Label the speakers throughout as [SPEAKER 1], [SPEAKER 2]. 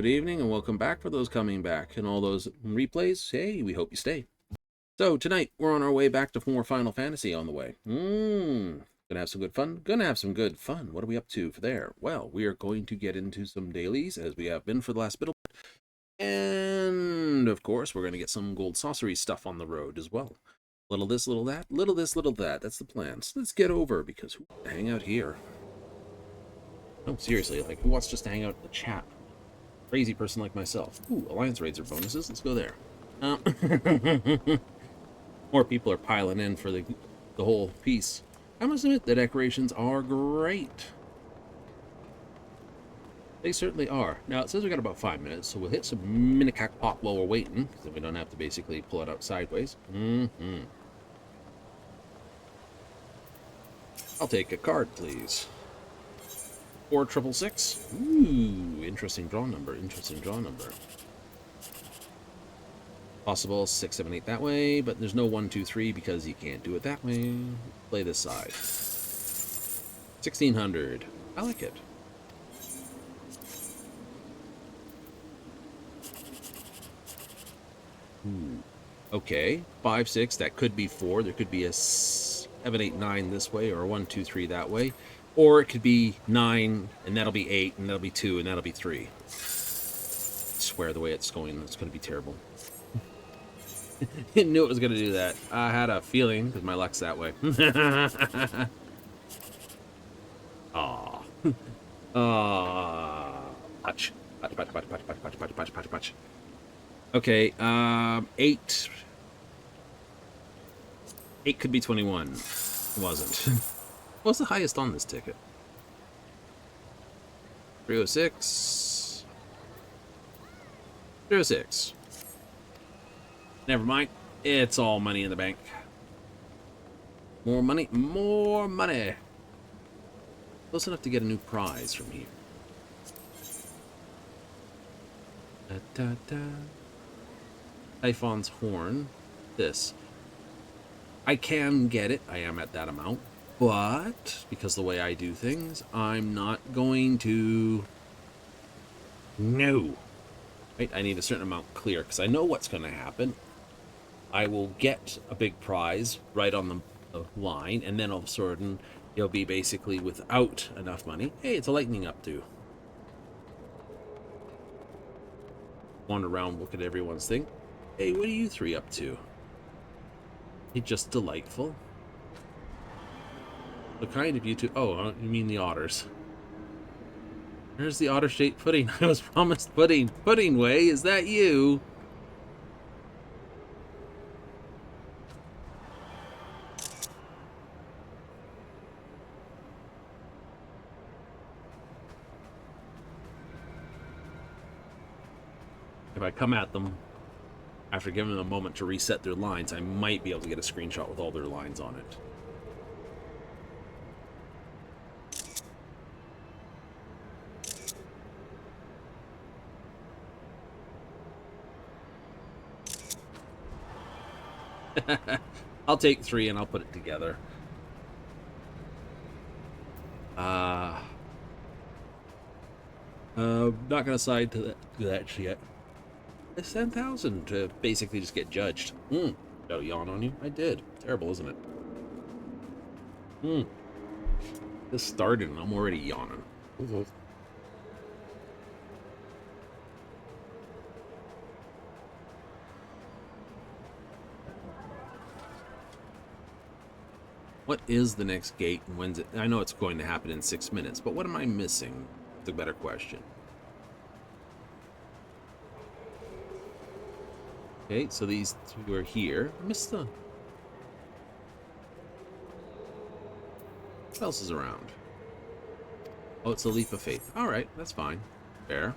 [SPEAKER 1] Good evening and welcome back for those coming back and all those replays. Hey, we hope you stay. So tonight we're on our way back to more Final Fantasy on the way. Gonna have some good fun. What are we up to for there? Well, we are going to get into some dailies as we have been for the last bit of it. And of course we're gonna get some Goldsaucery stuff on the road as well. Little this, little that, little this, little that. That's the plan. So let's get over because who wants to hang out here? No, seriously, like who wants just to hang out in the chat? Crazy person like myself. Ooh, alliance raids are bonuses. Let's go there. More people are piling in for the whole piece. I must admit the decorations are great. They certainly are. Now it says we got about 5 minutes, so we'll hit some minicac pop while we're waiting, because then we don't have to basically pull it out sideways. I'll take a card, please. 4666. Ooh, interesting draw number. Possible 6, 7, 8 that way, but there's no 1, 2, 3 because you can't do it that way. Play this side. 1600. I like it. Ooh. Okay, 5, 6. That could be 4. There could be a 7, 8, 9 this way, or a 1, 2, 3 that way. Or it could be 9, and that'll be 8, and that'll be 2, and that'll be 3. I swear the way it's going, it's going to be terrible. I knew it was going to do that. I had a feeling, because my luck's that way. Aww. Punch. Punch. Okay, 8. 8 could be 21. It wasn't. What's the highest on this ticket? 306. 306. Never mind. It's all money in the bank. More money. More money. Close enough to get a new prize from here. Typhon's horn. This. I can get it. I am at that amount. But, because the way I do things, I'm not going to... No. Right? I need a certain amount clear, because I know what's going to happen. I will get a big prize right on the line, and then all of a sudden, you'll be basically without enough money. Hey, it's a lightning up to. Wander around, look at everyone's thing. Hey, what are you three up to? Hey, just delightful. What kind of you two? Oh, you mean the otters. There's the otter-shaped pudding. I was promised pudding. Pudding way, is that you? If I come at them after giving them a moment to reset their lines, I might be able to get a screenshot with all their lines on it. I'll take 3 and I'll put it together. Not gonna side to that yet. It's 10,000 to basically just get judged. Did I yawn on you? I did. Terrible, isn't it? This started and I'm already yawning. What is the next gate and when's it? I know it's going to happen in 6 minutes, but what am I missing? It's a better question. Okay, so these two are here. I missed the... What else is around? Oh, it's a leap of faith. Alright, that's fine. Fair.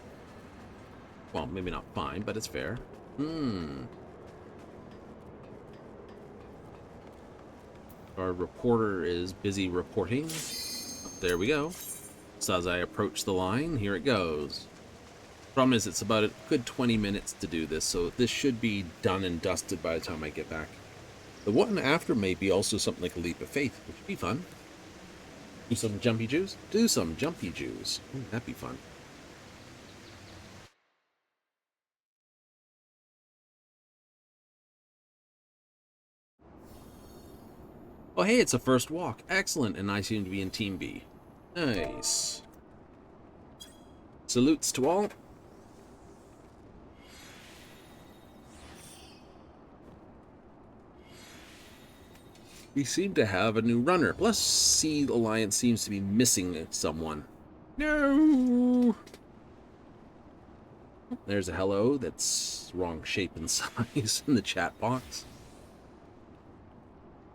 [SPEAKER 1] Well, maybe not fine, but it's fair. Our reporter is busy reporting. There we go. So as I approach the line, here it goes. Problem is, it's about a good 20 minutes to do this, so this should be done and dusted by the time I get back. The one after may be also something like a leap of faith, which would be fun. Do some jumpy Jews? Do some jumpy Jews. That'd be fun. Oh, hey, it's a first walk. Excellent, and I seem to be in Team B. Nice. Salutes to all. We seem to have a new runner. Plus, C Alliance seems to be missing someone. No! There's a hello that's wrong shape and size in the chat box.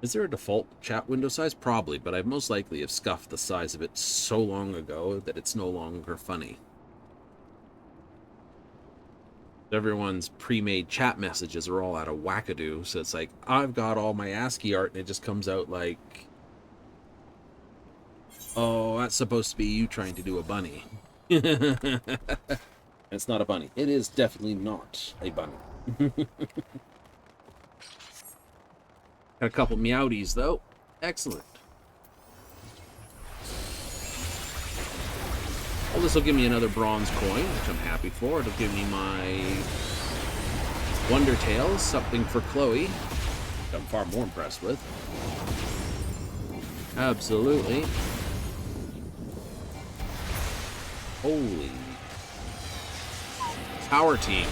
[SPEAKER 1] Is there a default chat window size? Probably, but I most likely have scuffed the size of it so long ago that it's no longer funny. Everyone's pre-made chat messages are all out of wackadoo, so it's like, I've got all my ASCII art, and it just comes out like, oh, that's supposed to be you trying to do a bunny. It's not a bunny. It is definitely not a bunny. Got a couple meowties, though. Excellent. Well, this will give me another bronze coin, which I'm happy for. It'll give me my Wonder Tales, something for Chloe, which I'm far more impressed with. Absolutely. Holy. Power team.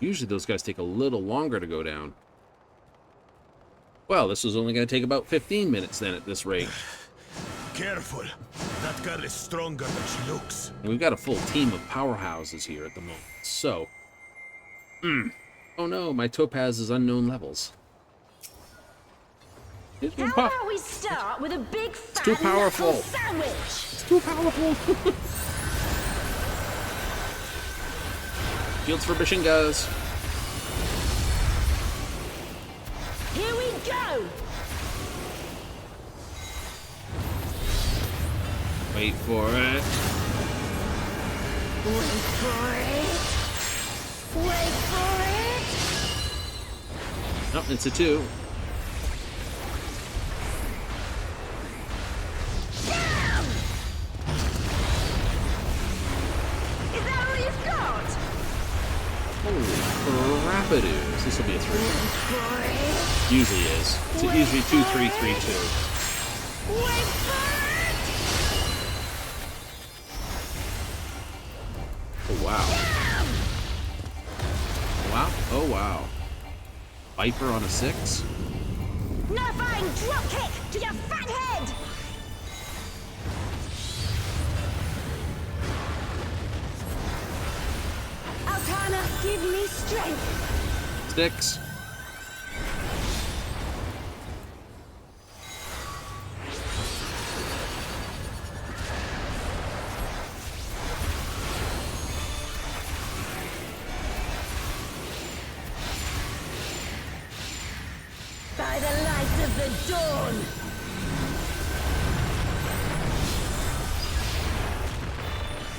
[SPEAKER 1] Usually those guys take a little longer to go down. Well, this was only going to take about 15 minutes then at this rate.
[SPEAKER 2] Careful. That girl is stronger than she looks.
[SPEAKER 1] And we've got a full team of powerhouses here at the moment. So. Oh no, my topaz is unknown levels.
[SPEAKER 3] How about we start with a big fat
[SPEAKER 1] too powerful
[SPEAKER 3] sandwich?
[SPEAKER 1] It's too powerful. Fields for Bishingas.
[SPEAKER 3] Here we go.
[SPEAKER 1] Wait for it.
[SPEAKER 3] Wait for it. Wait for it.
[SPEAKER 1] Oh, it's a 2.
[SPEAKER 3] Damn! Is that all you've got?
[SPEAKER 1] Holy crapadoos. This will be a 3.
[SPEAKER 3] Wait for it.
[SPEAKER 1] Usually is. It's usually 2, 3, 3, 2.
[SPEAKER 3] Wait for it.
[SPEAKER 1] Oh, wow. Wow. Oh, wow. Viper on a 6.
[SPEAKER 3] Nerfing drop kick to your fat head. Altana, give me strength.
[SPEAKER 1] 6.
[SPEAKER 3] By the light of the dawn.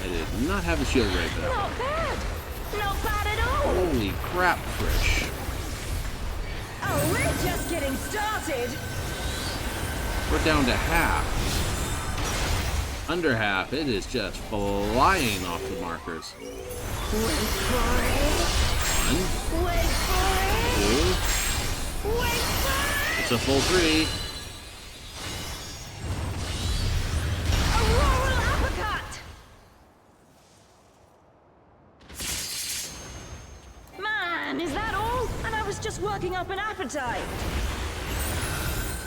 [SPEAKER 1] I did not have a shield right there.
[SPEAKER 3] Not bad. Not bad at all.
[SPEAKER 1] Holy crap, Frisch.
[SPEAKER 3] Oh, we're just getting started.
[SPEAKER 1] We're down to half. Under half. It is just flying off the markers.
[SPEAKER 3] Wait for it.
[SPEAKER 1] 1,
[SPEAKER 3] Wait for it.
[SPEAKER 1] 2.
[SPEAKER 3] Wait for it.
[SPEAKER 1] It's a full 3.
[SPEAKER 3] Auroral uppercut. Man, is that all? And I was just working up an appetite.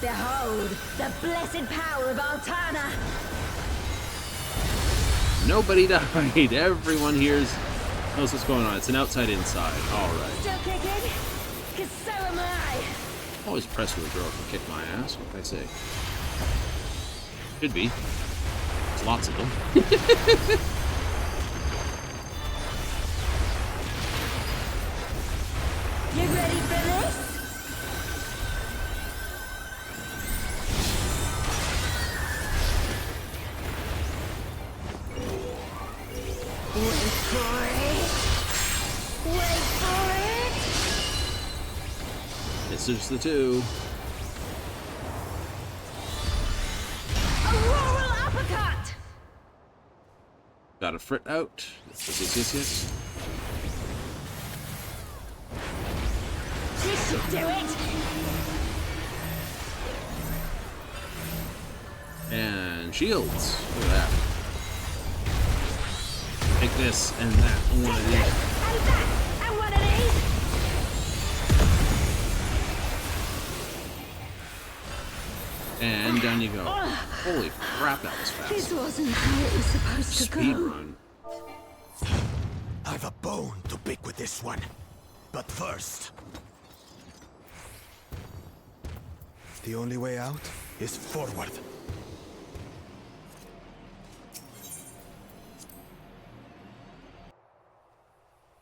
[SPEAKER 3] Behold, the blessed power of Altana.
[SPEAKER 1] Nobody died. Everyone here knows what's going on. It's an outside-inside. All right.
[SPEAKER 3] Still kicking? 'Cause so am I.
[SPEAKER 1] Always press with a girl can kick my ass. What can I say? Should be. There's lots of them.
[SPEAKER 3] You ready for this? Wait for it. Wait for it.
[SPEAKER 1] It's just the 2.
[SPEAKER 3] Auroral uppercut.
[SPEAKER 1] Got a frit out. Yes.
[SPEAKER 3] This should do it.
[SPEAKER 1] And shields. Look at that. Take this and that. And one of these.
[SPEAKER 3] And that! And one of these!
[SPEAKER 1] And down you go. Holy crap, that was fast.
[SPEAKER 3] This wasn't how it was supposed to
[SPEAKER 1] Speed
[SPEAKER 3] go.
[SPEAKER 1] run.
[SPEAKER 2] I've a bone to pick with this one. But first... the only way out is forward.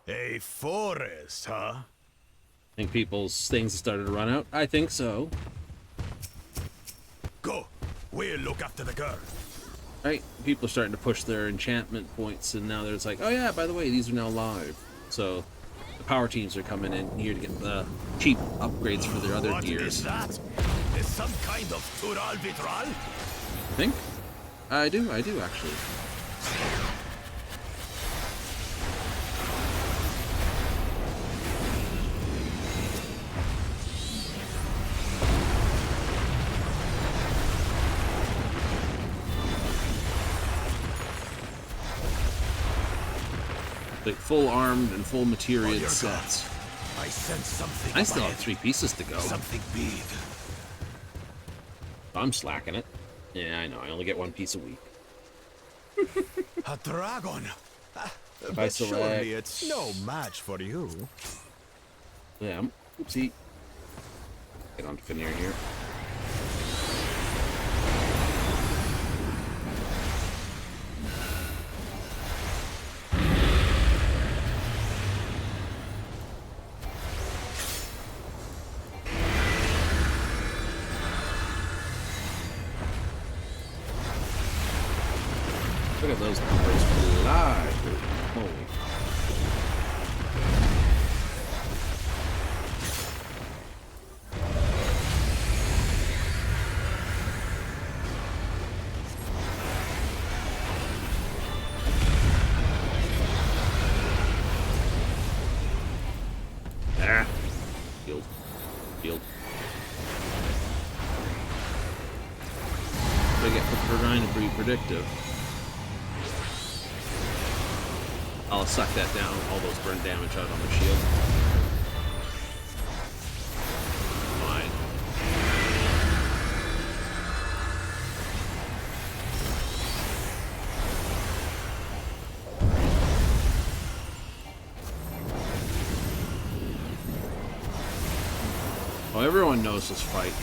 [SPEAKER 2] A forest, huh?
[SPEAKER 1] Think people's things started to run out? I think so.
[SPEAKER 2] Go. We'll look after the girl.
[SPEAKER 1] Right? People are starting to push their enchantment points, and now there's like, oh yeah, by the way, these are now live. So the power teams are coming in here to get the cheap upgrades for their other
[SPEAKER 2] What
[SPEAKER 1] gears.
[SPEAKER 2] is that? Is some kind of Tural Vitral?
[SPEAKER 1] Think? I do actually. Like full armed and full material sets.
[SPEAKER 2] I sense something.
[SPEAKER 1] I still
[SPEAKER 2] up
[SPEAKER 1] have 3 pieces to go.
[SPEAKER 2] ahead. Something big.
[SPEAKER 1] I'm slacking it. Yeah, I know. I only get 1 piece a week.
[SPEAKER 2] A dragon.
[SPEAKER 1] If I
[SPEAKER 2] But
[SPEAKER 1] select...
[SPEAKER 2] surely it's no match for you.
[SPEAKER 1] Yeah, oopsie. Get on to Veneer here. Look at those numbers fly. Holy. Ah. Shield. Shield. What do I get for trying to be predictive? I'll suck that down, all those burn damage out on the shield. Fine. Oh, everyone knows this fight.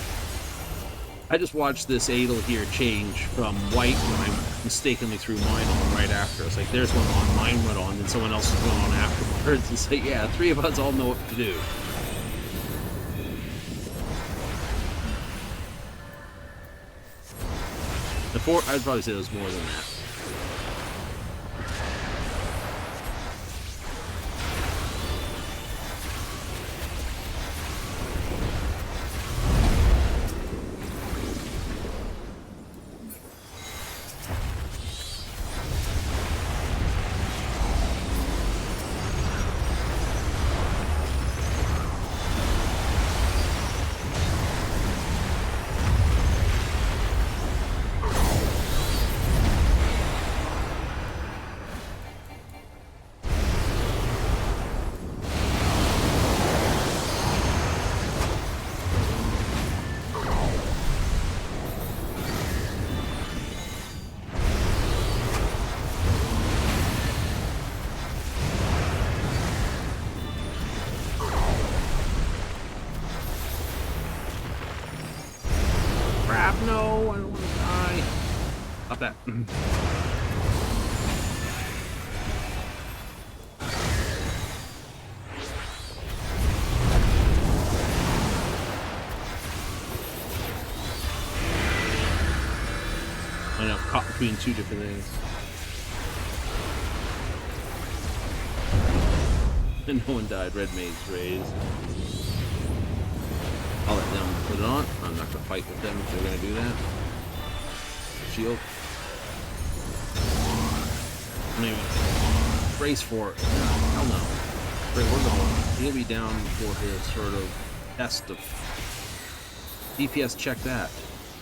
[SPEAKER 1] I just watched this Adel here change from white when I mistakenly threw mine on right after. It's like, there's one on, mine went on, then someone else is going on afterwards. It's like, yeah, 3 of us all know what to do. The 4, I'd probably say it was more than that. Crap, no, I don't want to die. Stop that. I know, caught between 2 different things. And no one died. Red Maid's raised. I'll let them put it on. I'm not going to fight with them if they're going to do that. Shield. I don't even brace for it. Hell no. Right, we're going. He'll be down for his sort of test of DPS. Check that.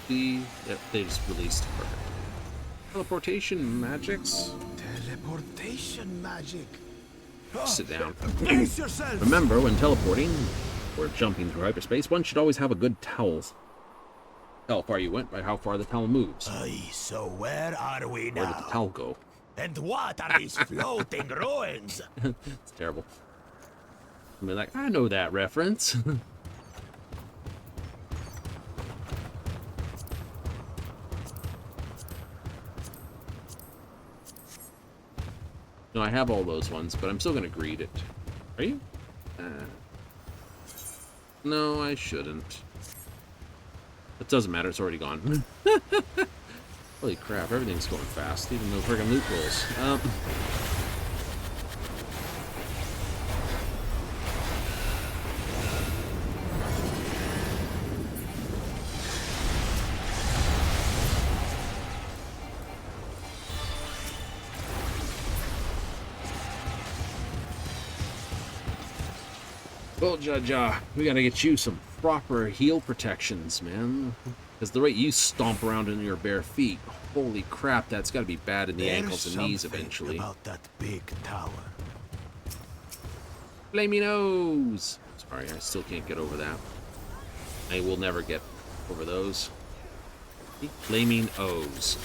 [SPEAKER 1] Yep, they just released. Perfect. Teleportation magics.
[SPEAKER 2] Teleportation magic.
[SPEAKER 1] Sit down.
[SPEAKER 2] Brace yourself.
[SPEAKER 1] Remember, when teleporting or jumping through hyperspace, one should always have a good towel. Tell how far you went by how far the towel moves.
[SPEAKER 2] Aye, so where are we
[SPEAKER 1] Where did
[SPEAKER 2] now?
[SPEAKER 1] the towel go?
[SPEAKER 2] And what are these floating ruins?
[SPEAKER 1] It's terrible. I mean, like, I know that reference. No, I have all those ones, but I'm still gonna greet it. Are you? No, I shouldn't. It doesn't matter, it's already gone. Holy crap, everything's going fast, even though friggin' loot rolls. Well, Jaja, we gotta get you some proper heel protections, man. Because the rate you stomp around in your bare feet, holy crap, that's gotta be bad in the ankles and knees eventually.
[SPEAKER 2] About that big tower.
[SPEAKER 1] Flaming O's! Sorry, I still can't get over that. I will never get over those. Flaming O's.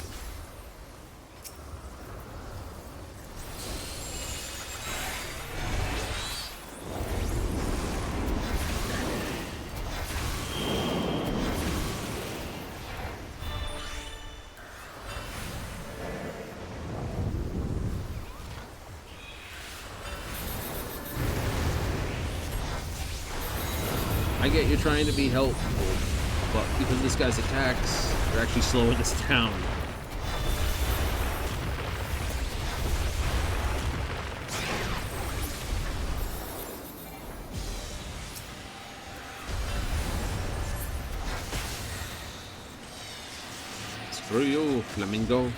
[SPEAKER 1] I get you're trying to be helpful, but because this guy's attacks, you're actually slowing us down. Screw you, Flamingo.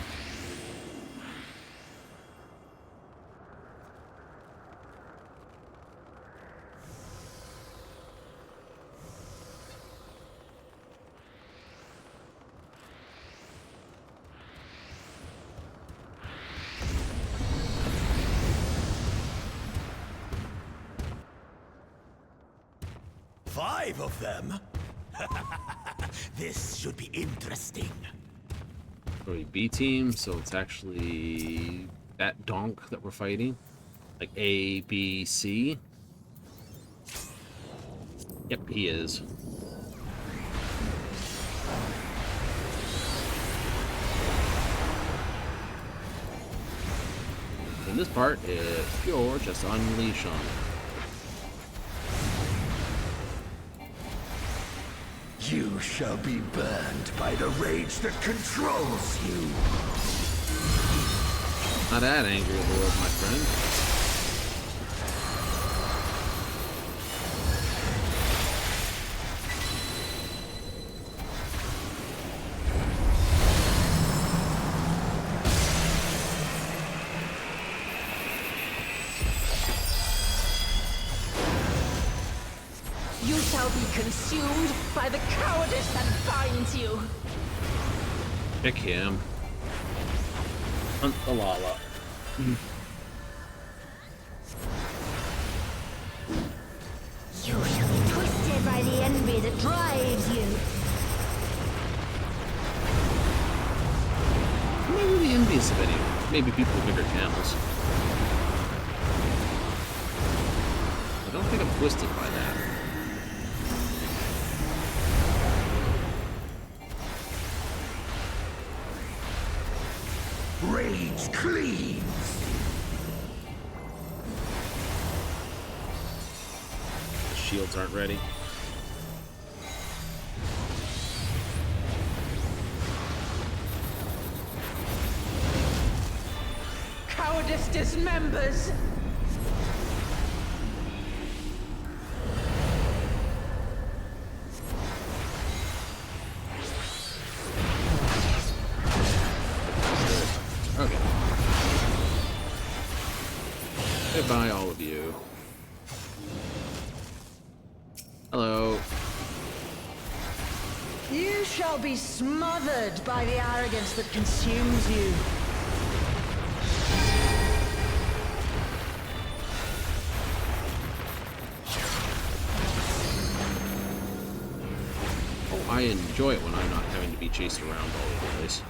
[SPEAKER 2] Five of them? This should be interesting.
[SPEAKER 1] B team, so it's actually that donk that we're fighting. Like A, B, C. Yep, he is. In this part, it's pure just unleash on.
[SPEAKER 2] You shall be burned by the rage that controls you.
[SPEAKER 1] Not that angry, Lord, my friend.
[SPEAKER 3] You shall be consumed by the cowardice that binds you.
[SPEAKER 1] Pick him. Hunt the Lala.
[SPEAKER 3] You shall be twisted by the envy that drives you.
[SPEAKER 1] Maybe the envious of anyone. Maybe people with bigger camels. I don't think I'm twisted by that.
[SPEAKER 2] Rage cleans.
[SPEAKER 1] The shields aren't ready.
[SPEAKER 3] Cowardice dismembers.
[SPEAKER 1] Okay. Goodbye, all of you. Hello.
[SPEAKER 3] You
[SPEAKER 4] shall be smothered by the arrogance that consumes you.
[SPEAKER 1] Oh, I enjoy it when I'm not having to be chased around all over the place.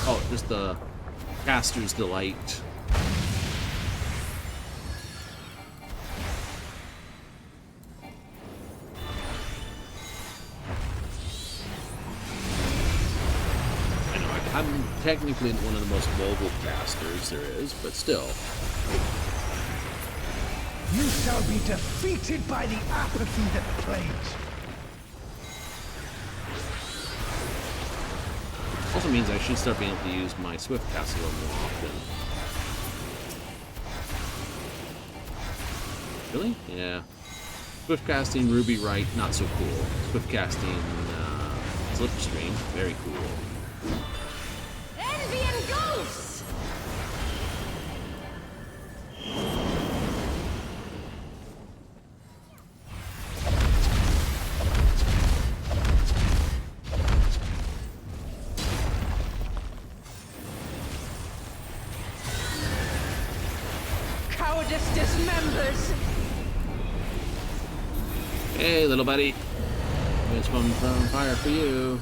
[SPEAKER 1] Oh, just the caster's delight. I'm technically one of the most mobile casters there is, but still.
[SPEAKER 2] You shall be defeated by the apathy that plagues.
[SPEAKER 1] Also means I should start being able to use my Swift cast a little more often. Really? Yeah. Swift casting, Ruby Right, not so cool. Swift casting, Slipstream, very cool.
[SPEAKER 3] Envy and ghosts!
[SPEAKER 4] Cowardice dismembers.
[SPEAKER 1] Hey, little buddy. There's one from fire for you.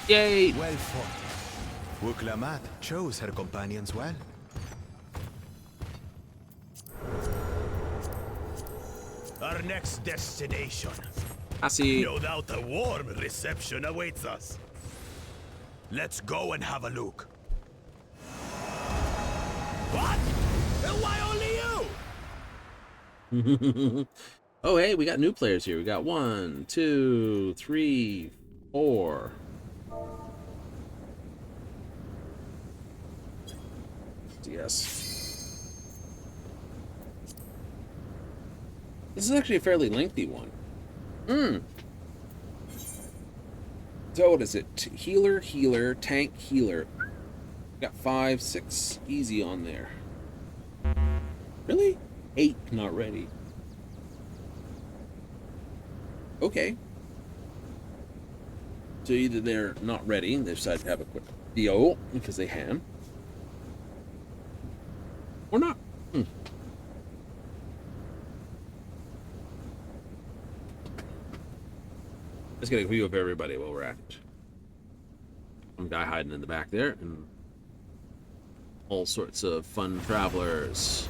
[SPEAKER 1] Yay!
[SPEAKER 5] Well fought. Wuklamat chose her companions well.
[SPEAKER 2] Our next destination.
[SPEAKER 1] I see.
[SPEAKER 2] No doubt a warm reception awaits us. Let's go and have a look. What? Why only you?
[SPEAKER 1] Oh, hey, we got new players here. We got 1, 2, 3, 4. Yes. This is actually a fairly lengthy one. So what is it? Healer, healer, tank, healer. Got 5, 6 easy on there. Really? 8 not ready. Okay. So either they're not ready and they decide to have a quick deal because they can. Or not. Let's get a view of everybody while we're at it. Some guy hiding in the back there, and all sorts of fun travelers.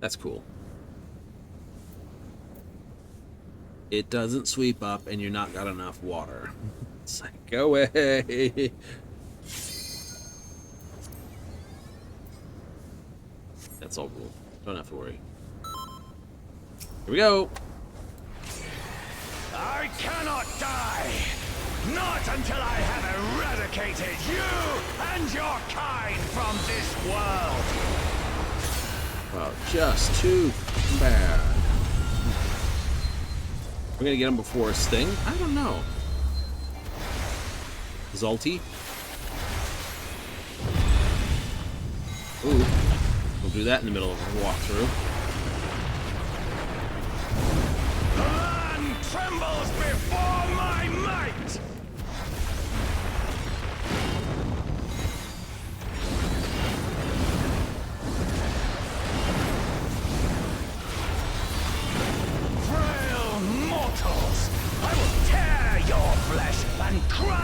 [SPEAKER 1] That's cool. It doesn't sweep up, and you're not got enough water. It's like, go away. That's all cool. Don't have to worry. Here we go.
[SPEAKER 2] I cannot die! Not until I have eradicated you and your kind from this world!
[SPEAKER 1] Wow, just too bad. We're gonna get him before Sting? I don't know. Zalty? Ooh. We'll do that in the middle of a walkthrough.
[SPEAKER 2] The land trembles before my might!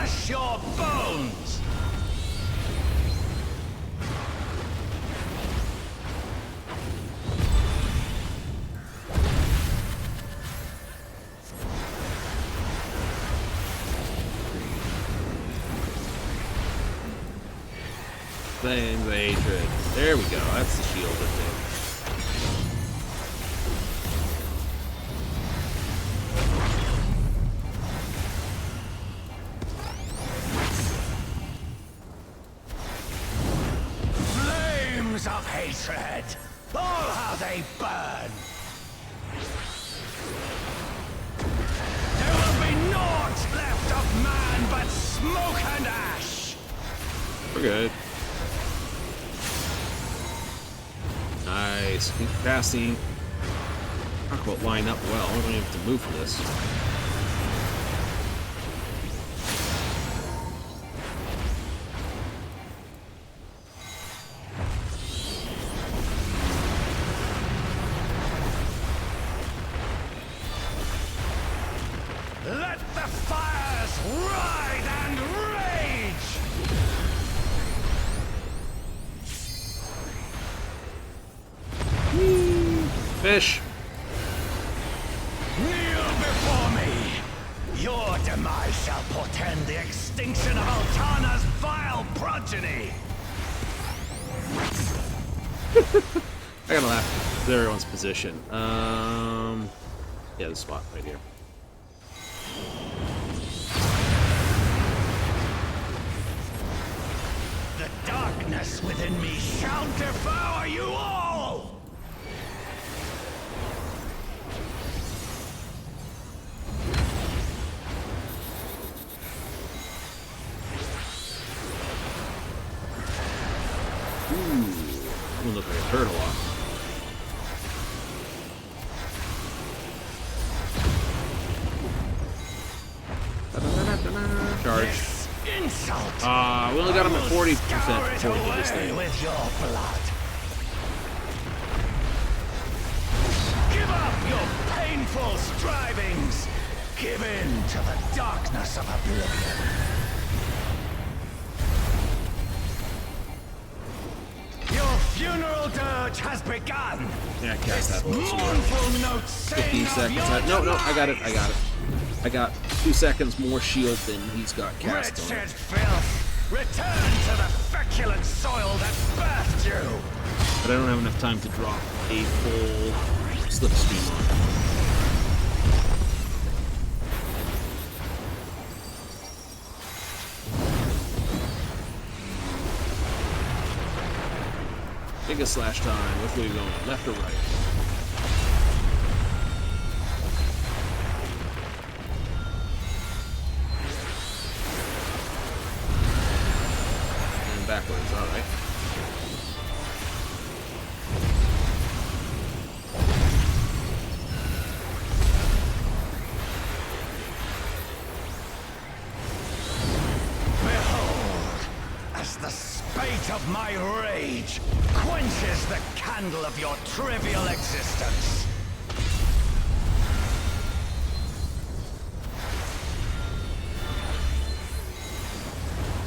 [SPEAKER 2] crush your bones!
[SPEAKER 1] Flames of hatred. There we go. That's the shield, I think.
[SPEAKER 2] Flames of hatred! Oh, how they burn! There will be naught left of man but smoke and ash!
[SPEAKER 1] We're good. Nice. Casting. Talk about line up well. I don't even have to move for this.
[SPEAKER 2] Let the fires ride and rage!
[SPEAKER 1] Fish.
[SPEAKER 2] Kneel before me! Your demise shall portend the extinction of Altana's vile progeny!
[SPEAKER 1] I gotta laugh. Everyone's position. Yeah, the spot right here.
[SPEAKER 2] The darkness within me shall devour you all!
[SPEAKER 1] Ooh, look like it hurt a lot. Charge.
[SPEAKER 2] This insult!
[SPEAKER 1] We only got him at 40%
[SPEAKER 2] Scour it
[SPEAKER 1] before we did this
[SPEAKER 2] away
[SPEAKER 1] thing.
[SPEAKER 2] with your blood! Give up your painful strivings! Give in to the darkness of oblivion! Your funeral dirge has begun!
[SPEAKER 1] Yeah, cast that one.
[SPEAKER 2] Mournful notes saying
[SPEAKER 1] 15
[SPEAKER 2] of
[SPEAKER 1] seconds.
[SPEAKER 2] your
[SPEAKER 1] No, I got it.
[SPEAKER 2] demise.
[SPEAKER 1] I got 2 seconds more shield than he's got cast on
[SPEAKER 2] Wretched
[SPEAKER 1] it.
[SPEAKER 2] filth! Return to the feculent soil that birthed you!
[SPEAKER 1] But I don't have enough time to drop a full slipstream on it. Biggest slash time. Which way are we going? Left or right? And backwards, alright.
[SPEAKER 2] Behold, as the spate of my rage quenches the candle of your trivial existence.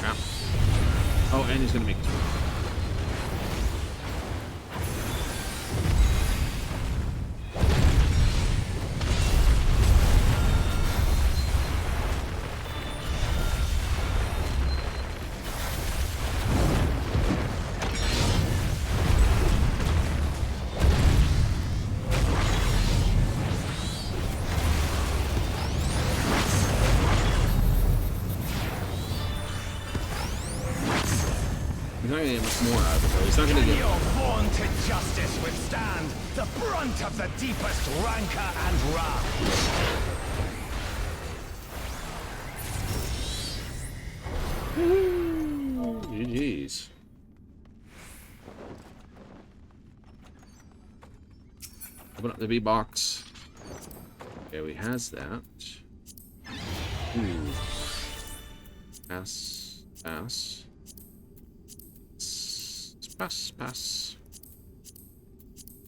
[SPEAKER 1] Yeah. Oh, and he's gonna make it through. He's not gonna get much more out of it, though. He's not gonna
[SPEAKER 2] Can
[SPEAKER 1] get.
[SPEAKER 2] your vaunted justice withstand the brunt of the deepest rancor and wrath?
[SPEAKER 1] GG's. Open up the B box. Okay, we has that. Ooh. Pass. Pass. Pass. Pass.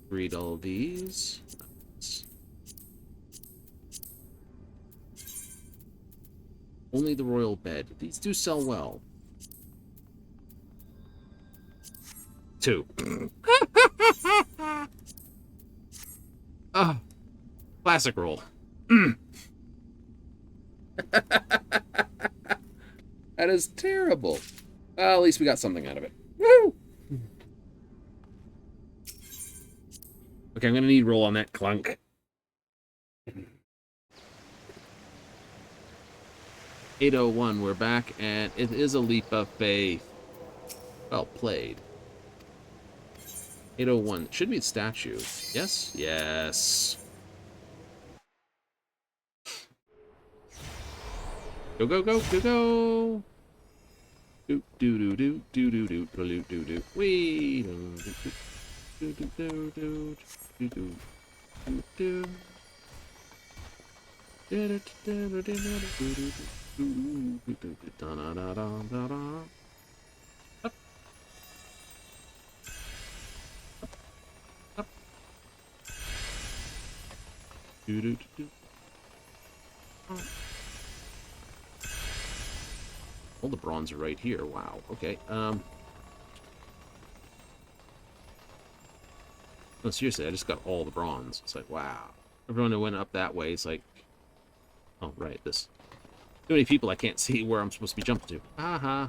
[SPEAKER 1] Read all these. Nice. Only the royal bed. These do sell well. 2. Ah, classic roll. That is terrible. Well, at least we got something out of it. Woo! Okay, I'm gonna need roll on that clunk. 801, we're back, and it is a leap of faith. Well played. 801, it should be a statue. Yes? Yes. Go, go, go, go, go! Do, do, do, do, do, do, do, do, do, do. Wee! Do, do, do, do, do, do, do, do, do. Up. Up. Do, do, do, do. All the bronze are right here. Wow. Okay. No, seriously, I just got all the bronze. It's like, wow. Everyone who went up that way is like, oh, right, this. Too many people, I can't see where I'm supposed to be jumping to. Aha.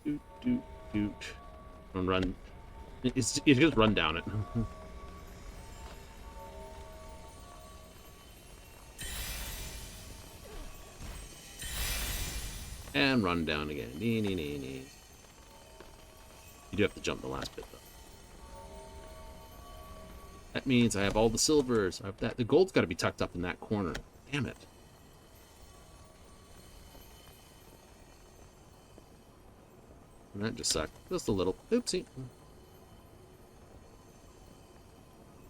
[SPEAKER 1] Doot, doot, doot. Run. It's just run down it. And run down again. Nee, nee, nee, nee. You do have to jump the last bit, though. That means I have all the silvers. I have that. The gold's got to be tucked up in that corner. Damn it. And that just sucked. Just a little. Oopsie.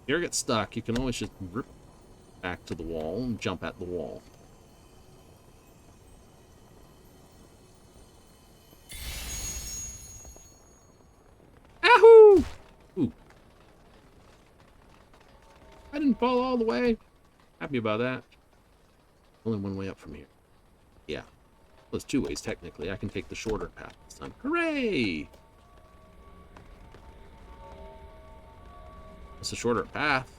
[SPEAKER 1] If you ever get stuck, you can always just rip back to the wall and jump at the wall. Ahoo! Ooh. I didn't fall all the way. Happy about that. Only one way up from here. Yeah. Well, there's 2 ways, technically. I can take the shorter path this time. Hooray! It's a shorter path.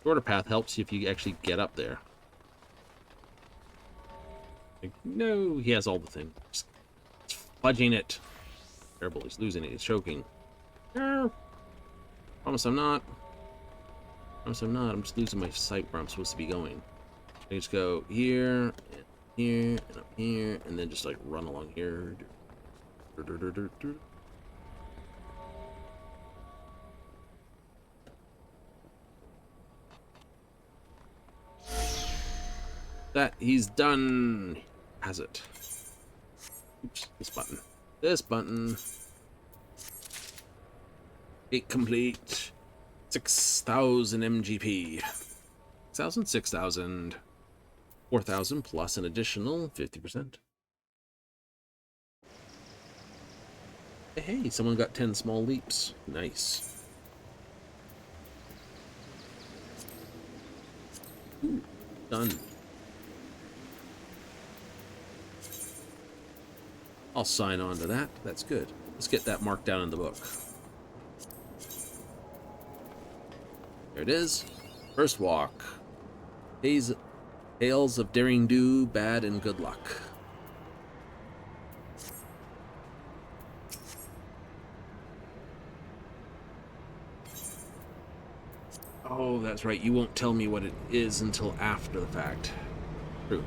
[SPEAKER 1] Shorter path helps you if you actually get up there. Like, no, he has all the things. It's fudging it. Terrible, he's losing it. He's choking. No. Promise I'm not. Promise I'm not. I'm just losing my sight where I'm supposed to be going. I just go here, and here, and up here, and then just like run along here. That he's done. Has it? Oops, this button. This button. 8 complete. 6,000 MGP. 6,000, 6,000. 4,000 plus an additional 50%. Hey, someone got 10 small leaps. Nice. Ooh, done. I'll sign on to that. That's good. Let's get that marked down in the book. There it is. First walk. Tales of daring do, bad, and good luck. Oh, that's right. You won't tell me what it is until after the fact. True.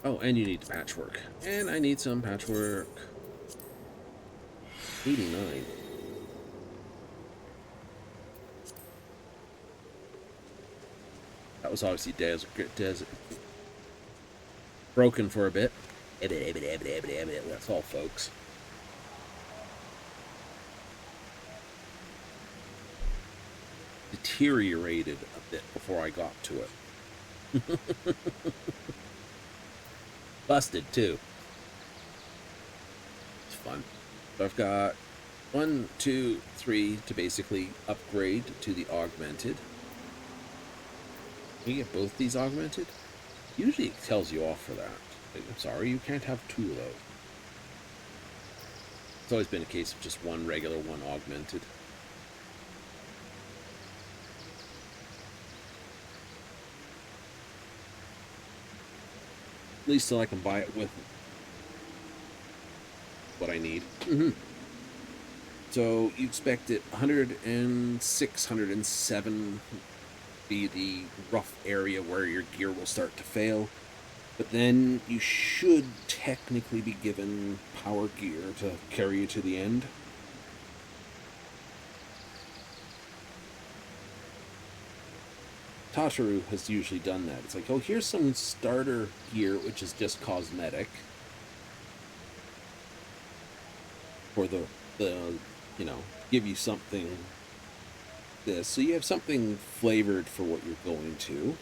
[SPEAKER 1] Oh, and you need patchwork. And I need some patchwork. 89. That was obviously broken for a bit. That's all, folks. The deteriorated a bit before I got to it. Busted too. It's fun. So I've got 1, 2, 3 to basically upgrade to the augmented. Can you get both these augmented? Usually it tells you off for that. I'm sorry, you can't have 2 of those. It's always been a case of just 1 regular, 1 augmented. At least till I can buy it with what I need. So you expect it 106, 107 be the rough area where your gear will start to fail. But then you should technically be given power gear to carry you to the end. Tataru has usually done that. It's like, oh, here's some starter gear, which is just cosmetic. For the you know, give you something this. So you have something flavored for what you're going to.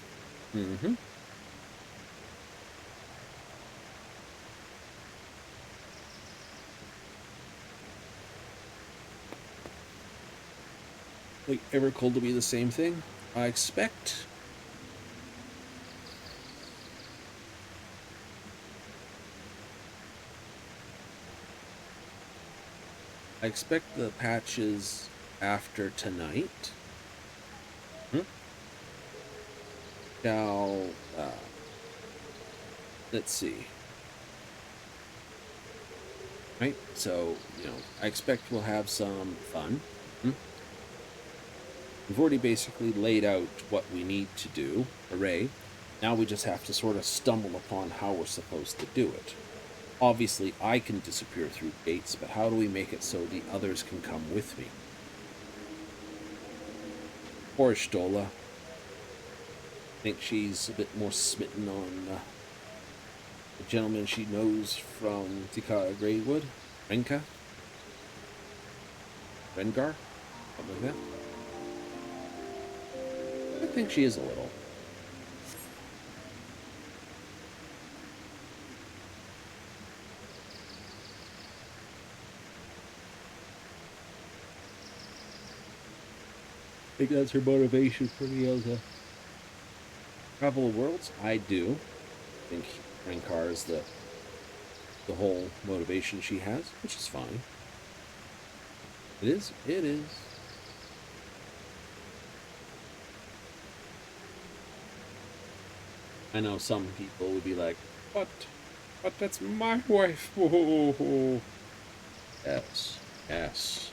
[SPEAKER 1] Like Evercold to be the same thing. I expect the patches after tonight. Now, let's see. Right, so, you know, I expect we'll have some fun. We've already basically laid out what we need to do. Hooray. Now we just have to sort of stumble upon how we're supposed to do it. Obviously, I can disappear through gates, but how do we make it so the others can come with me? Poor Stola. I think she's a bit more smitten on the gentleman she knows from Tika Greywood. Renka? Rengar? Something like that. I think she is a little. I think that's her motivation for being able to travel the worlds. I do. I think Renkar is the whole motivation she has, which is fine. It is. It is. I know some people would be like, but that's my wife. Whoa. Yes. Yes,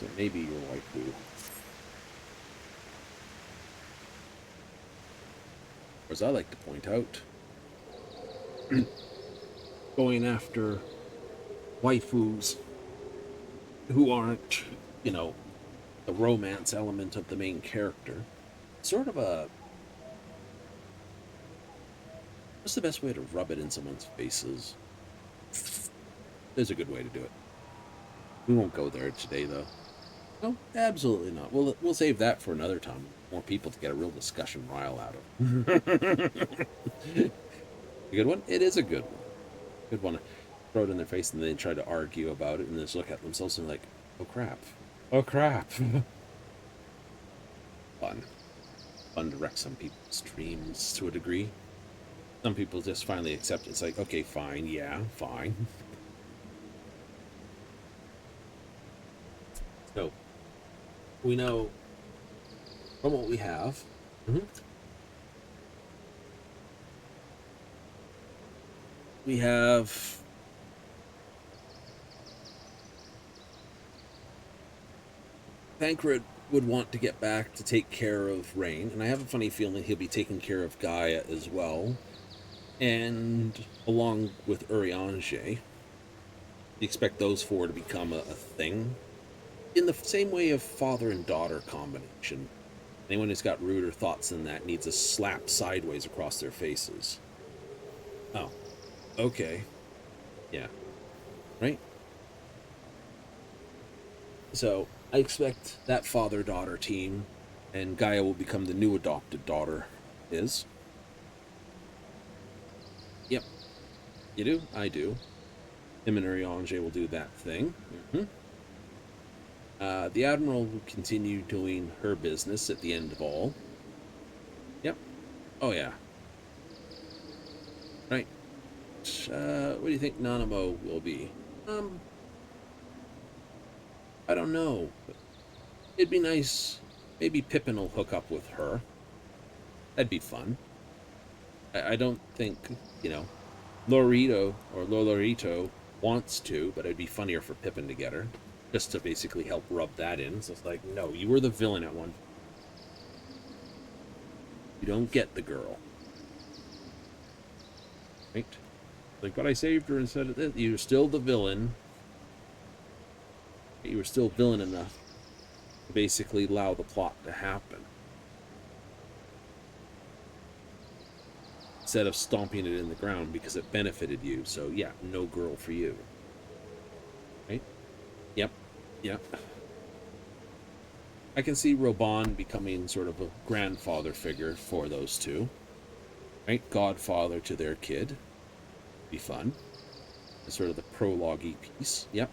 [SPEAKER 1] it may be your waifu. As I like to point out, going after waifus who aren't, you know, the romance element of the main character, sort of a... What's the best way to rub it in someone's faces? There's a good way to do it. We won't go there today, though. No, absolutely not. We'll save that for another time. More people to get a real discussion rile out of. A good one? It is a good one. Good one. Throw it in their face and then try to argue about it and just look at themselves and like, oh crap. Oh crap. Fun to wreck some people's dreams to a degree. Some people just finally accept it. It's like, okay, fine, yeah, fine. So, we know from what we have. We have Thancred would want to get back to take care of Rain, and I have a funny feeling he'll be taking care of Gaia as well. And along with Urianger, you expect those 4 to become a thing. In the same way of father and daughter combination. Anyone who's got ruder thoughts than that needs a slap sideways across their faces. Oh. Okay. Yeah. Right? So, I expect that father-daughter team, and Gaia will become the new adopted daughter, is. Yep. You do? I do. Him and Urianger will do that thing. The Admiral will continue doing her business at the end of all. Yep. Oh, yeah. Right. What do you think Nanamo will be? I don't know. It'd be nice. Maybe Pippin will hook up with her. That'd be fun. I don't think, Lorito or Lolorito wants to, but it'd be funnier for Pippin to get her. Just to basically help rub that in. So it's like, no, you were the villain at one. You don't get the girl. Right? Like, but I saved her instead of this. You're still the villain. You were still villain enough to basically allow the plot to happen. Instead of stomping it in the ground because it benefited you. So, yeah, no girl for you. Right? Yep. I can see Roban becoming sort of a grandfather figure for those two. Right? Godfather to their kid. Be fun. It's sort of the prologue-y piece. Yep.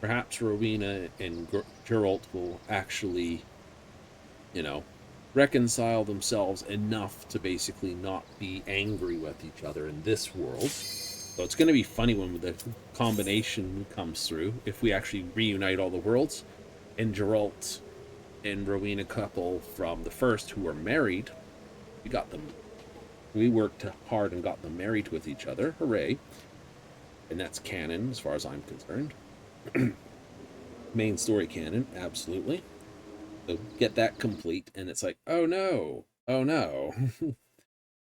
[SPEAKER 1] Perhaps Rowena and Geralt will actually, reconcile themselves enough to basically not be angry with each other in this world. So it's going to be funny when the combination comes through, if we actually reunite all the worlds, and Geralt and Rowena couple from the first who were married, we worked hard and got them married with each other. Hooray. And that's canon as far as I'm concerned. Main story canon, absolutely. So get that complete, and it's like, oh no.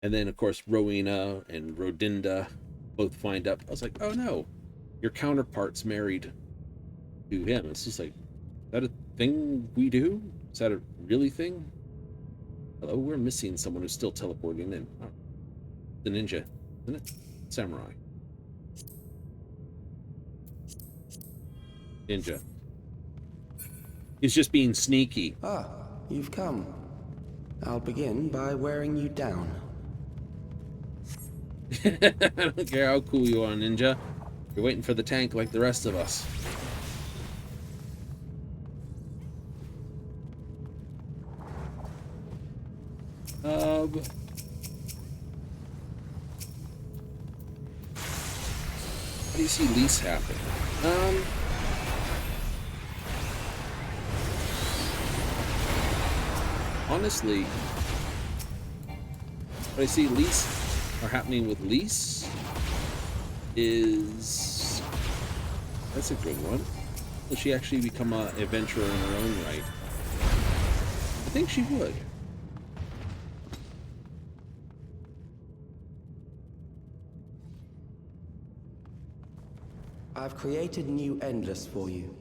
[SPEAKER 1] And then, of course, Rowena and Rodinda both wind up. I was like, oh no, your counterpart's married to him. It's just like, is that a thing we do? Is that a really thing? Hello, we're missing someone who's still teleporting in. Oh, the ninja, isn't it? Samurai. Ninja. He's just being sneaky.
[SPEAKER 6] Ah, you've come. I'll begin by wearing you down.
[SPEAKER 1] I don't care how cool you are, ninja. You're waiting for the tank like the rest of us. How do you see Lise happen? Honestly, what I see happening with Lise is... That's a good one. Will she actually become an adventurer in her own right? I think she would.
[SPEAKER 6] I've created new endless for you.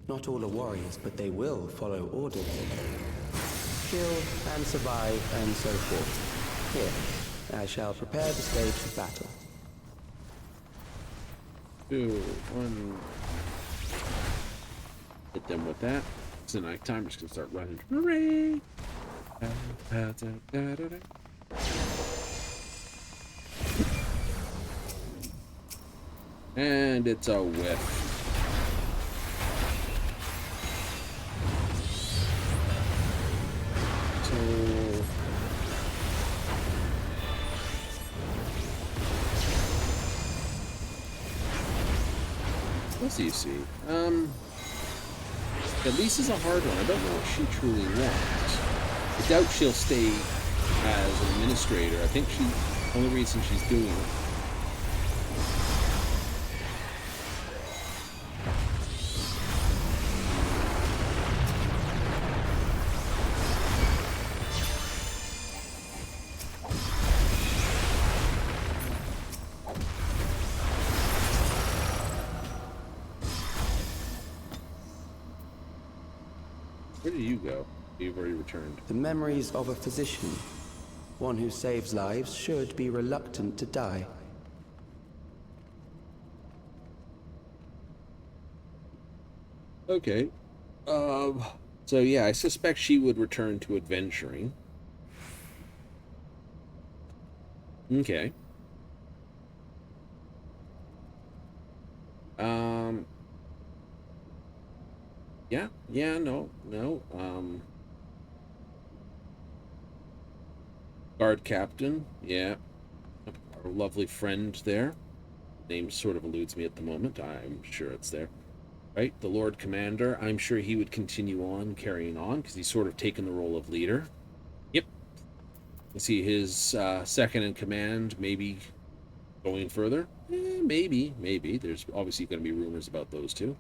[SPEAKER 6] Not all are warriors, but they will follow orders. Kill and survive and so forth. Here, I shall prepare the stage for battle.
[SPEAKER 1] 2, 1. Hit them with that. It's night time. I'm just gonna start running. Hooray! And it's a whiff. What do you see? Lise is a hard one. I don't know what she truly wants. I doubt she'll stay as an administrator. I think the only reason she's doing it. Where did you go? You've already returned.
[SPEAKER 6] The memories of a physician. One who saves lives should be reluctant to die.
[SPEAKER 1] Okay. So yeah, I suspect she would return to adventuring. Okay. Yeah, no. Guard captain, yeah. Our lovely friend there. Name sort of eludes me at the moment. I'm sure it's there. Right? The Lord Commander. I'm sure he would continue on, carrying on, because he's sort of taken the role of leader. Yep. You see his second in command maybe going further. Maybe. There's obviously going to be rumors about those two.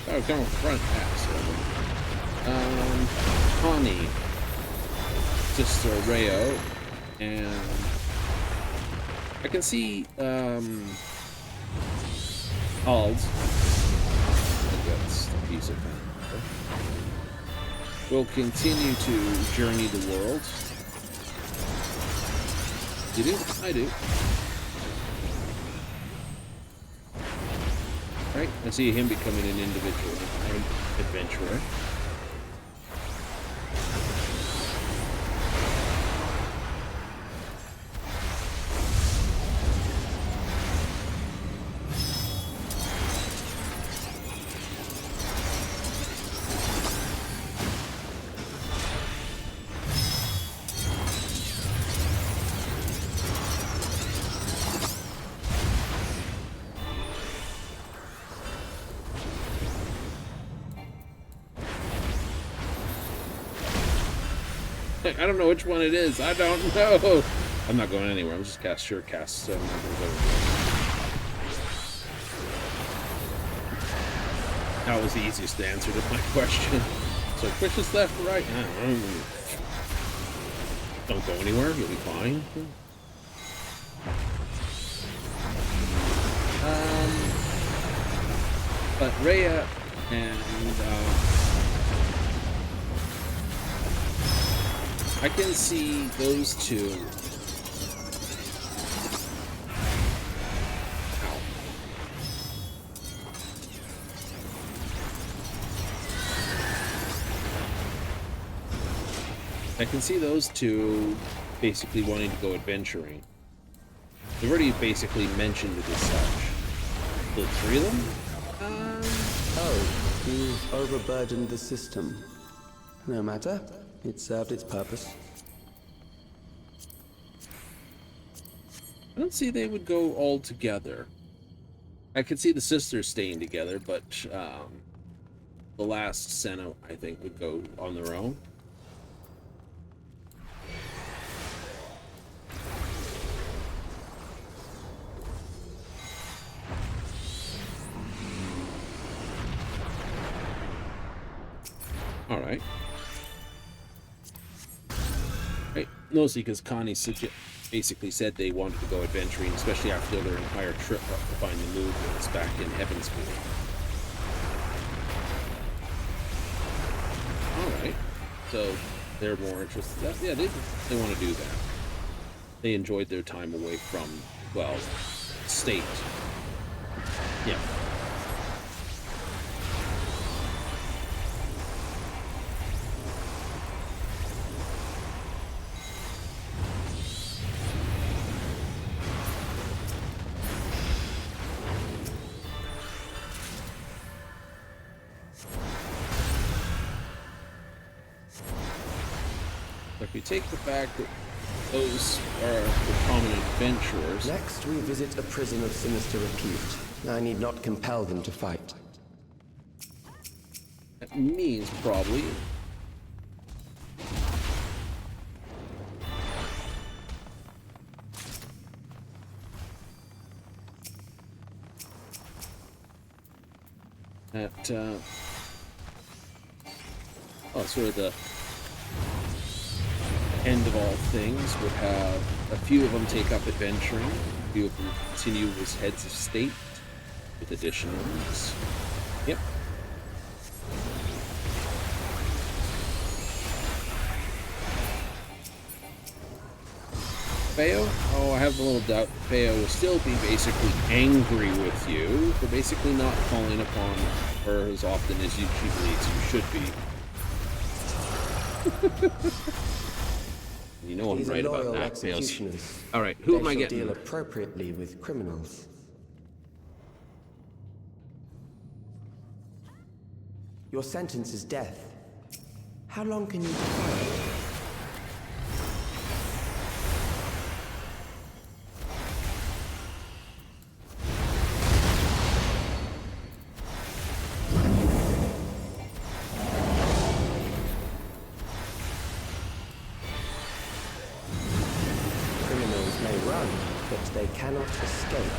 [SPEAKER 1] Oh, come on, front pass. Connie, Sister Rayo, and I can see Alds. That's a piece of that. Will continue to journey the world. You do? I do. Right? I see him becoming an individual adventurer. I don't know which one it is. I don't know. I'm not going anywhere. I'm just sure cast. I'm not going to go. That was the easiest answer to my question. So quickest left or right? I don't know. Don't go anywhere. You'll be fine. But Rhea and I can see those two. Ow. I can see those two basically wanting to go adventuring. They've already basically mentioned it as such. The three of them?
[SPEAKER 6] Oh, you've overburdened the system. No matter. It served its purpose.
[SPEAKER 1] I don't see they would go all together. I could see the sisters staying together, but the last Senna, I think, would go on their own. All right. Right. Mostly because Connie basically said they wanted to go adventuring, especially after their entire trip up to find the movements back in Heaven's Pool. Alright. So they're more interested. Yeah, they want to do that. They enjoyed their time away from, well, state. Yeah. If we take the fact that those are the prominent adventurers.
[SPEAKER 6] Next, we visit a prison of sinister repute. I need not compel them to fight.
[SPEAKER 1] That means probably at sort of the end of all things would have a few of them take up adventuring, a few of them continue as heads of state with additional ones. Yep. Feo? Oh, I have a little doubt Feo will still be basically angry with you for basically not calling upon her as often as she believes you should be. You know I'm
[SPEAKER 6] These are
[SPEAKER 1] right about
[SPEAKER 6] loyal
[SPEAKER 1] that, Fails.
[SPEAKER 6] executioners.
[SPEAKER 1] Alright, who am
[SPEAKER 6] They
[SPEAKER 1] I
[SPEAKER 6] shall
[SPEAKER 1] getting?
[SPEAKER 6] deal appropriately with criminals. Your sentence is death. How long can you defy it? Criminals may run, but they cannot escape.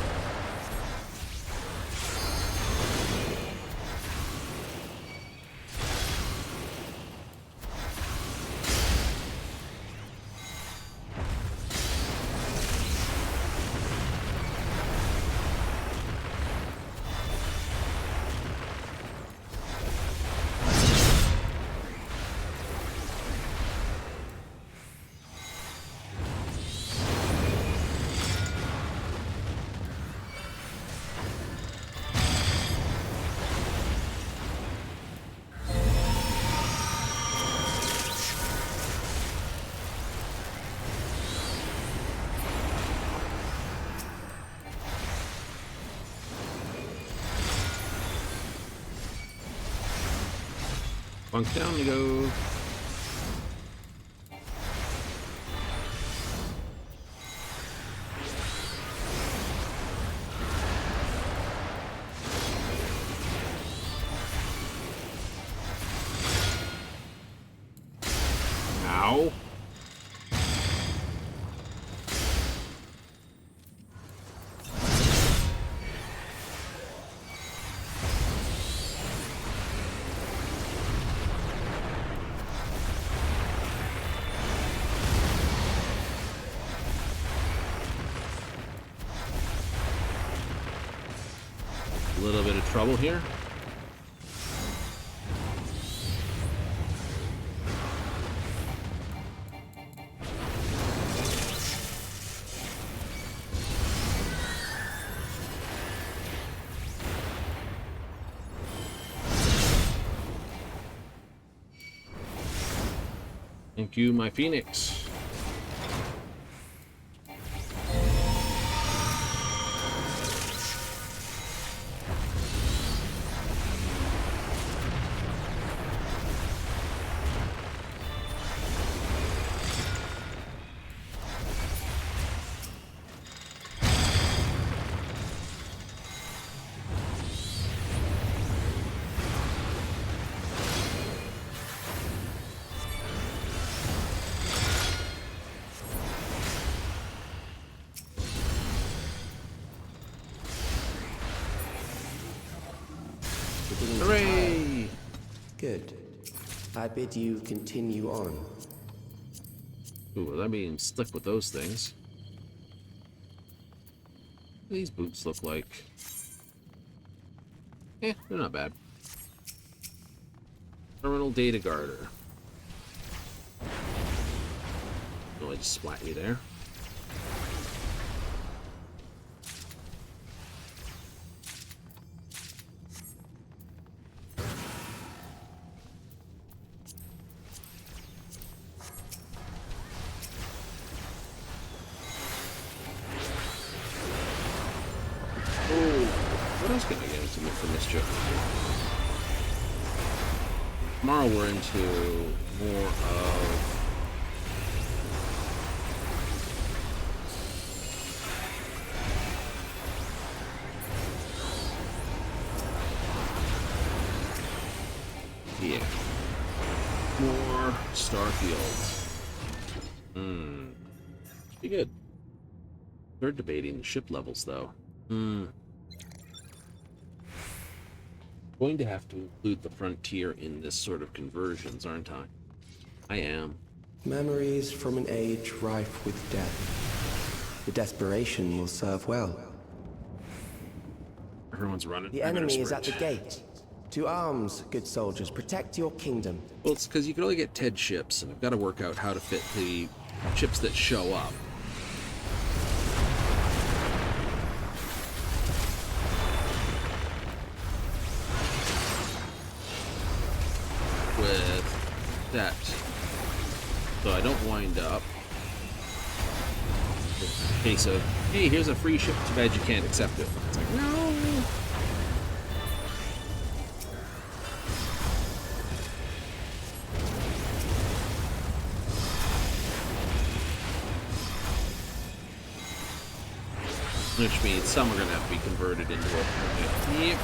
[SPEAKER 1] Bunk down to go. Ow. A little bit of trouble here. Thank you, my Phoenix. Hooray!
[SPEAKER 6] Good. I bid you continue on.
[SPEAKER 1] Ooh, well, that means stick with those things. These boots look like... they're not bad. Terminal data garter. Oh, I just splat you there. What else can I get into for mischief? Tomorrow we're into more of... yeah. More Starfield. Pretty good. They're debating the ship levels, though. Going to have to include the frontier in this sort of conversions, aren't I? I am.
[SPEAKER 6] Memories from an age rife with death. The desperation will serve well.
[SPEAKER 1] Everyone's running.
[SPEAKER 6] The enemy is at the gate. To arms, good soldiers. Protect your kingdom.
[SPEAKER 1] Well, it's because you can only get 10 ships, and I've got to work out how to fit the ships that show up. With that, so I don't wind up with a case of, hey, here's a free ship, too bad you can't accept it. It's like, no. Which means some are going to have to be converted into a... Yep.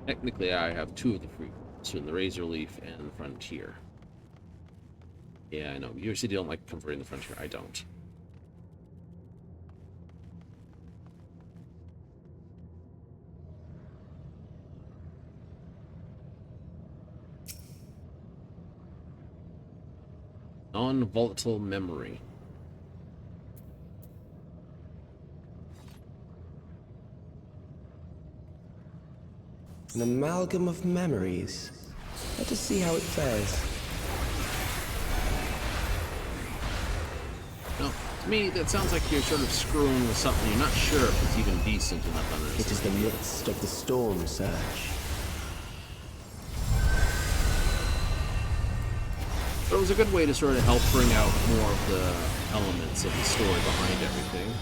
[SPEAKER 1] Technically, I have 2 of the free ones, so the Razor Leaf and the Frontier. Yeah, I know. You usually don't like converting the Frontier. I don't. Non-volatile memory.
[SPEAKER 6] An amalgam of memories. Let us see how it fares.
[SPEAKER 1] No, to me, that sounds like you're sort of screwing with something. You're not sure if it's even decent enough under this.
[SPEAKER 6] It is the midst of the storm surge.
[SPEAKER 1] But it was a good way to sort of help bring out more of the elements of the story behind everything.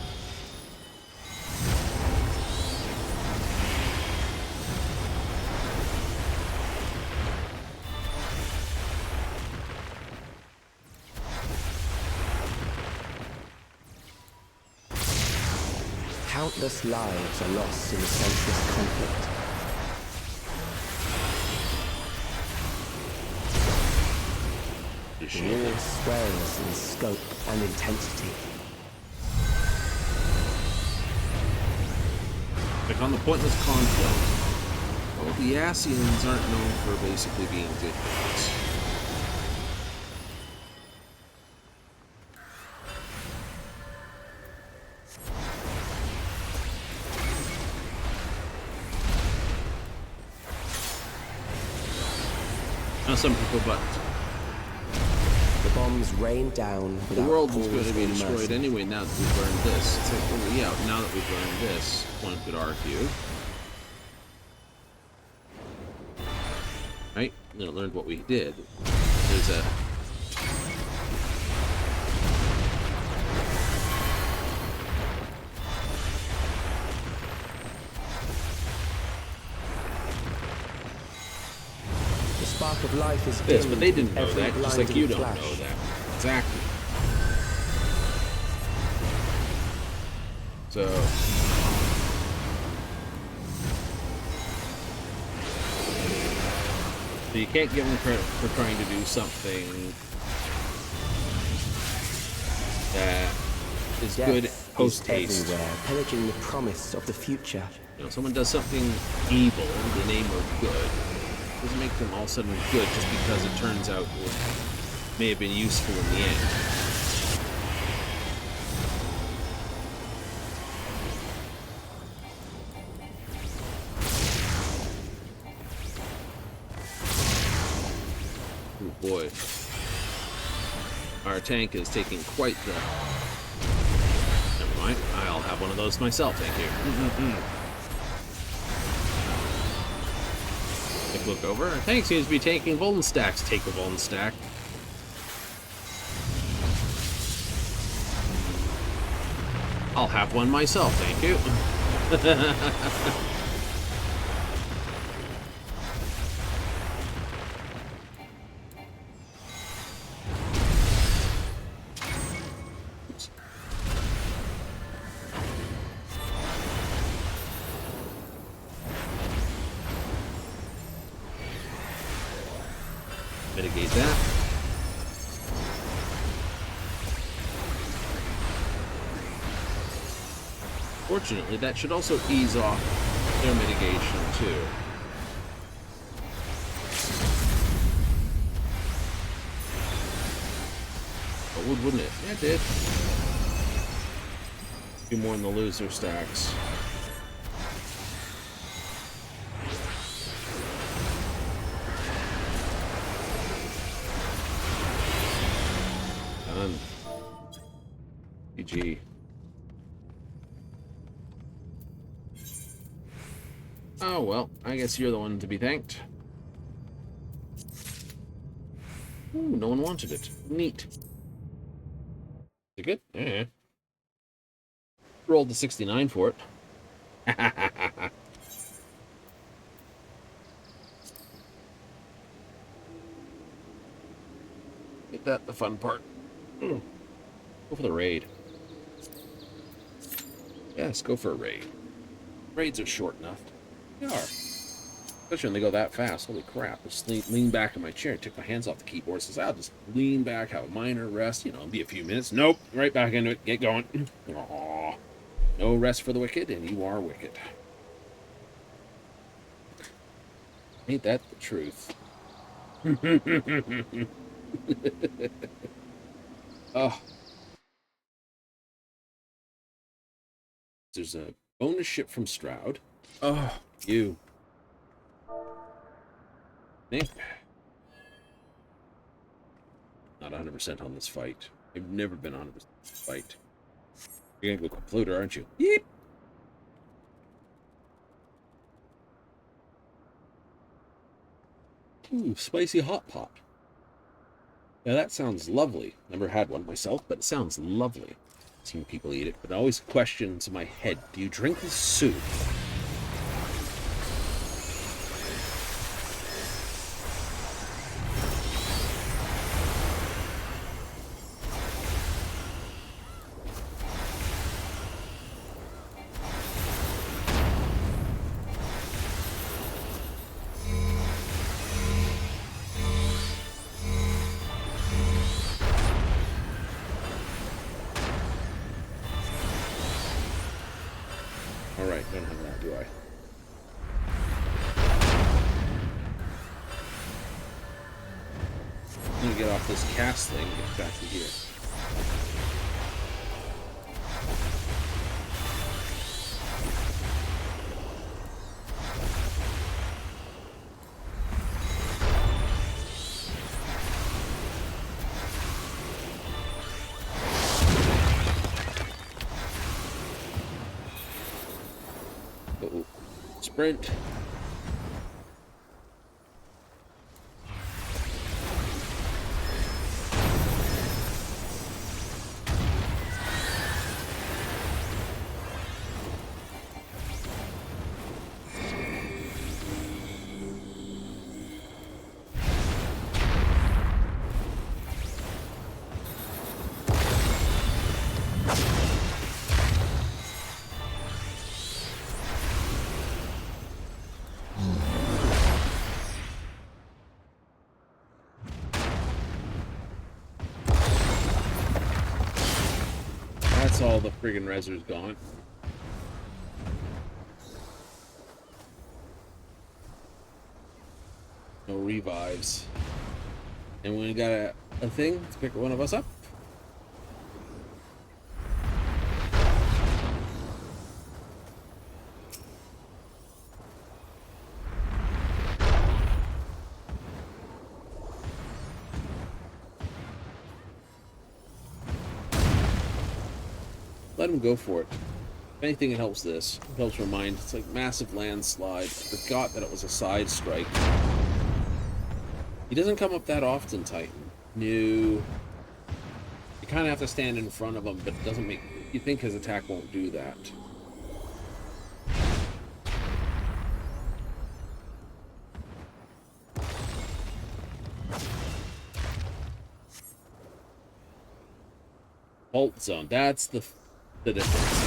[SPEAKER 6] Countless lives are lost in the senseless conflict. The war swells in scope and intensity.
[SPEAKER 1] Like on the pointless conflict, well, the Asians aren't known for basically being good guys. Now some people, but
[SPEAKER 6] The bombs rain down
[SPEAKER 1] the
[SPEAKER 6] without
[SPEAKER 1] world was
[SPEAKER 6] pause
[SPEAKER 1] going to be
[SPEAKER 6] or
[SPEAKER 1] destroyed
[SPEAKER 6] mercy.
[SPEAKER 1] anyway now that we've learned this. It's like, well, yeah, now that we've learned this, one could argue. Right? Learned what we did. There's a...
[SPEAKER 6] The spark of life is
[SPEAKER 1] this, but
[SPEAKER 6] dimmed
[SPEAKER 1] they didn't
[SPEAKER 6] with
[SPEAKER 1] know
[SPEAKER 6] every
[SPEAKER 1] that, just like
[SPEAKER 6] blinding
[SPEAKER 1] you don't
[SPEAKER 6] flash.
[SPEAKER 1] know that. Exactly. So... So you can't give them credit for trying to do something that is
[SPEAKER 6] Death
[SPEAKER 1] good
[SPEAKER 6] is
[SPEAKER 1] post-haste.
[SPEAKER 6] everywhere, pillaging the promise of the future.
[SPEAKER 1] You know, someone does something evil in the name of good. Doesn't make them all of a sudden good just because it turns out it may have been useful in the end. Oh boy. Our tank is taking quite the... Never mind. I'll have one of those myself, thank you. Quick look over. Our tank seems to be taking Volden stacks. Take a Volden stack. I'll have one myself, thank you. Oops. Mitigate that. Fortunately, that should also ease off their mitigation, too. It would, wouldn't it? Yeah, it did. A few more in the loser stacks. Done. GG. Oh, well, I guess you're the one to be thanked. Ooh, no one wanted it. Neat. Is it good? Yeah. Rolled the 69 for it. Get that the fun part. Go for the raid. Yes, go for a raid. Raids are short enough. They are. Especially when they go that fast. Holy crap. Just lean back in my chair, take my hands off the keyboard, says I'll just lean back, have a minor rest, you know, be a few minutes. Nope. Right back into it. Get going. Aww. No rest for the wicked, and you are wicked. Ain't that the truth? Oh. There's a bonus ship from Stroud. Oh, you. Nick. Not 100% on this fight. I've never been 100% on this fight. You're gonna go conclude, aren't you? Yeep. Ooh, spicy hot pot. Now that sounds lovely. Never had one myself, but it sounds lovely. I've seen people eat it, but it always questions in my head, do you drink the soup? Alright, don't have that, do I? I'm gonna get off this cast thing and get back to here. Uh-oh. Sprint. That's all the friggin' reser's gone. No revives. And we got a thing to pick one of us up. Let him go for it. If anything, it helps this. It helps remind. It's like massive landslide. I forgot that it was a side strike. He doesn't come up that often, Titan. No. You kind of have to stand in front of him, but it doesn't make... You think his attack won't do that. Halt zone. That's the difference.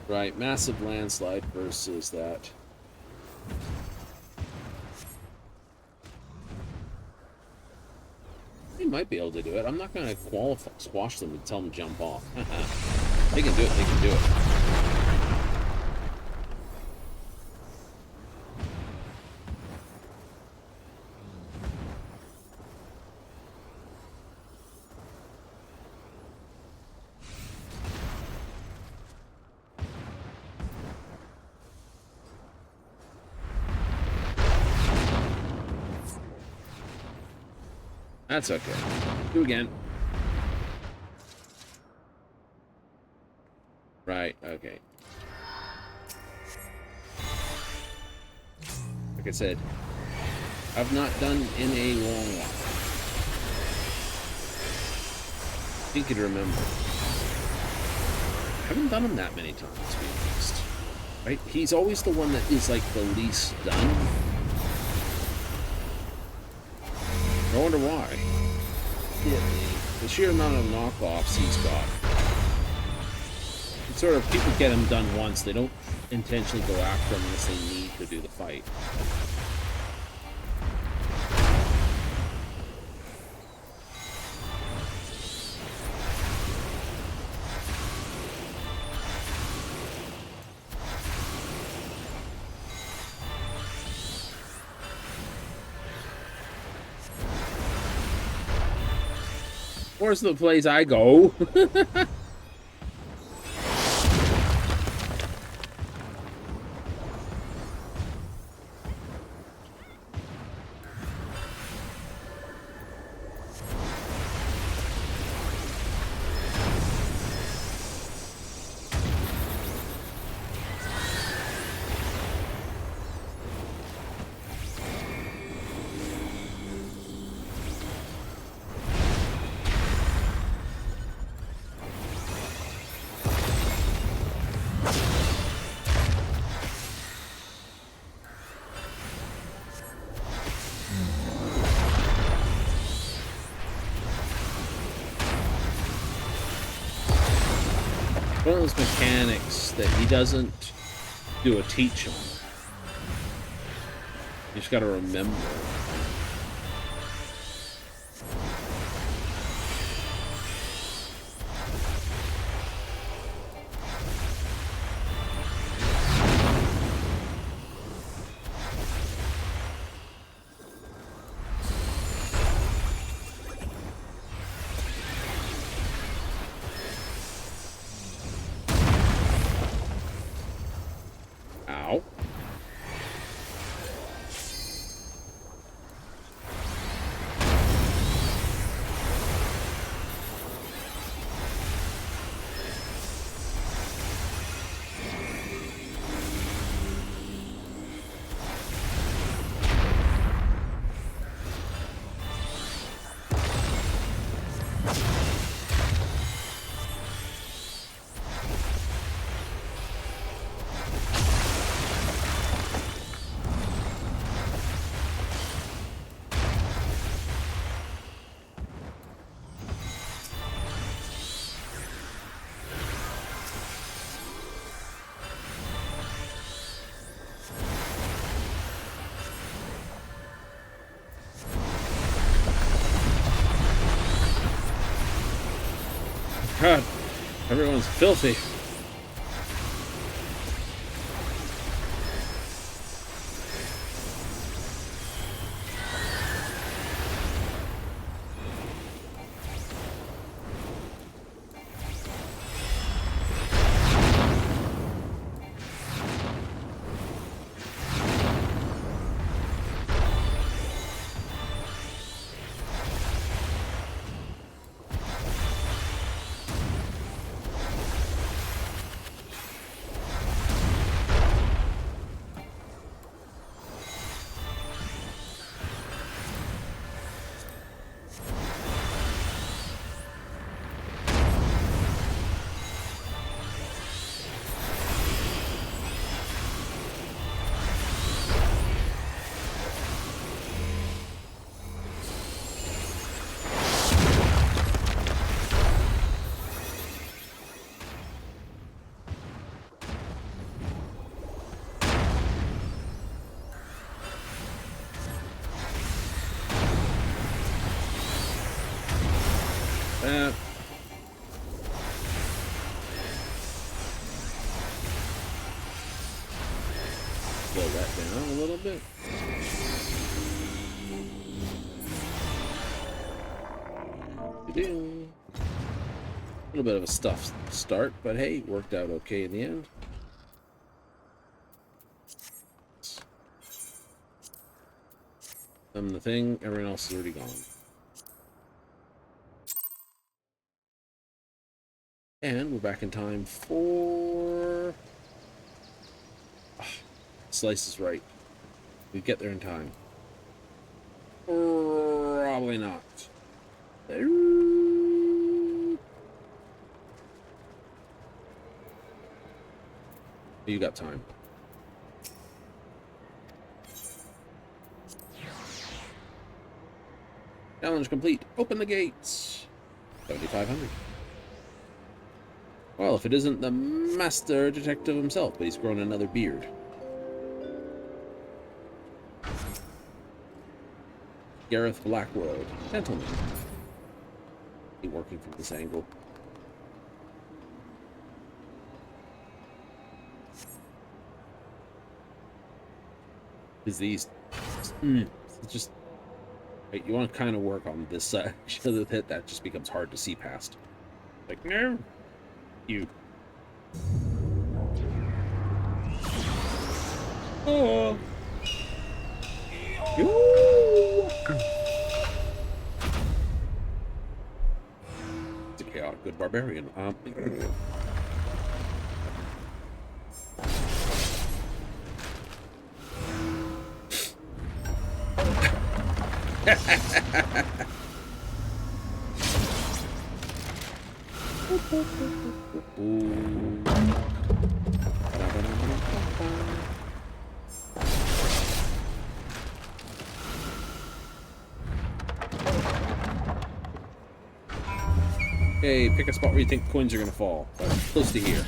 [SPEAKER 1] Right, massive landslide versus that. might be able to do it. I'm not going to squash them and tell them to jump off. They can do it. They can do it. That's okay. Do again. Right, okay. Like I said, I've not done in a long while. I think you'd remember. I haven't done him that many times, to be honest. Right? He's always the one that is like the least done. I wonder why. The sheer amount of knockoffs he's got. It's sort of, people get him done once, they don't intentionally go after him unless they need to do the fight. Where's the place I go? One of those mechanics that he doesn't do a teach on. You just gotta remember. Ow. God, everyone's filthy. that. Slow that down a little bit. A little bit of a stuff start, but hey, worked out okay in the end. The thing, everyone else is already gone. And we're back in time for... Slice is right. We get there in time. Probably not. You got time. Challenge complete. Open the gates. 7,500. Well, if it isn't the master detective himself, but he's grown another beard. Gareth Blackworld. Gentleman. Be working from this angle. Is these just right, you want to kind of work on this side so that that just becomes hard to see past. Like, no, you. Oh, you. It's a chaotic good barbarian. Okay, pick a spot where you think coins are gonna fall. Close to here.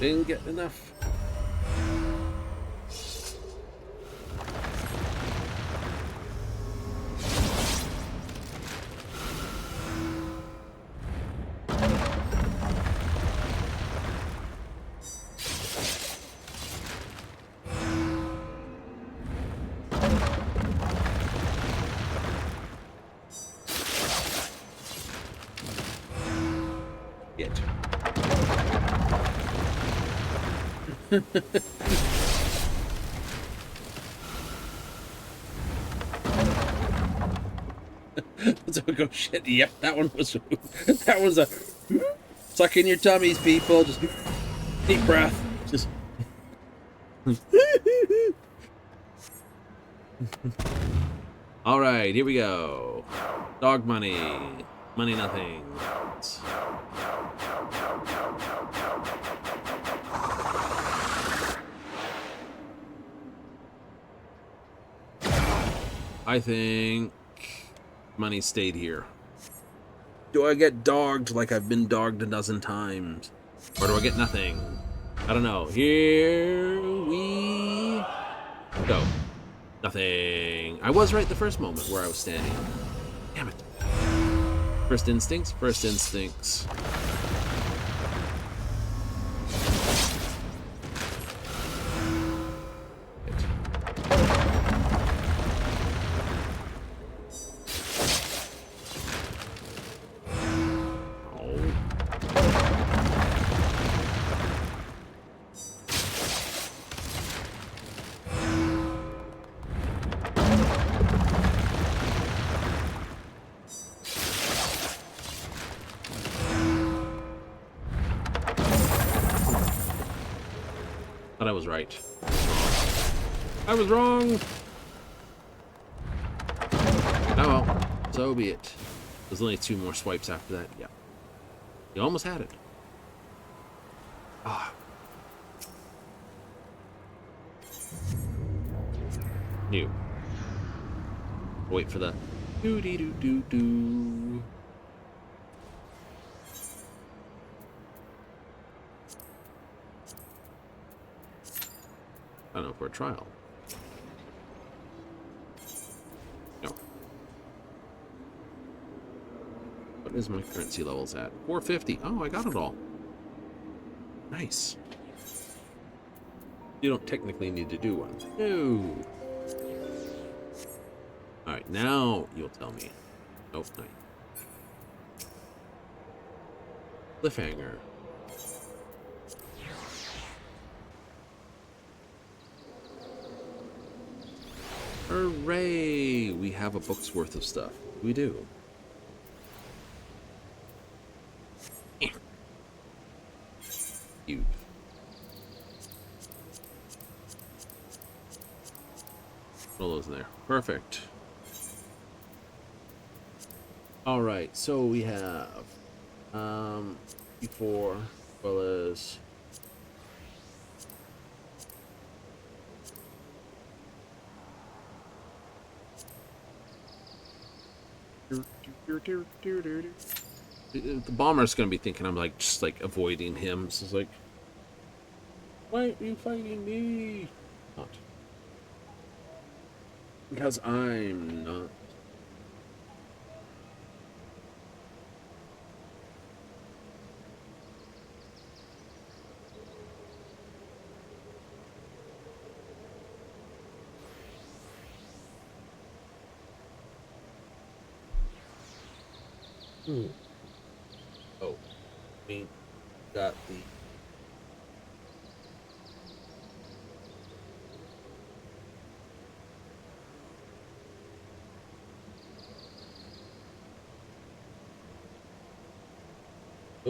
[SPEAKER 1] Didn't get enough. Get. So we go, shit, yep, that one was that was a suck in your tummies, people. Just deep breath. Just all right, here we go. Dog money. Money nothing. I think money stayed here. Do I get dogged like I've been dogged a dozen times? Or do I get nothing? I don't know. Here we go. Nothing. I was right the first moment where I was standing. Damn it. First instincts, first instincts. But I was right. I was wrong. Oh well, so be it. There's only 2 more swipes after that. Yeah. You almost had it. Ah. New. Wait for the doo dee doo doo doo. I don't know, for a trial. No. What is my currency levels at? 450. Oh, I got it all. Nice. You don't technically need to do one. No. Alright, now you'll tell me. Nope, nice. Cliffhanger. Hooray! We have a book's worth of stuff. We do. Cute. All those in there. Perfect. All right, so we have before as well as the bomber's gonna be thinking I'm like just like avoiding him. So it's like, why are you fighting me? Not because I'm not. Oh, we got the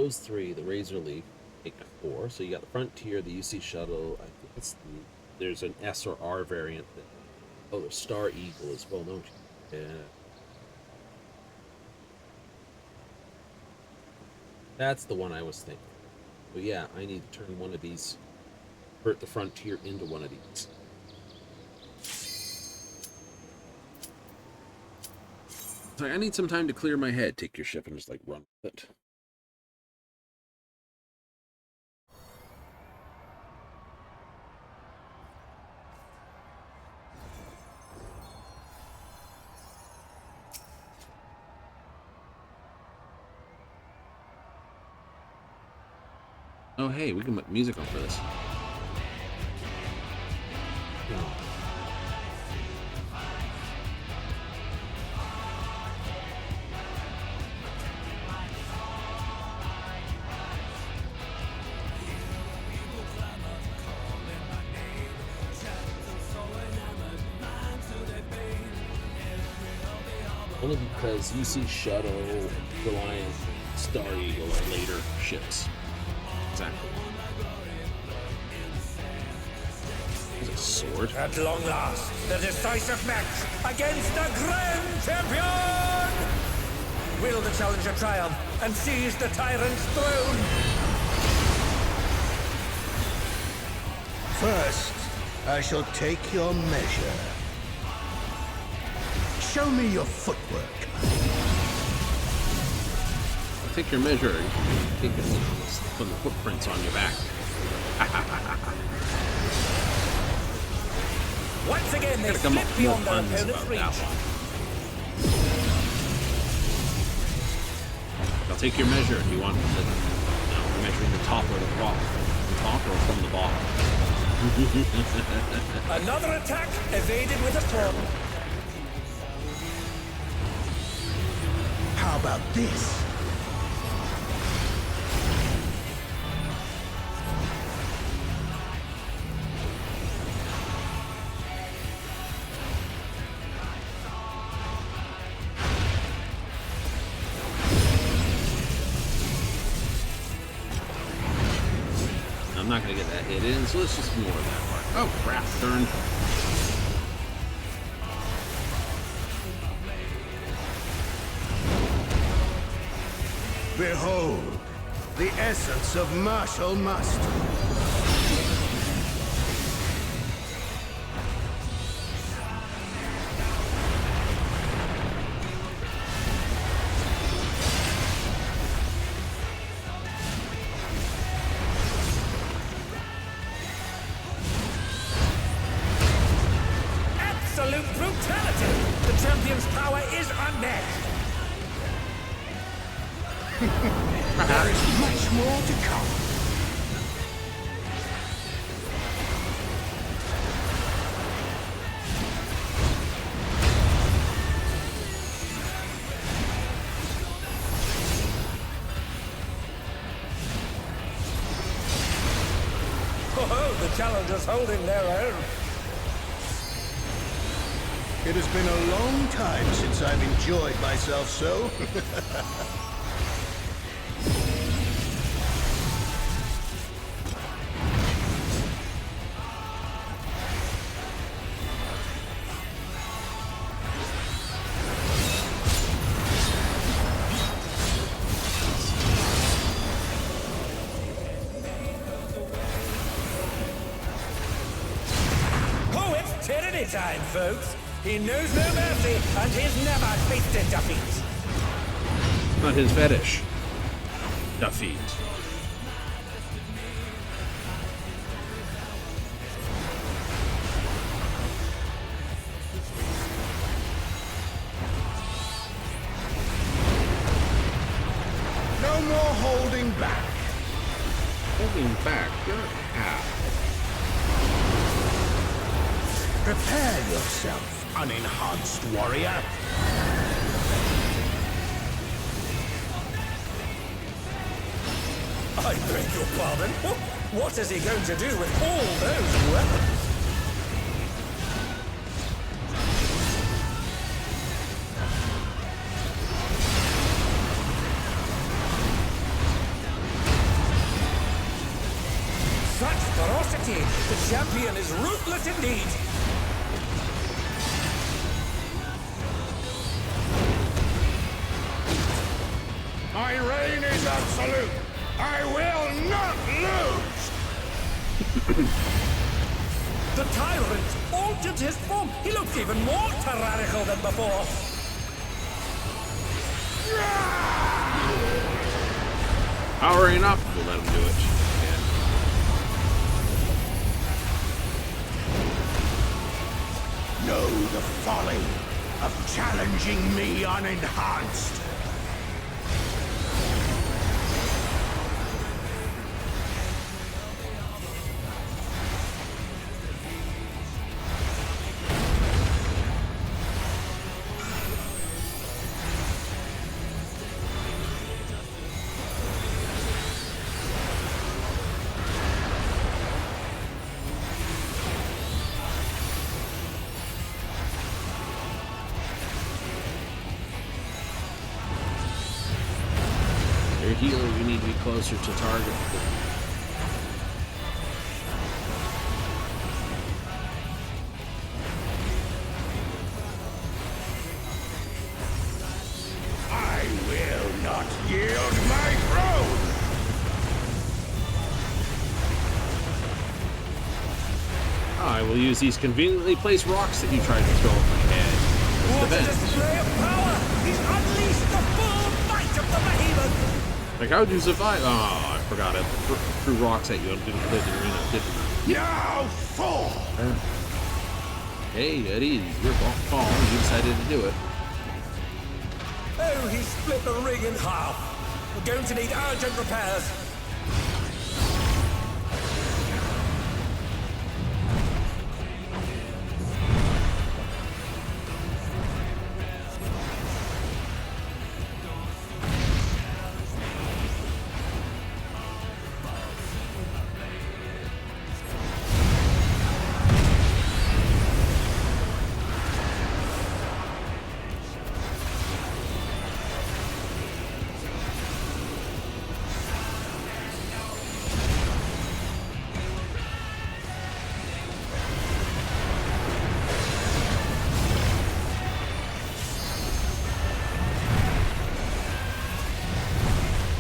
[SPEAKER 1] those three, the Razor Leaf, make it 4. So you got the Frontier, the UC Shuttle. I think it's there's an S or R variant. Oh, the Star Eagle is well known. Yeah. That's the one I was thinking. So yeah, I need to turn one of these, convert the Frontier into one of these. So I need some time to clear my head. Take your ship and just like run with it. Oh, hey, we can put music on for this. Only because UC Shuttle, Reliant, Star Eagle are later ships. Exactly. There's a sword.
[SPEAKER 2] At long last, the decisive match against the Grand Champion! Will the challenger triumph and seize the tyrant's throne?
[SPEAKER 7] First, I shall take your measure. Show me your footwork.
[SPEAKER 1] I'll take your measure. You can take it from the footprints on your back.
[SPEAKER 2] Once again, they
[SPEAKER 1] come up
[SPEAKER 2] slip
[SPEAKER 1] with more
[SPEAKER 2] beyond their
[SPEAKER 1] puns
[SPEAKER 2] opponent's
[SPEAKER 1] about
[SPEAKER 2] reach.
[SPEAKER 1] that one. I'll take your measure if you want. No, measuring the top or the bottom. The top or from the bottom.
[SPEAKER 2] Another attack evaded with a throw.
[SPEAKER 7] How about this?
[SPEAKER 1] I'm not going to get that hit in, so let's just ignore that part. Oh, crap, turn.
[SPEAKER 7] Behold, the essence of martial mastery.
[SPEAKER 2] champion's power is unmatched. There is much more to come. Oh, the challengers holding their own.
[SPEAKER 7] It has been a long time since I've enjoyed myself so.
[SPEAKER 2] Oh, it's tyranny time, folks. He knows no mercy, and he's never tasted defeat.
[SPEAKER 1] Not his fetish. Defeat.
[SPEAKER 7] No more holding back.
[SPEAKER 1] Holding back your ass.
[SPEAKER 7] Prepare yourself, unenhanced warrior.
[SPEAKER 2] I beg your pardon? What is he going to do with all those weapons? Such ferocity! The champion is ruthless indeed!
[SPEAKER 7] My reign is absolute. I will not lose.
[SPEAKER 2] The tyrant altered his form. He looks even more tyrannical than before.
[SPEAKER 1] Powering up. We'll let him do it.
[SPEAKER 7] Know the folly of challenging me unenhanced.
[SPEAKER 1] Your healer, you need to be closer to target.
[SPEAKER 7] I will not yield my throne.
[SPEAKER 1] I will use these conveniently placed rocks that you tried to throw at my head.
[SPEAKER 2] What a
[SPEAKER 1] Defense.
[SPEAKER 2] display of power! He's unleashed the full might of the behemoth!
[SPEAKER 1] Like, how would you survive? Oh, I forgot it. Threw rocks at you and didn't live in the arena, didn't I?
[SPEAKER 7] Now fall.
[SPEAKER 1] Hey, Eddie, your fall. You decided to do it.
[SPEAKER 2] Oh, he split the ring in half. We're going to need urgent repairs.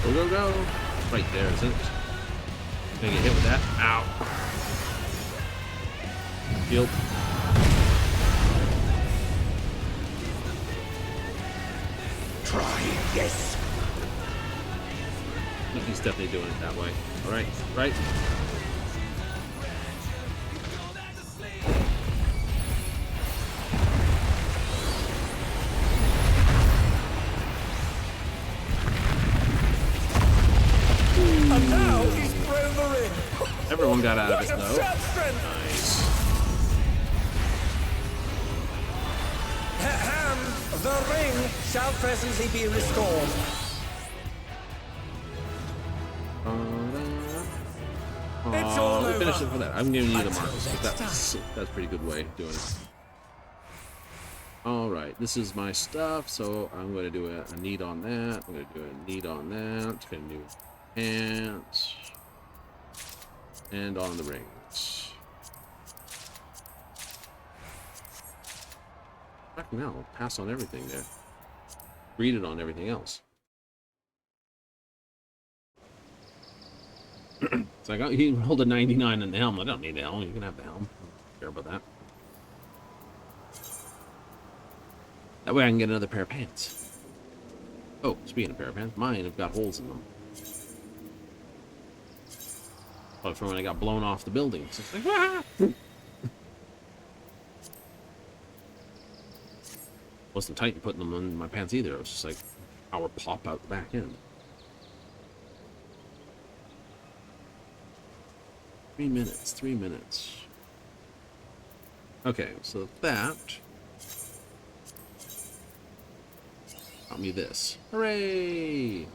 [SPEAKER 1] Go, go, go. Right there, isn't it? Gonna get hit with that. Ow. Healed.
[SPEAKER 7] Try this.
[SPEAKER 1] I think he's definitely doing it that way. Alright, right. one got out of it,
[SPEAKER 2] What
[SPEAKER 1] though.
[SPEAKER 2] absurd strength!
[SPEAKER 1] Nice.
[SPEAKER 2] Ahem. The ring shall presently be restored. It's all
[SPEAKER 1] We finished it
[SPEAKER 2] over.
[SPEAKER 1] for that. I'm giving you the
[SPEAKER 2] Until
[SPEAKER 1] marks, but
[SPEAKER 2] next
[SPEAKER 1] that's a pretty good way of doing it. All right, this is my stuff, so I'm going to do a need on that. I'm going to do a need on that. Going to do pants and on the rings. Fucking hell, pass on everything there. Read it on everything else. It's like, oh, he rolled a 99 in the helm. I don't need the helm. You can have the helm. I don't care about that. That way I can get another pair of pants. Oh, speaking of pair of pants, mine have got holes in them. Oh, from when I got blown off the building. So it's like, ah! Wasn't tight putting them in my pants either. It was just like power pop out the back end. 3 minutes, 3 minutes. Okay, so that got me this. Hooray!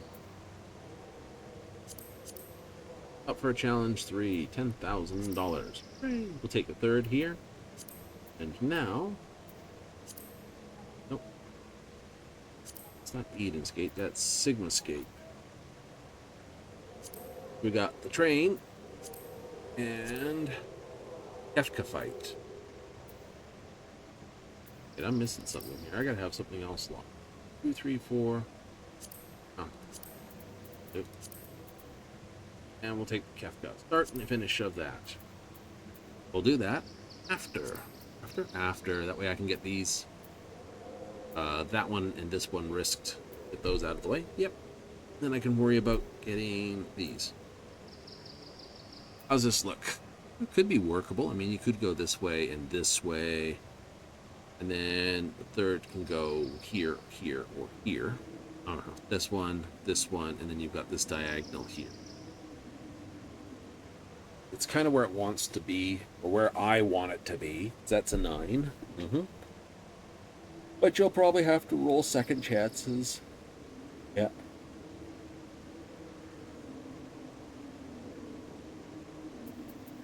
[SPEAKER 1] Up for a challenge 3, $10,000. We'll take a third here. And now, nope. It's not Edenscape, that's Sigmascape. We got the train. And Kefka fight. Wait, I'm missing something here. I gotta have something else locked. 2, 3, 4. Oh. Nope. And we'll take Kefka. Start and finish of that. We'll do that after. That way I can get these. That one and this one risked. Get those out of the way. Yep. Then I can worry about getting these. How's this look? It could be workable. I mean, you could go this way and this way. And then the third can go here, here, or here. I don't know. This one, and then you've got this diagonal here. It's kind of where it wants to be, or where I want it to be. That's a 9. But you'll probably have to roll second chances. Yeah.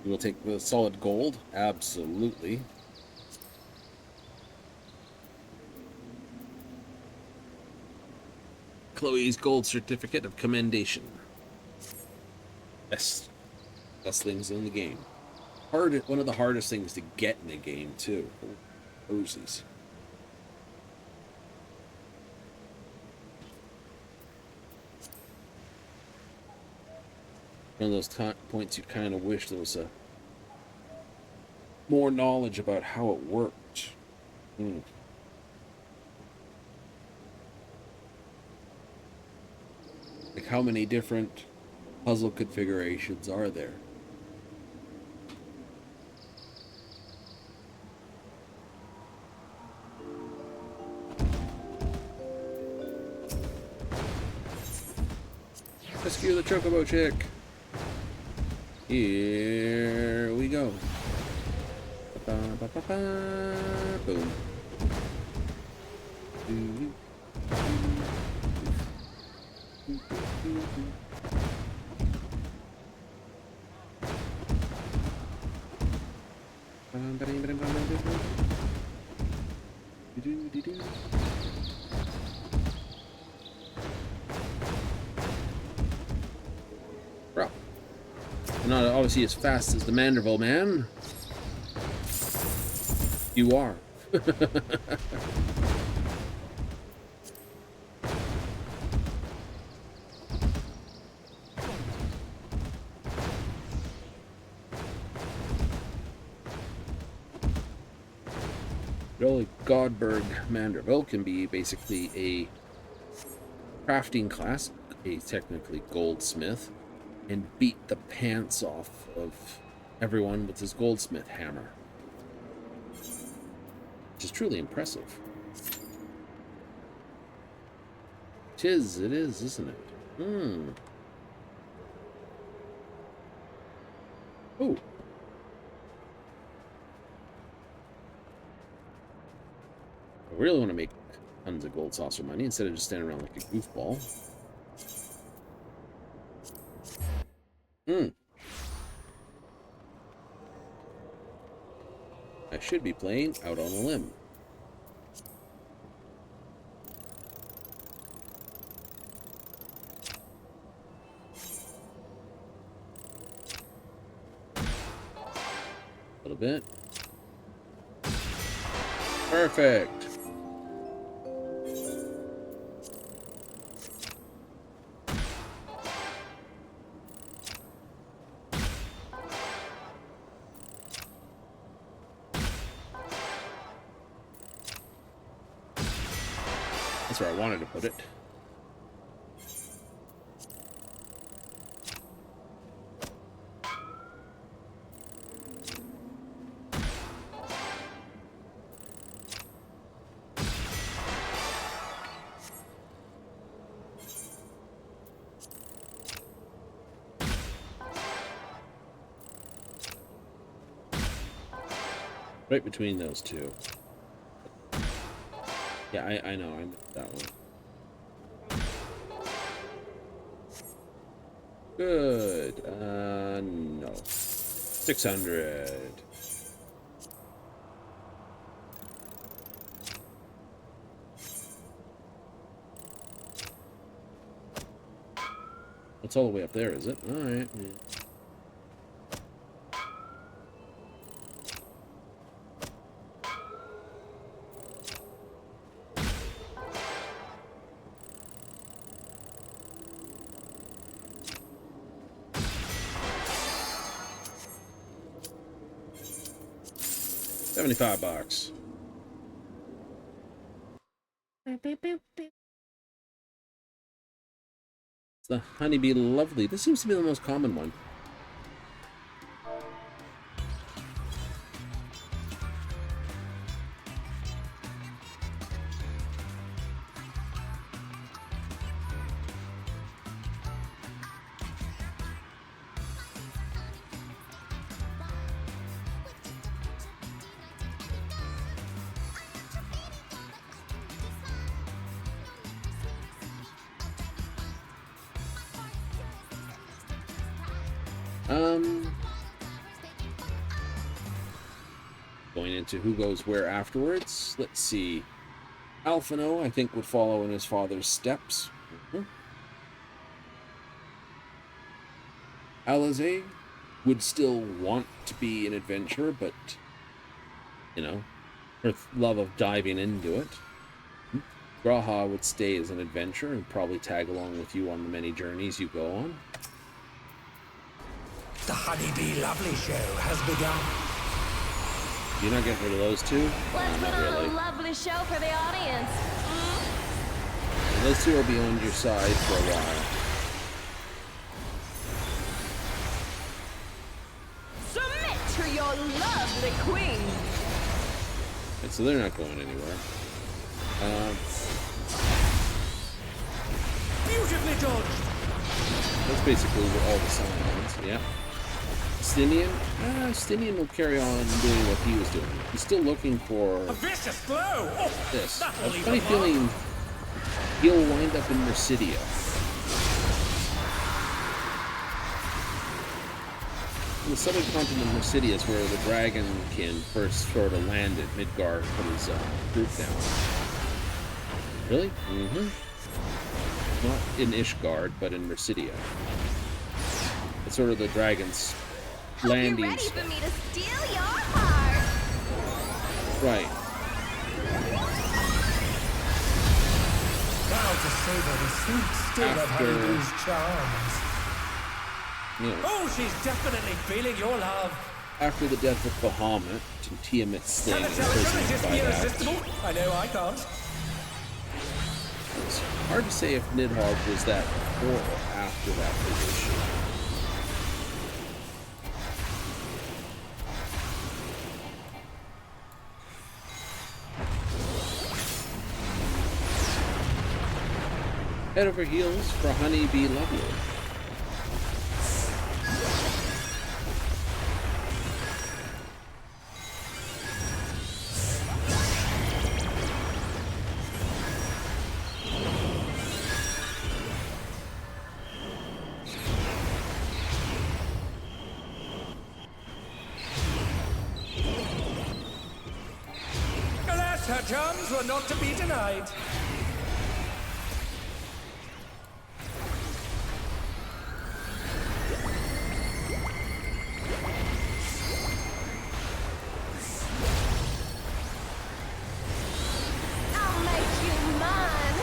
[SPEAKER 1] You will take the solid gold? Absolutely. Chloe's gold certificate of commendation. Best things in the game. One of the hardest things to get in the game, too. Posies. One of those points you kind of wish there was a more knowledge about how it worked. Like how many different puzzle configurations are there? Rescue the Chocobo chick. Here we go. Boom. Bro. Not obviously as fast as the Manderville man. You are. Really, Godberg Manderville can be basically a crafting class, a technically goldsmith, and beat the pants off of everyone with his goldsmith hammer. Which is truly impressive. It is, isn't it? Ooh. I really want to make tons of gold saucer money instead of just standing around like a goofball. I should be playing out on a limb. A little bit. Perfect. That's where I wanted to put it. Right between those two. Yeah, I know, I missed that one. Good. No. 600. It's all the way up there, is it? Alright. Yeah. $75. It's the Honeybee Lovely. This seems to be the most common one. Going into who goes where afterwards. Let's see. Alphino, I think, would follow in his father's steps. Alize would still want to be an adventurer, but, you know, her love of diving into it. Graha would stay as an adventurer and probably tag along with you on the many journeys you go on.
[SPEAKER 2] The Honeybee Lovely show has begun.
[SPEAKER 1] You're not getting rid of those two?
[SPEAKER 3] Let's
[SPEAKER 1] Not
[SPEAKER 3] put on
[SPEAKER 1] really.
[SPEAKER 3] a lovely show for the audience.
[SPEAKER 1] And those two will be on your side for a while.
[SPEAKER 3] Submit to your lovely queen.
[SPEAKER 1] And so they're not going anywhere.
[SPEAKER 2] Beautifully dodged.
[SPEAKER 1] That's basically what all the signs. Yeah. Stinian? Stinian will carry on doing what he was doing. He's still looking for
[SPEAKER 2] A vicious blow. Oh,
[SPEAKER 1] this. I
[SPEAKER 2] that'll
[SPEAKER 1] have a
[SPEAKER 2] leave
[SPEAKER 1] funny
[SPEAKER 2] a mark.
[SPEAKER 1] feeling he'll wind up in Mercidia. On the southern continent of Mercidia is where the dragonkin first sort of landed. Midgar put his group down. Really? Mm-hmm. Not in Ishgard, but in Mercidia. It's sort of the dragon's landing
[SPEAKER 3] You're ready
[SPEAKER 1] spot.
[SPEAKER 3] for me to steal your heart.
[SPEAKER 1] Right.
[SPEAKER 2] Proud to savor the sweet sting of
[SPEAKER 1] After-
[SPEAKER 2] Honeybee's charms.
[SPEAKER 1] You know,
[SPEAKER 2] Oh, she's definitely feeling your love.
[SPEAKER 1] after the death of Bahamut and Tiamat's staying
[SPEAKER 2] Can
[SPEAKER 1] in
[SPEAKER 2] a challenger
[SPEAKER 1] prison
[SPEAKER 2] resist
[SPEAKER 1] by
[SPEAKER 2] the
[SPEAKER 1] that,
[SPEAKER 2] irresistible? I know I can't.
[SPEAKER 1] it's hard to say if Nidhogg was that before or after that position. Head over heels for Honeybee Lovely.
[SPEAKER 2] charms were not to be denied.
[SPEAKER 3] I'll make you mine.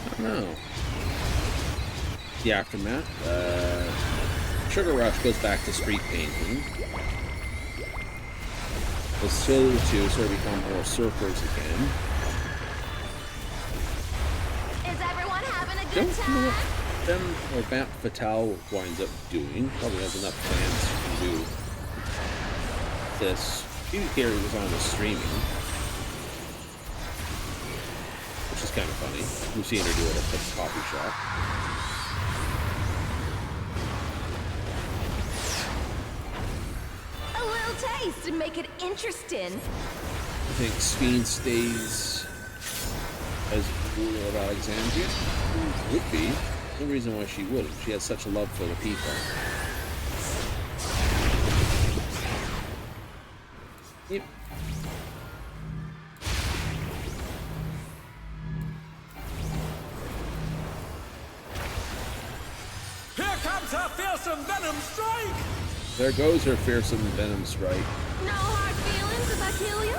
[SPEAKER 1] I don't know. The aftermath. Sugar Rush goes back to street painting. The Soul 2 sort of become more surfers again.
[SPEAKER 3] Is everyone having a
[SPEAKER 1] Don't
[SPEAKER 3] good
[SPEAKER 1] know
[SPEAKER 3] time?
[SPEAKER 1] what them or Bat Fatale winds up doing. Probably has enough fans to do this. Phoebe Carey was on the streaming, which is kind of funny. We've seen her do it at the coffee shop.
[SPEAKER 3] A little taste and make it interesting.
[SPEAKER 1] I think Sphene stays as ruler of Alexandria. Would be. No reason why she wouldn't. She has such a love for the people. Yep.
[SPEAKER 2] Here comes her fearsome venom strike!
[SPEAKER 1] There goes her fearsome venom strike.
[SPEAKER 3] No hard feelings if I kill you?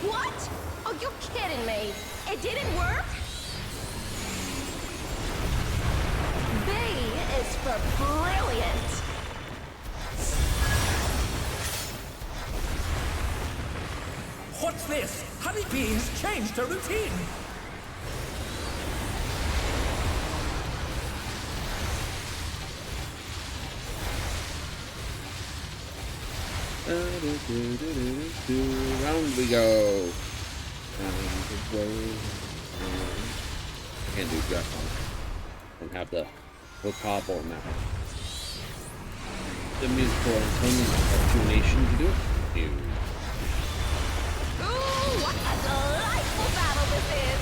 [SPEAKER 3] What? Oh, you're kidding me. It didn't work? B is for brilliant.
[SPEAKER 2] What's this? Honeybee has changed her routine.
[SPEAKER 1] Round we go. I can't do Jeff on. Don't have the vocab on that. The musical intonation to do it. New.
[SPEAKER 3] Ooh, what a delightful battle this is.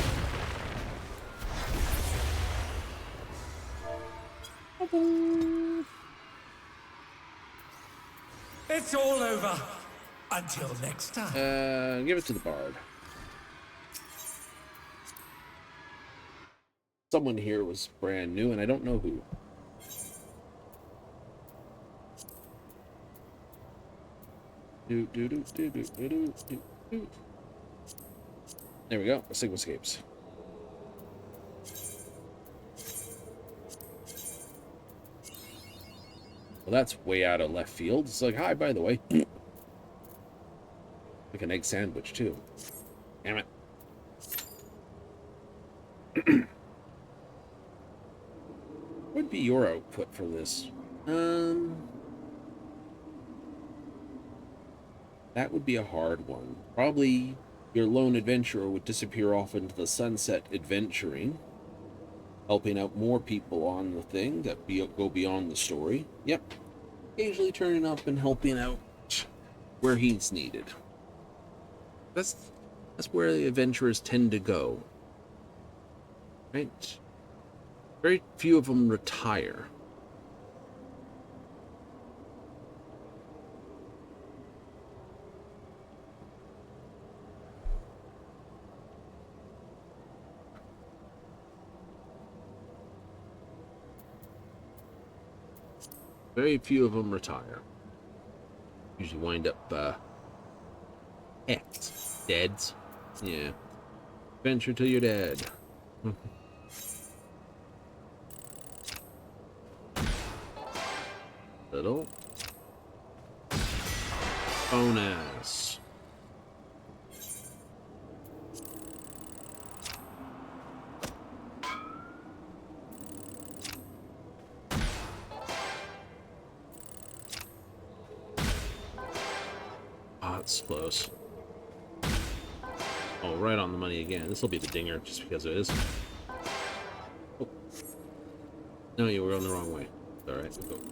[SPEAKER 2] It's all over. Until next time.
[SPEAKER 1] Give it to the bard. Someone here was brand new, and I don't know who. There we go. Sigma escapes. Well, that's way out of left field. It's like, hi, by the way. Like an egg sandwich, too. Damn it. What would be your output for this? That would be a hard one. Probably your lone adventurer would disappear off into the sunset adventuring, helping out more people on the thing that go beyond the story. Yep. Occasionally turning up and helping out where he's needed. That's where the adventurers tend to go. Right? Very few of them retire. Very few of them retire. Usually wind up, deads. Yeah. Venture till you're dead. Little. Bonus. It's close. Oh, right on the money again. This will be the dinger just because it is. No, you were going the wrong way. All right, we'll go.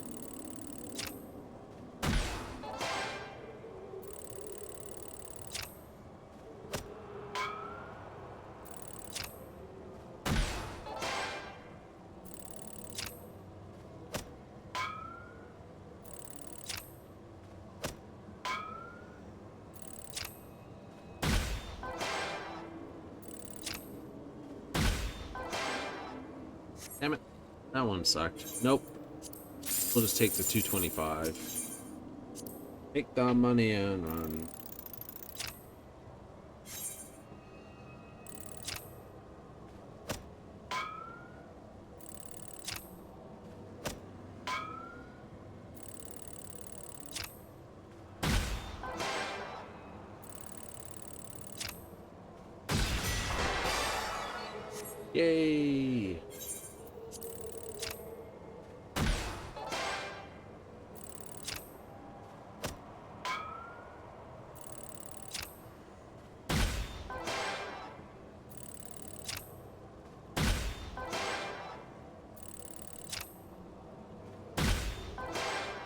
[SPEAKER 1] Damn it. That one sucked. Nope. We'll just take the 225. Take the money and run. Yay!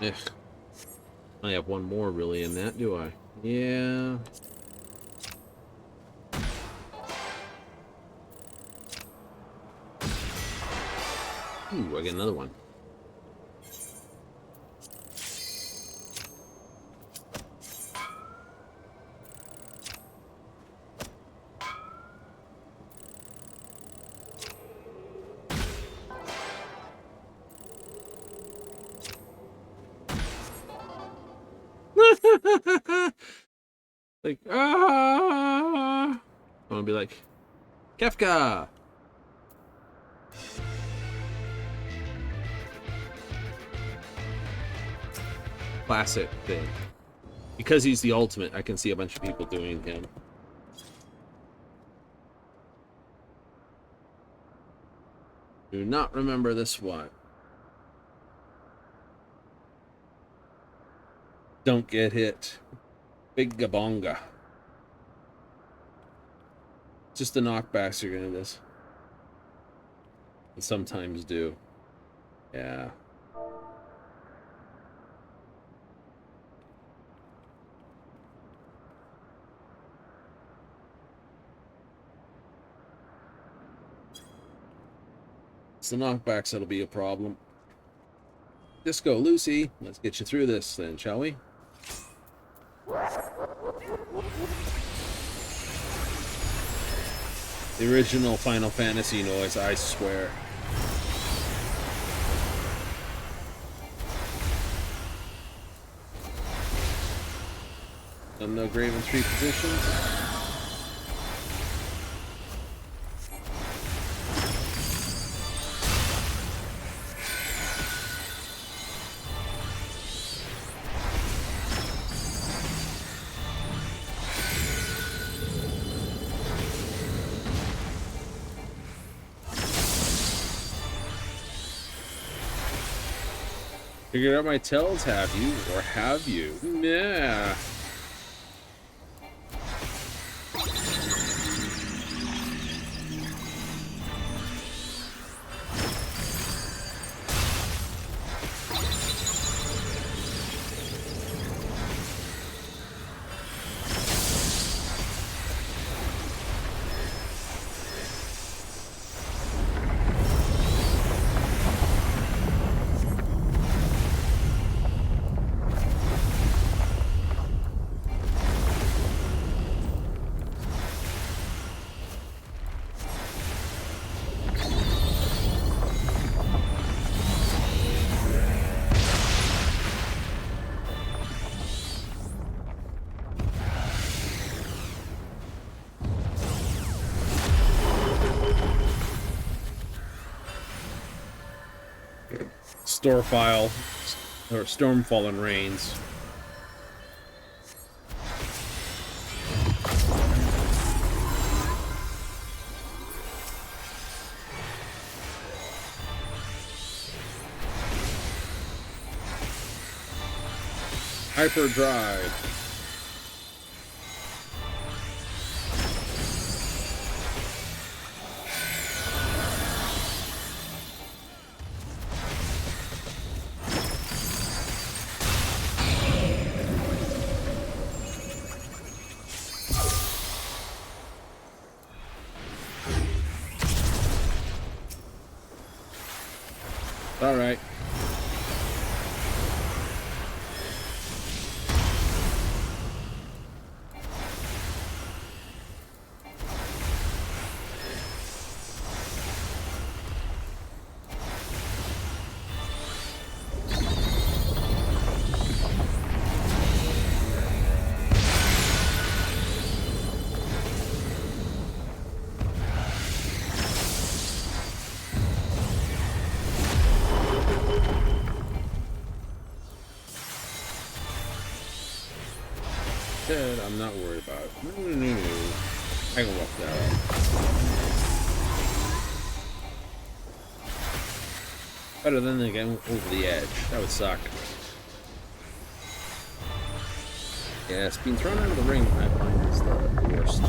[SPEAKER 1] Ugh. I have one more really in that, do I? Yeah. Ooh, I get another one. Like, I'm gonna be like, Kefka! Classic thing. Because he's the ultimate, I can see a bunch of people doing him. Do not remember this one. Don't get hit. Big gabonga. Just the knockbacks are gonna do this. And sometimes do. Yeah. It's the knockbacks that'll be a problem. Disco Lucy, let's get you through this then, shall we? The original Final Fantasy noise, I swear. No Graven 3 positions. Figured out my tells, have you? Or have you? Yeah. Storefile or Stormfallen Rains. Hyperdrive. All right. That I'm not worried about. No. I can walk that out. Better than they get over the edge. That would suck. Yes, being thrown out of the ring, I find is the worst.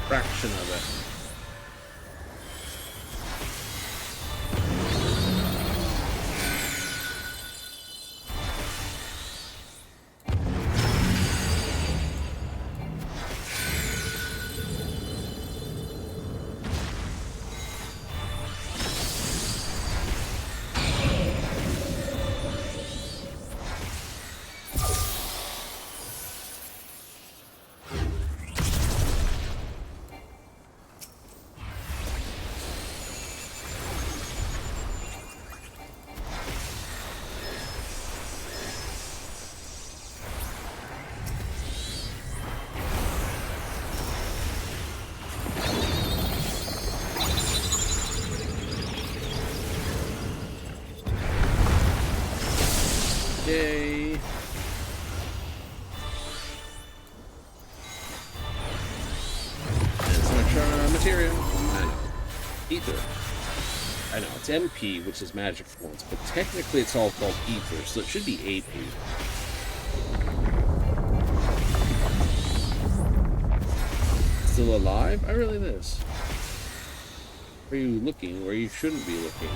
[SPEAKER 1] Fraction of it. Yay. And so much material. I know. Ether. I know, it's MP, which is magic points, but technically it's all called ether, so it should be AP. Still alive? I really this. Are you looking where you shouldn't be looking?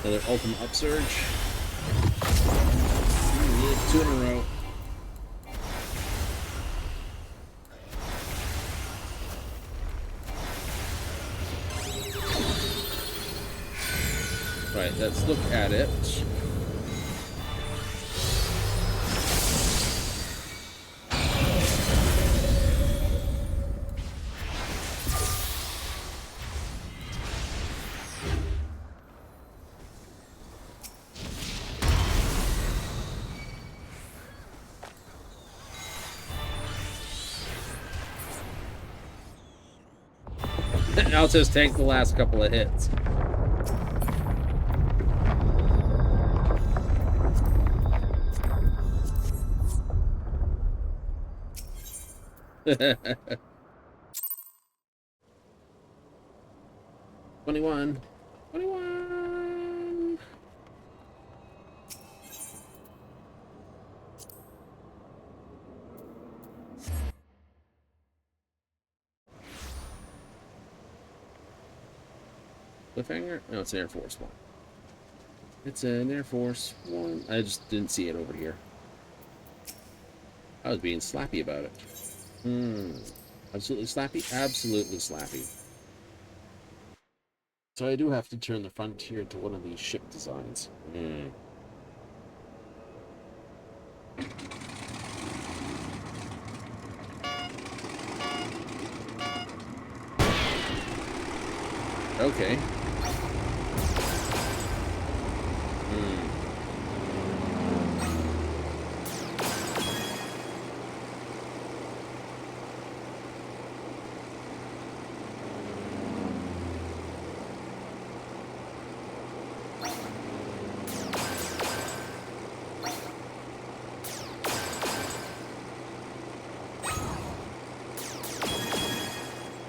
[SPEAKER 1] Another ultimate upsurge. Yeah, 2 in a row. Right, let's look at it. I'll just take the last couple of hits. $21. Cliffhanger? No, it's an Air Force One. It's an Air Force One. I just didn't see it over here. I was being slappy about it. Absolutely slappy? Absolutely slappy. So I do have to turn the Frontier to one of these ship designs. Okay.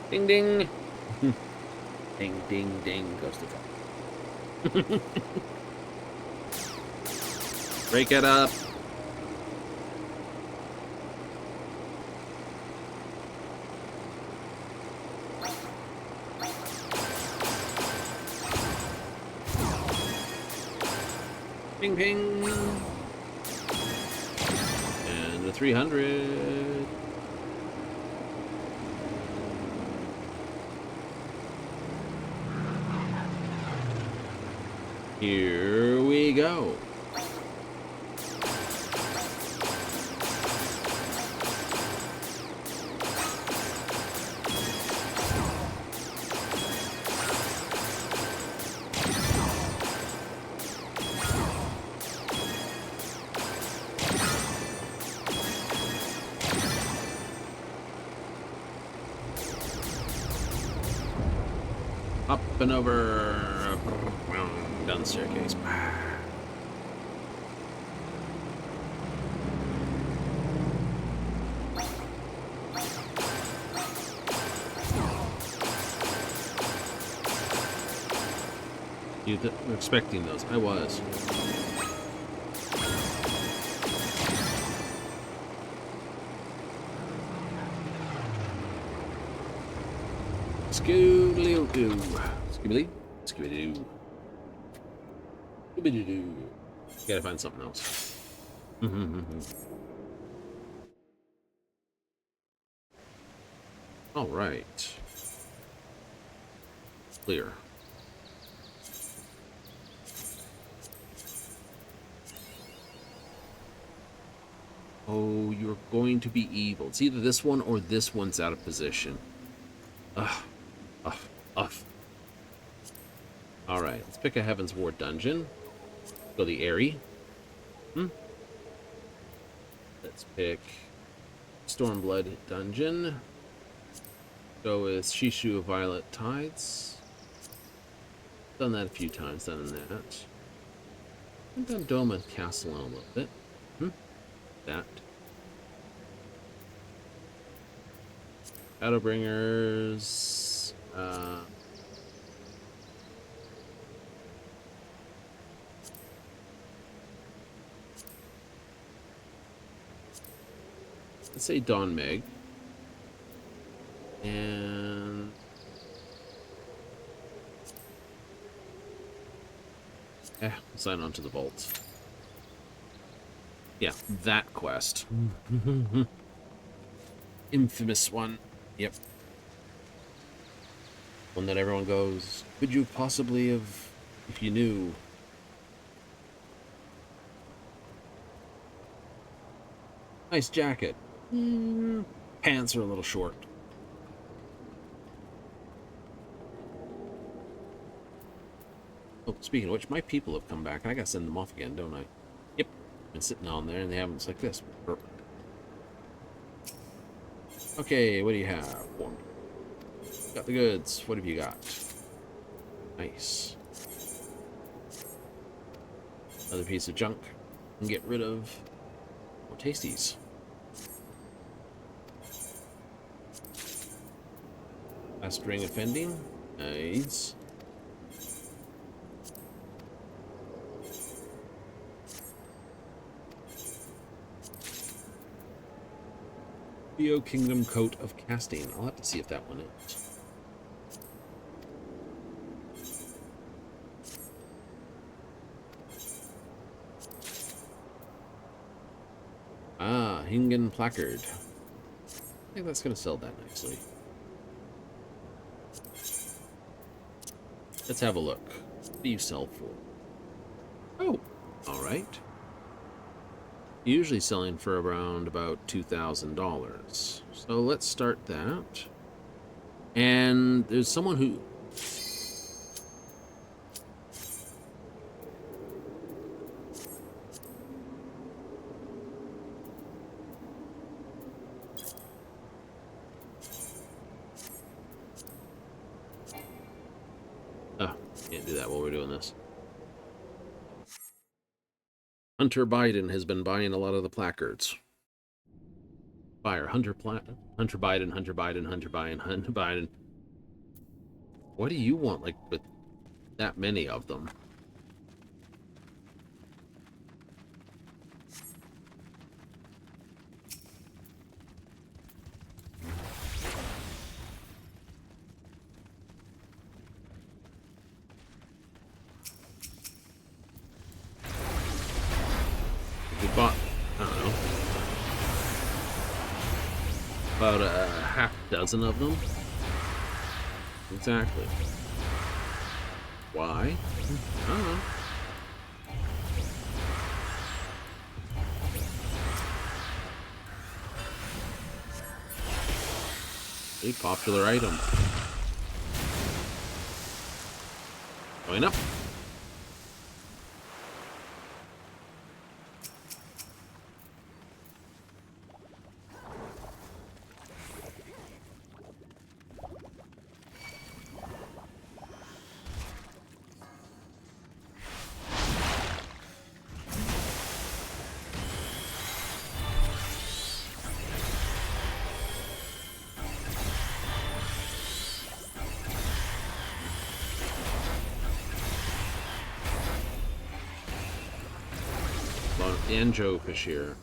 [SPEAKER 1] Ding, ding. Ding, ding, ding goes the phone. Break it up. Ping, ping. And a 300. Here we go. Up and over, down the staircase. You were expecting those. I was. Scooby-Doo. Scooby-Doo. Scooby-Doo. Scooby-Doo. Gotta find something else. All right. Clear. Oh, you're going to be evil. It's either this one or this one's out of position. Ugh. Ugh. Ugh. Alright, let's pick a Heaven's Ward dungeon. Go the Airy. Let's pick Stormblood dungeon. Go with Shishu of Violet Tides. Done that a few times, done that. I've done Doma Castle in a little bit. That. Shadowbringers. Let's say Dawn Meg. And sign on to the vault. Yeah, that quest. Infamous one. Yep. One that everyone goes, could you possibly have, if you knew? Nice jacket. Pants are a little short. Oh, speaking of which, my people have come back. I gotta send them off again, don't I? Yep. Been sitting on there and they haven't. It's like this. Okay, what do you have? One. Got the goods. What have you got? Nice. Another piece of junk. And get rid of more tasties. Last ring offending. Nice. Theo Kingdom Coat of Casting. I'll have to see if that one is. Ah, Hingen Placard. I think that's going to sell that nicely. Let's have a look. What do you sell for? Oh, all right. Usually selling for around about $2,000. So let's start that. And there's someone who... Oh, can't do that while we're doing this. Hunter Biden has been buying a lot of the placards. Fire. Hunter Biden, Hunter Biden, Hunter Biden. What do you want, like, with that many of them? We bought, I don't know, about a half dozen of them. Exactly. Why? I don't know. A popular item. Going up. Anjo fish here.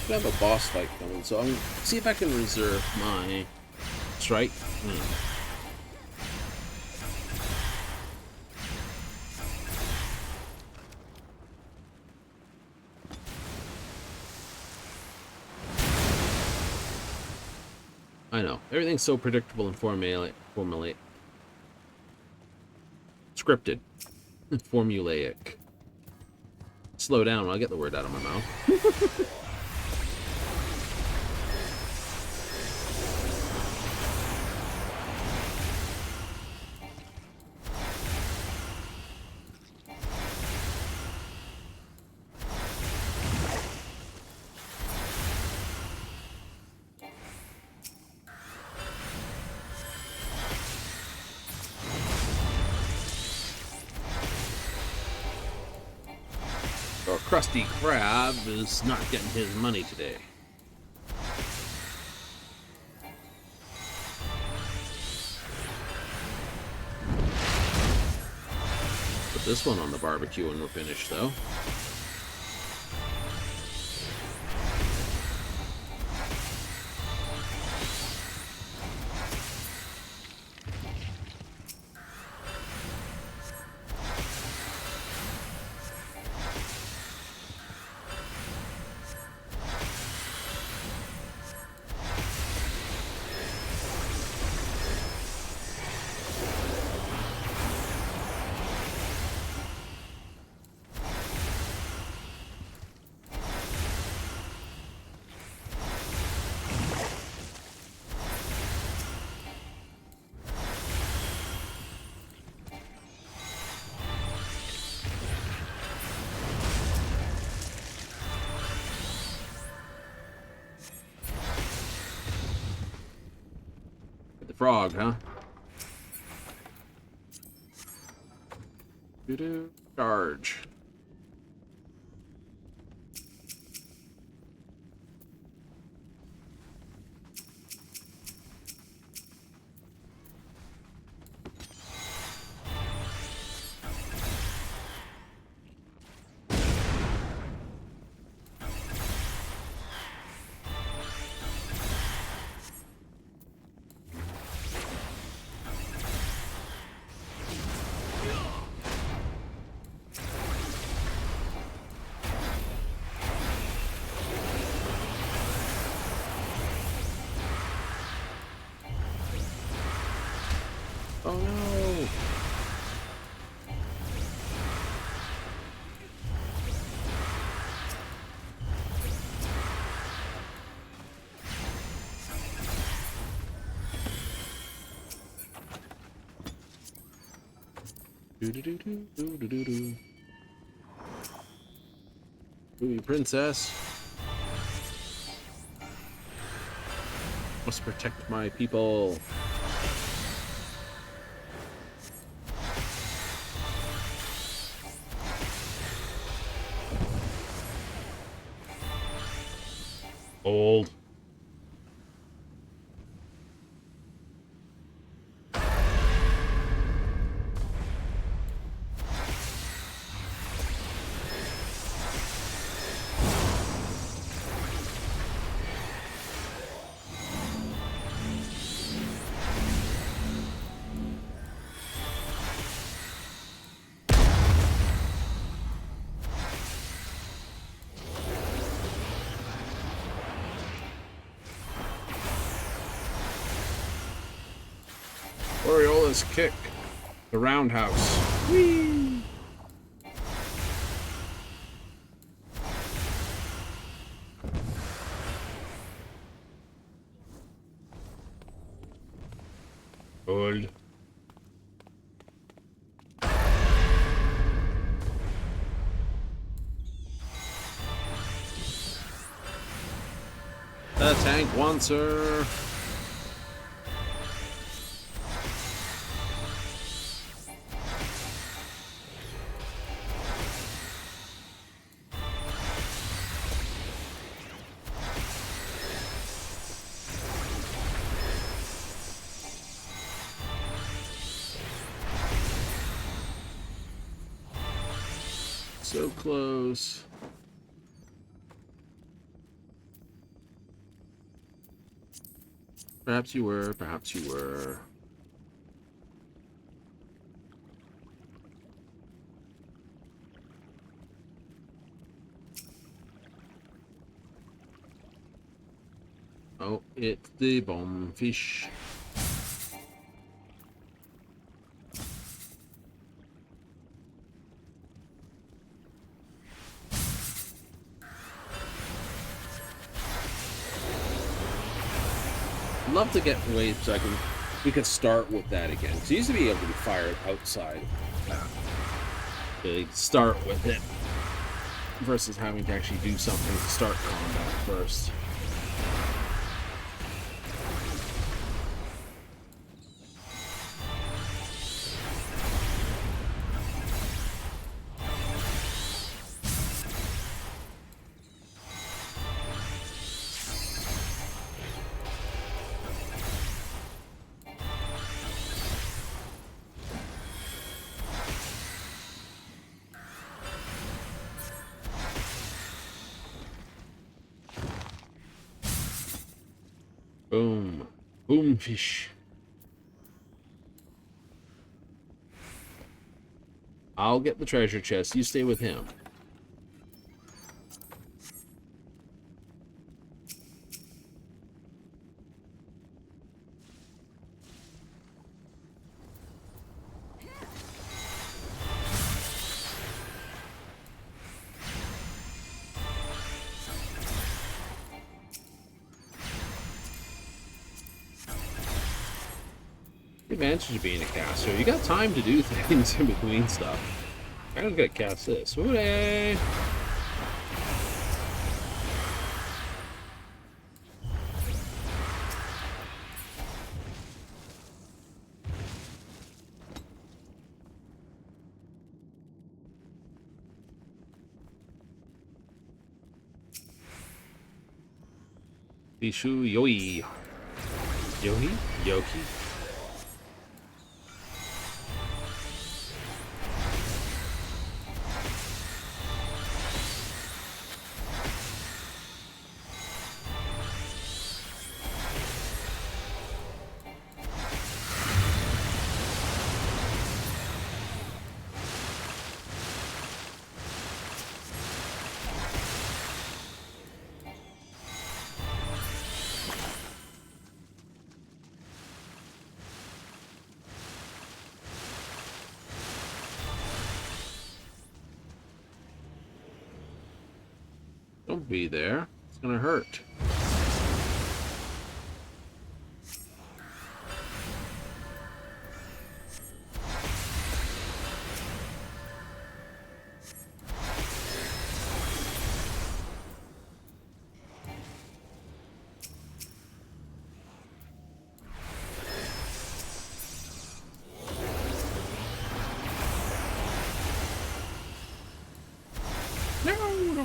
[SPEAKER 1] I have a boss fight coming, so I'm gonna see if I can reserve my strike. I know. Everything's so predictable and formulaic. Scripted. Formulaic. Slow down when I get the word out of my mouth. Our Krusty Krab is not getting his money today. Put this one on the barbecue when we're finished, though. Frog, huh? Doo-doo. Charge. Oh no! Do-do-do-do, do-do-do-do. Ooh, princess. Must protect my people. Old. Oriola's kick. The roundhouse. Whee! Good. The tank wants her. So close. Perhaps you were, perhaps you were. Oh, it's the bombfish. Love to get ways so we could start with that again. Cause it used to be able to be fired outside. To start with it versus having to actually do something to start combat first. Boom. Boomfish. I'll get the treasure chest. You stay with him. The advantage of being a caster, you got time to do things in between stuff. I'm gonna cast this. Hooray! Bishu Yoi. Yohi? Yoki. Don't be there. It's gonna hurt.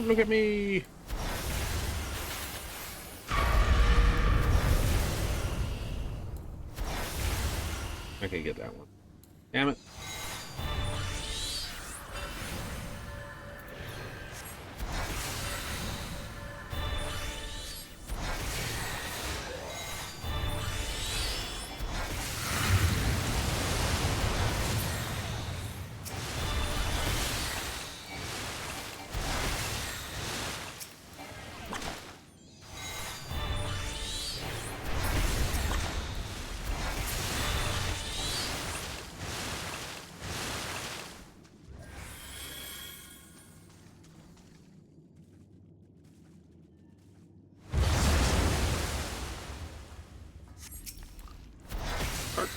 [SPEAKER 1] Don't look at me. I can't get that one. Damn it.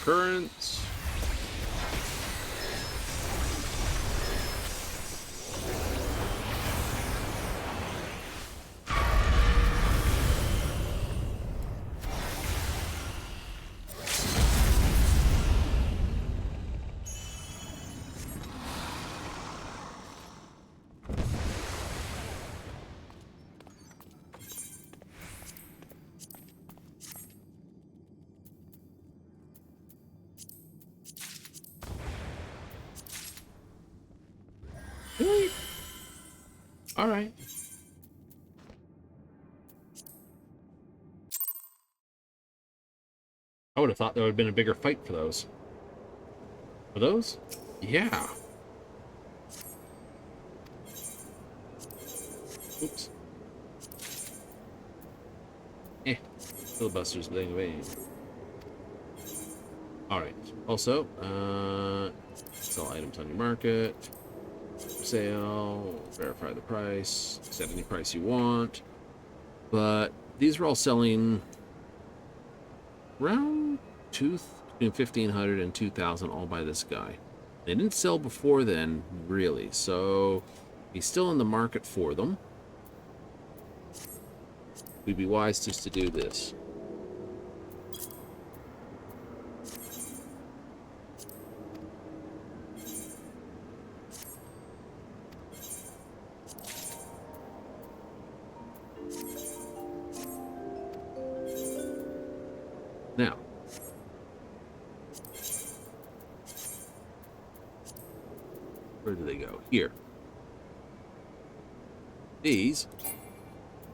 [SPEAKER 1] Currents. Really? All right. I would have thought there would have been a bigger fight for those. For those? Yeah. Oops. Filibusters laying away. Alright. Also, sell items on your market. Sale, verify the price, set any price you want. But these are all selling around between 1,500 and 2,000 all by this guy. They didn't sell before then, really, so he's still in the market for them. We'd be wise just to do this. Now, where do they go? Here. These,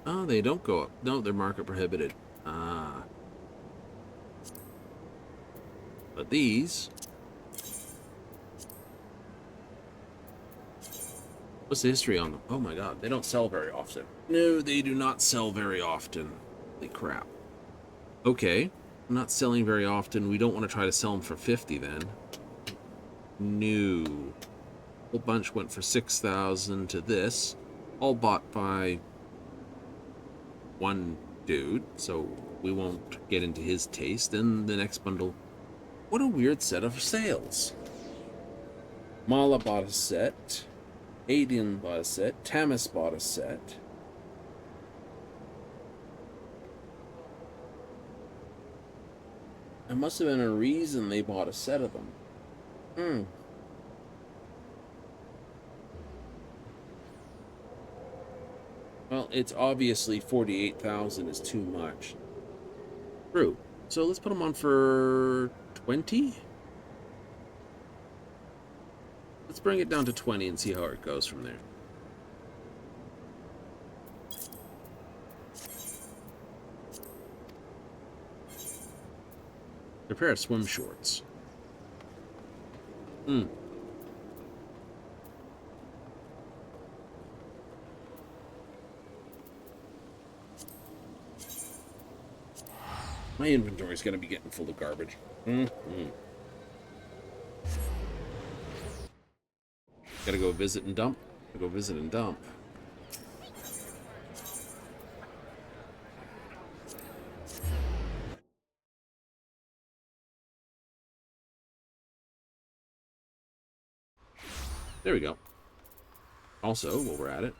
[SPEAKER 1] oh, they don't go up. No, they're market prohibited. Ah. But these, what's the history on them? Oh my god, they don't sell very often. No, they do not sell very often. Holy crap. Okay. Not selling very often. We don't want to try to sell them for 50 then. No. A whole bunch went for 6,000 to this. All bought by one dude, so we won't get into his taste. Then the next bundle. What a weird set of sales. Mala bought a set. Aiden bought a set. Tamis bought a set. There must have been a reason they bought a set of them. Well, it's obviously 48,000 is too much. True. So let's put them on for 20? Let's bring it down to 20 and see how it goes from there. A pair of swim shorts. My inventory is going to be getting full of garbage. Gotta go visit and dump. Gotta go visit and dump. There we go. Also, while we're at it,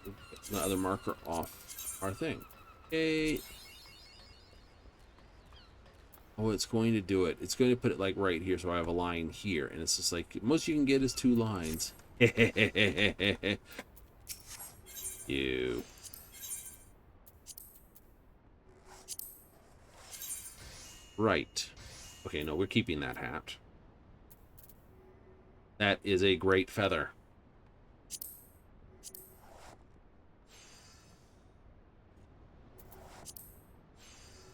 [SPEAKER 1] the other marker off our thing. Okay. Oh, it's going to do it. It's going to put it like right here, so I have a line here, and it's just like most you can get is 2 lines. You. Right. Okay, no, we're keeping that hat. That is a great feather.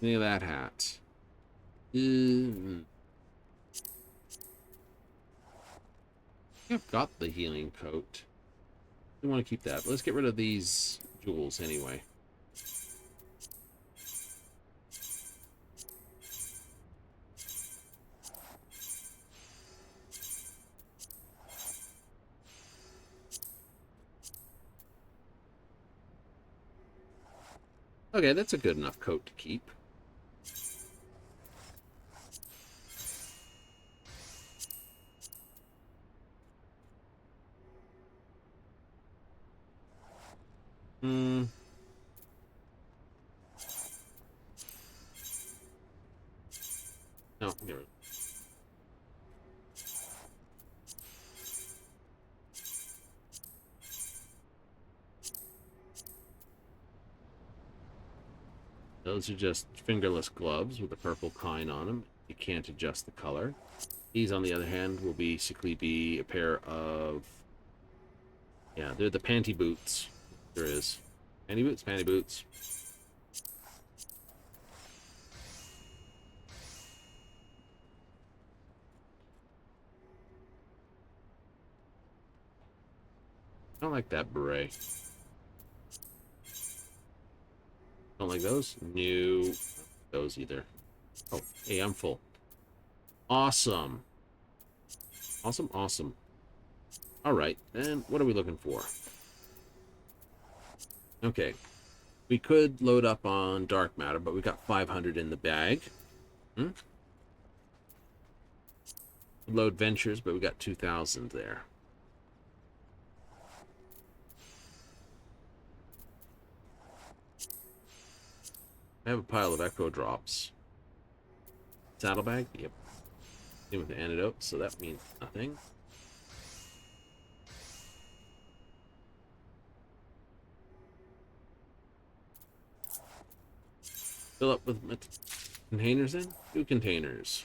[SPEAKER 1] Look at that hat. I've got the healing coat. I want to keep that. Let's get rid of these jewels anyway. Okay, that's a good enough coat to keep. Hmm. No, here. Those are just fingerless gloves with a purple pine on them. You can't adjust the color. These, on the other hand, will basically be a pair of... Yeah, they're the panty boots. There is. Panty boots, panty boots. I don't like that beret. Don't like those? No. Those either. Oh, hey, I'm full. Awesome. Awesome, awesome. Alright, and what are we looking for? Okay. We could load up on dark matter, but we got 500 in the bag. Load ventures, but we got 2,000 there. I have a pile of echo drops. Saddlebag? Yep. Same with the antidote, so that means nothing. Fill up with containers then? 2 containers.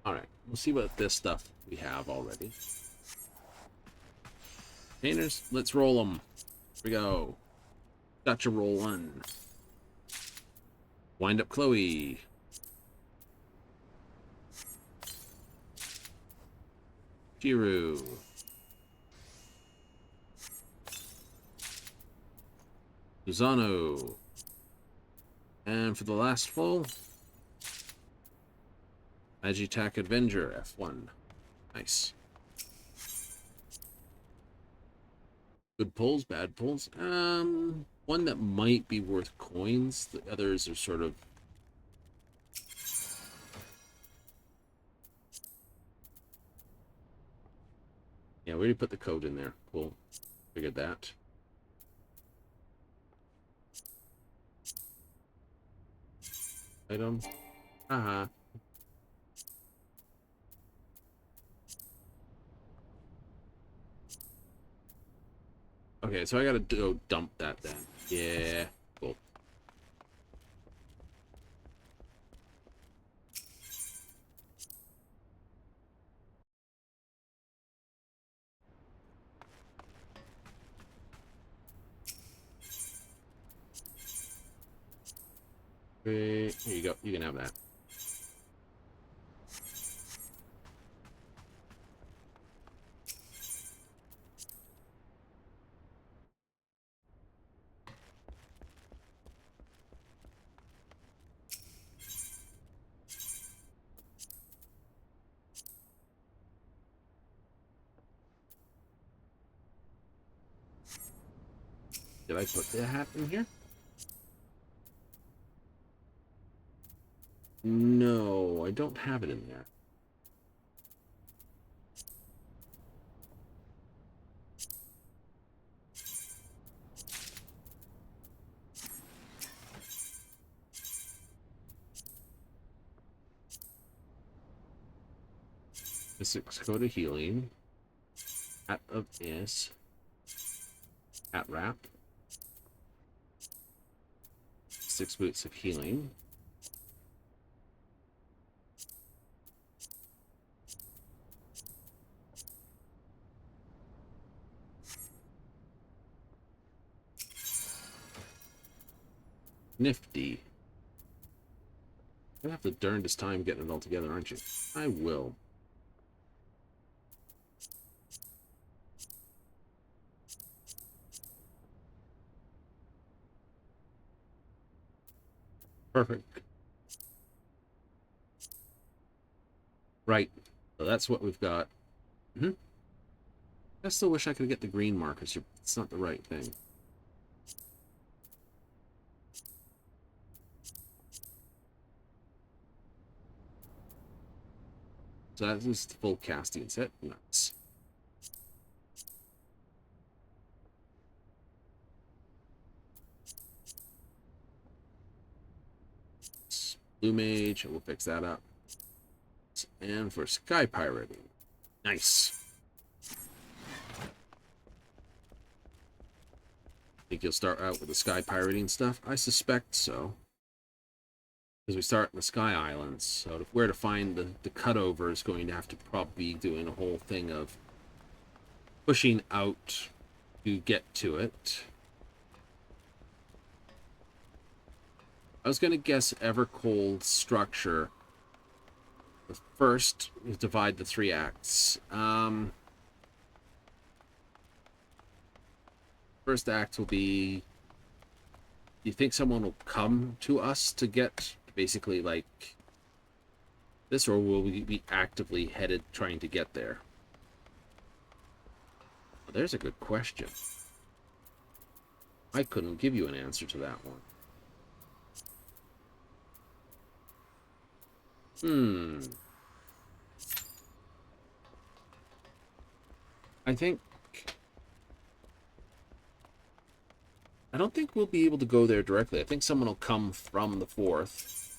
[SPEAKER 1] Alright, we'll see what this stuff we have already. Containers, let's roll them. Here we go. Gotcha, roll one. Wind up Chloe. Jiru. Susano. And for the last full, Agitak Avenger F1. Nice. Good pulls, bad pulls. One that might be worth coins. The others are sort of... Yeah, we already put the code in there. Cool. Figured that. Item. Haha. Okay, so I gotta go dump that then. Yeah. Cool. Here you go. You can have that. Did I put the hat in here? No, I don't have it in there. A 6 code of healing. Hat of Is. Hat wrap. 6 boots of healing. Nifty. You're gonna have the darndest time getting it all together, aren't you? I will. Perfect. Right. So that's what we've got. I still wish I could get the green markers. It's not the right thing. So that is the full casting set. Nice. Blue Mage, we'll fix that up. And for Sky Pirating. Nice. Think you'll start out with the Sky Pirating stuff? I suspect so. Because we start in the Sky Islands. So where to find the cutover is going to have to probably be doing a whole thing of pushing out to get to it. I was going to guess Evercold's structure. The first is divide the 3 acts. First act will be, do you think someone will come to us to get basically like this, or will we be actively headed trying to get there? Well, there's a good question. I couldn't give you an answer to that one. I don't think we'll be able to go there directly. I think someone will come from the 4th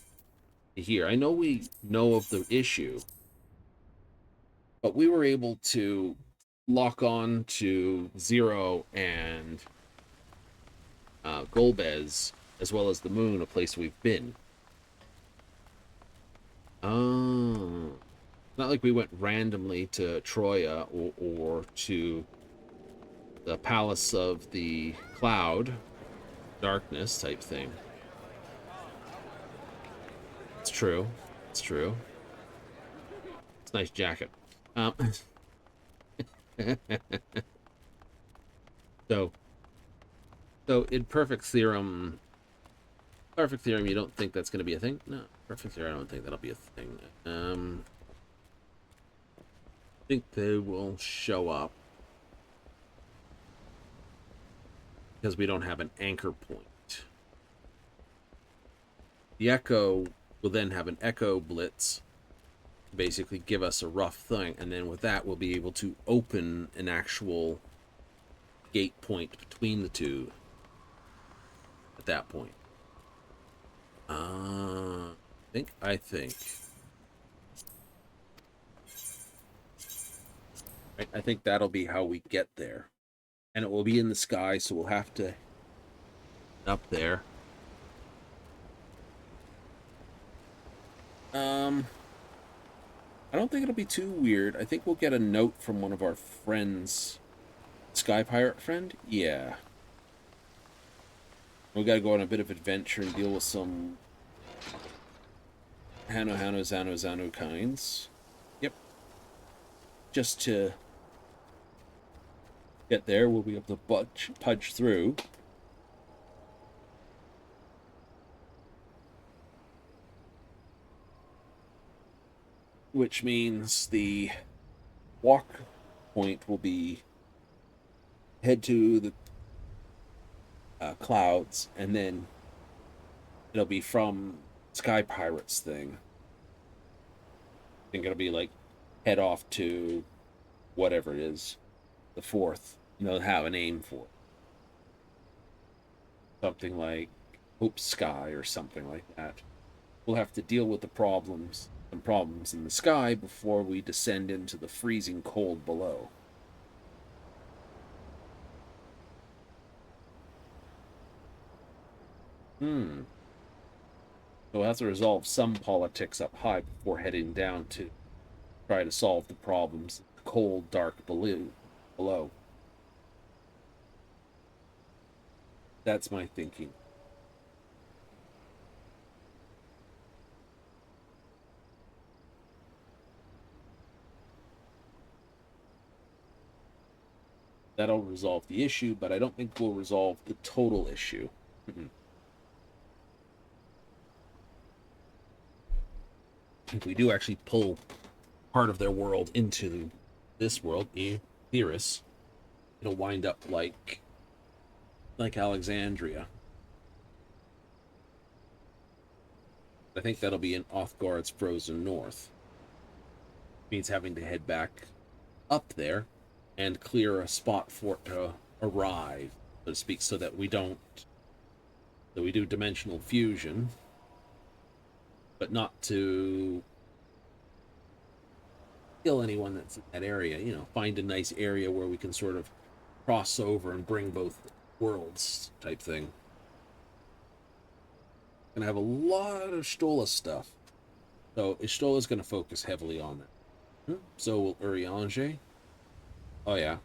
[SPEAKER 1] here. I know we know of the issue, but we were able to lock on to Zero and Golbez, as well as the Moon, a place we've been. Oh, not like we went randomly to Troya or to the Palace of the Cloud, Darkness type thing. It's true. It's true. It's a nice jacket. So in Perfect Theorem, you don't think that's going to be a thing? No, Perfect Theorem, I don't think that'll be a thing. I think they will show up because we don't have an anchor point. The Echo will then have an Echo Blitz to basically give us a rough thing, and then with that we'll be able to open an actual gate point between the two at that point. I think. Right, I think that'll be how we get there. And it will be in the sky, so we'll have to up there. I don't think it'll be too weird. I think we'll get a note from one of our friends. Sky Pirate friend? Yeah. We gotta go on a bit of adventure and deal with some Zano kinds. Yep. Just to get there, we'll be able to pudge through. Which means the walk point will be head to the clouds, and then it'll be from Sky Pirates thing. I think it'll be like head off to whatever it is, the 4th. Have a name for it. Something like Hope Sky or something like that. We'll have to deal with the problems some problems in the sky before we descend into the freezing cold below. So we'll have to resolve some politics up high before heading down to try to solve the problems in the cold, dark below. That's my thinking. That'll resolve the issue, but I don't think we'll resolve the total issue. If we do actually pull part of their world into this world, Theris, it'll wind up like Alexandria. I think that'll be in Othgard's Frozen North. Means having to head back up there and clear a spot for it to arrive, so to speak, so that we do dimensional fusion, but not to kill anyone that's in that area. You know, find a nice area where we can sort of cross over and bring both worlds type thing. Gonna have a lot of Stola stuff. So Istola's gonna focus heavily on that. So will Urianger. Oh yeah.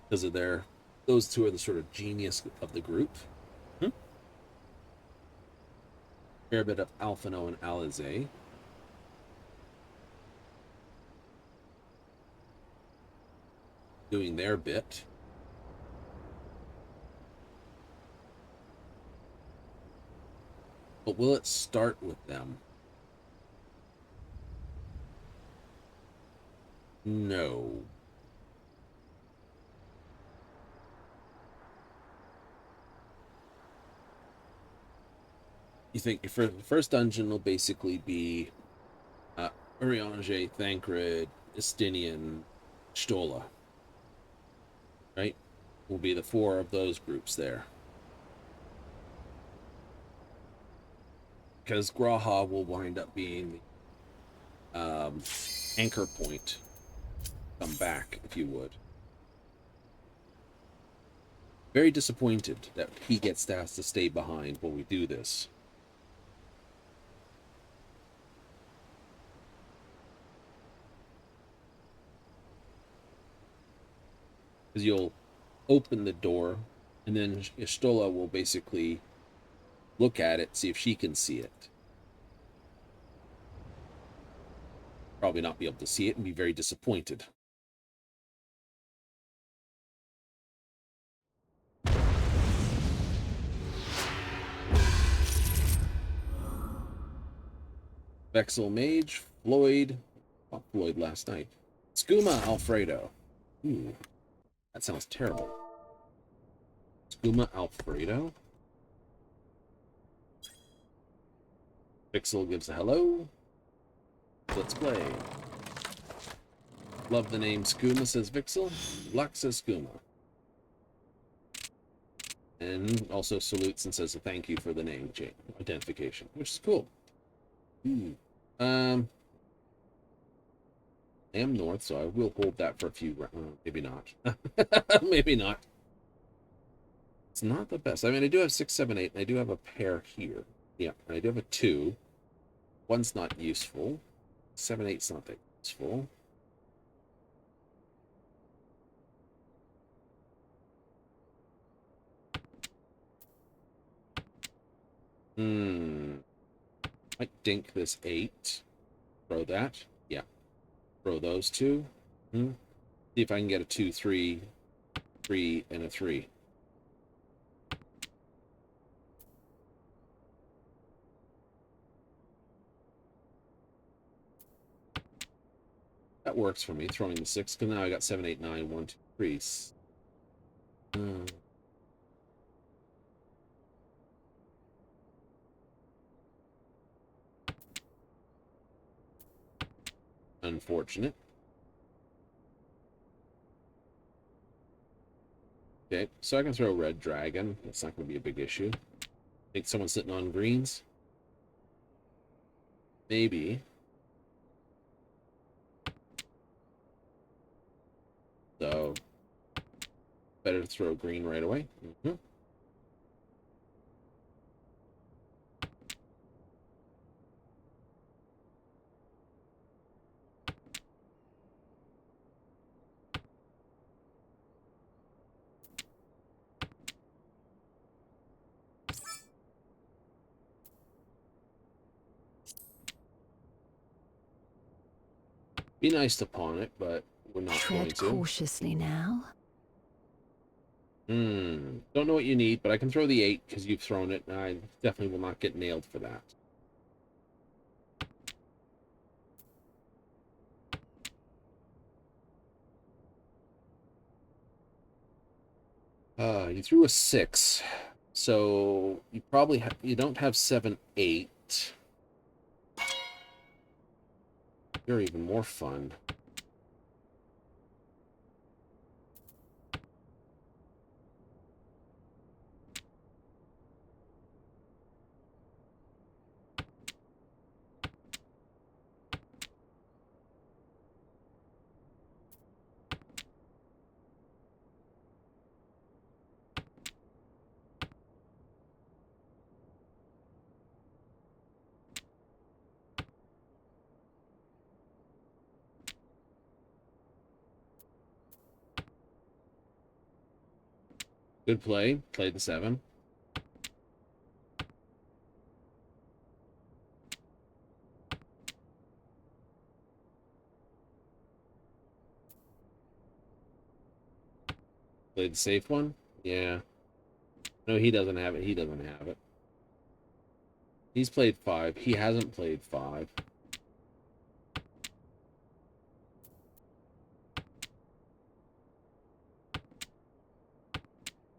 [SPEAKER 1] Because of those two are the sort of genius of the group. Fair bit of Alphino and Alizé. Doing their bit. But will it start with them? No. You think your first dungeon will basically be Urianger, Thancred, Estinian, Stola. Right? Will be the four of those groups there. Because Graha will wind up being the anchor point. Come back, if you would. Very disappointed that he gets asked to stay behind when we do this. Because you'll open the door, and then Stola will basically look at it, see if she can see it. Probably not be able to see it and be very disappointed. Vexel Mage, Floyd. Not Floyd last night. Skooma Alfredo. Ooh. That sounds terrible. Skooma Alfredo. Vixel gives a hello. Let's play. Love the name Skooma, says Vixel. Luck says Skooma. And also salutes and says a thank you for the name change identification, which is cool. I am north, so I will hold that for a few rounds. Maybe not. Maybe not. It's not the best. I mean, I do have 6, 7, 8, and I do have a pair here. Yeah, and I do have a 2. One's not useful. 7, 8's not that useful. Might dink this 8. Throw that. Yeah. Throw those 2. See if I can get a 2, 3, 3, and a 3. That works for me, throwing the 6, because now I got 7, 8, 9, 1, 2, 3. Unfortunate. Okay, so I can throw Red Dragon. That's not going to be a big issue. Think someone's sitting on greens. maybe. So, better to throw green right away. Be nice to pawn it, but we're not going
[SPEAKER 4] Tread
[SPEAKER 1] to.
[SPEAKER 4] cautiously now.
[SPEAKER 1] Don't know what you need, but I can throw the 8 because you've thrown it, and I definitely will not get nailed for that. You threw a 6, so you probably you don't have 7, 8. You're even more fun. Good play. Played the 7. Played the safe one? Yeah. No, he doesn't have it. He doesn't have it. He's played 5. He hasn't played 5.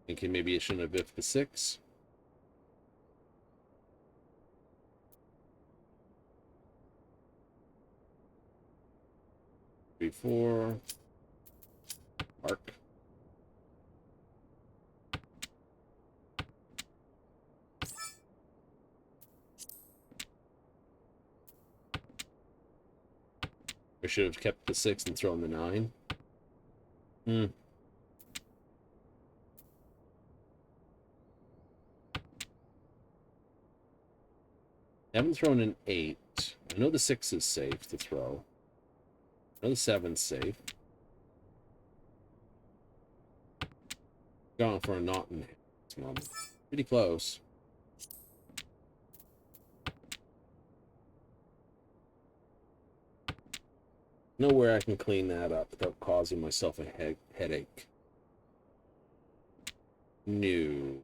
[SPEAKER 1] Thinking maybe it shouldn't have biffed the 6. Three, 4. Mark. I should have kept the 6 and thrown the 9. I haven't thrown an 8. I know the 6 is safe to throw. I know the 7's safe. Going for a knot in this moment. Pretty close. Nowhere I can clean that up without causing myself a headache. No.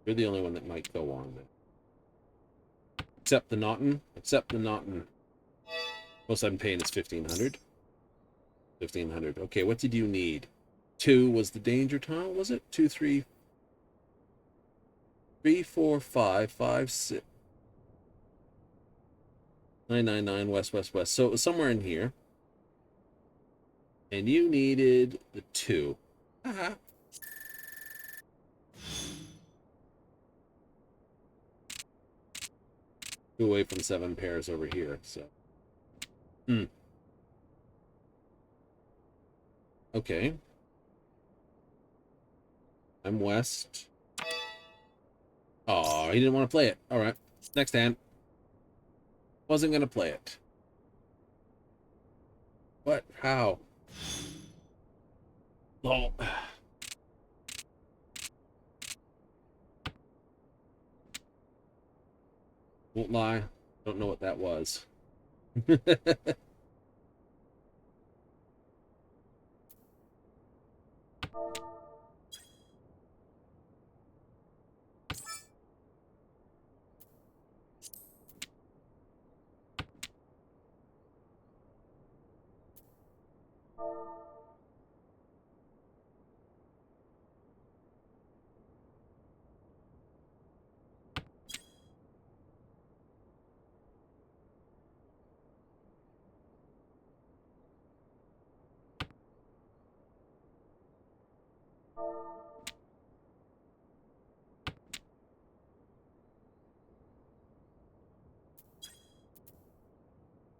[SPEAKER 1] You're the only one that might go on then. Accept the Naughton. Accept the Naughton. Most I'm paying is 1,500. 1,500. Okay, what did you need? 2 was the danger tile, was it? 2, 3, 3, 4, 5, 5, 6. 999 west, west, west. So it was somewhere in here. And you needed the 2. Haha. Away from 7 pairs over here, so. Okay. I'm west. Oh, he didn't want to play it. All right. Next hand. Wasn't going to play it. What? How? Oh. Won't lie. Don't know what that was.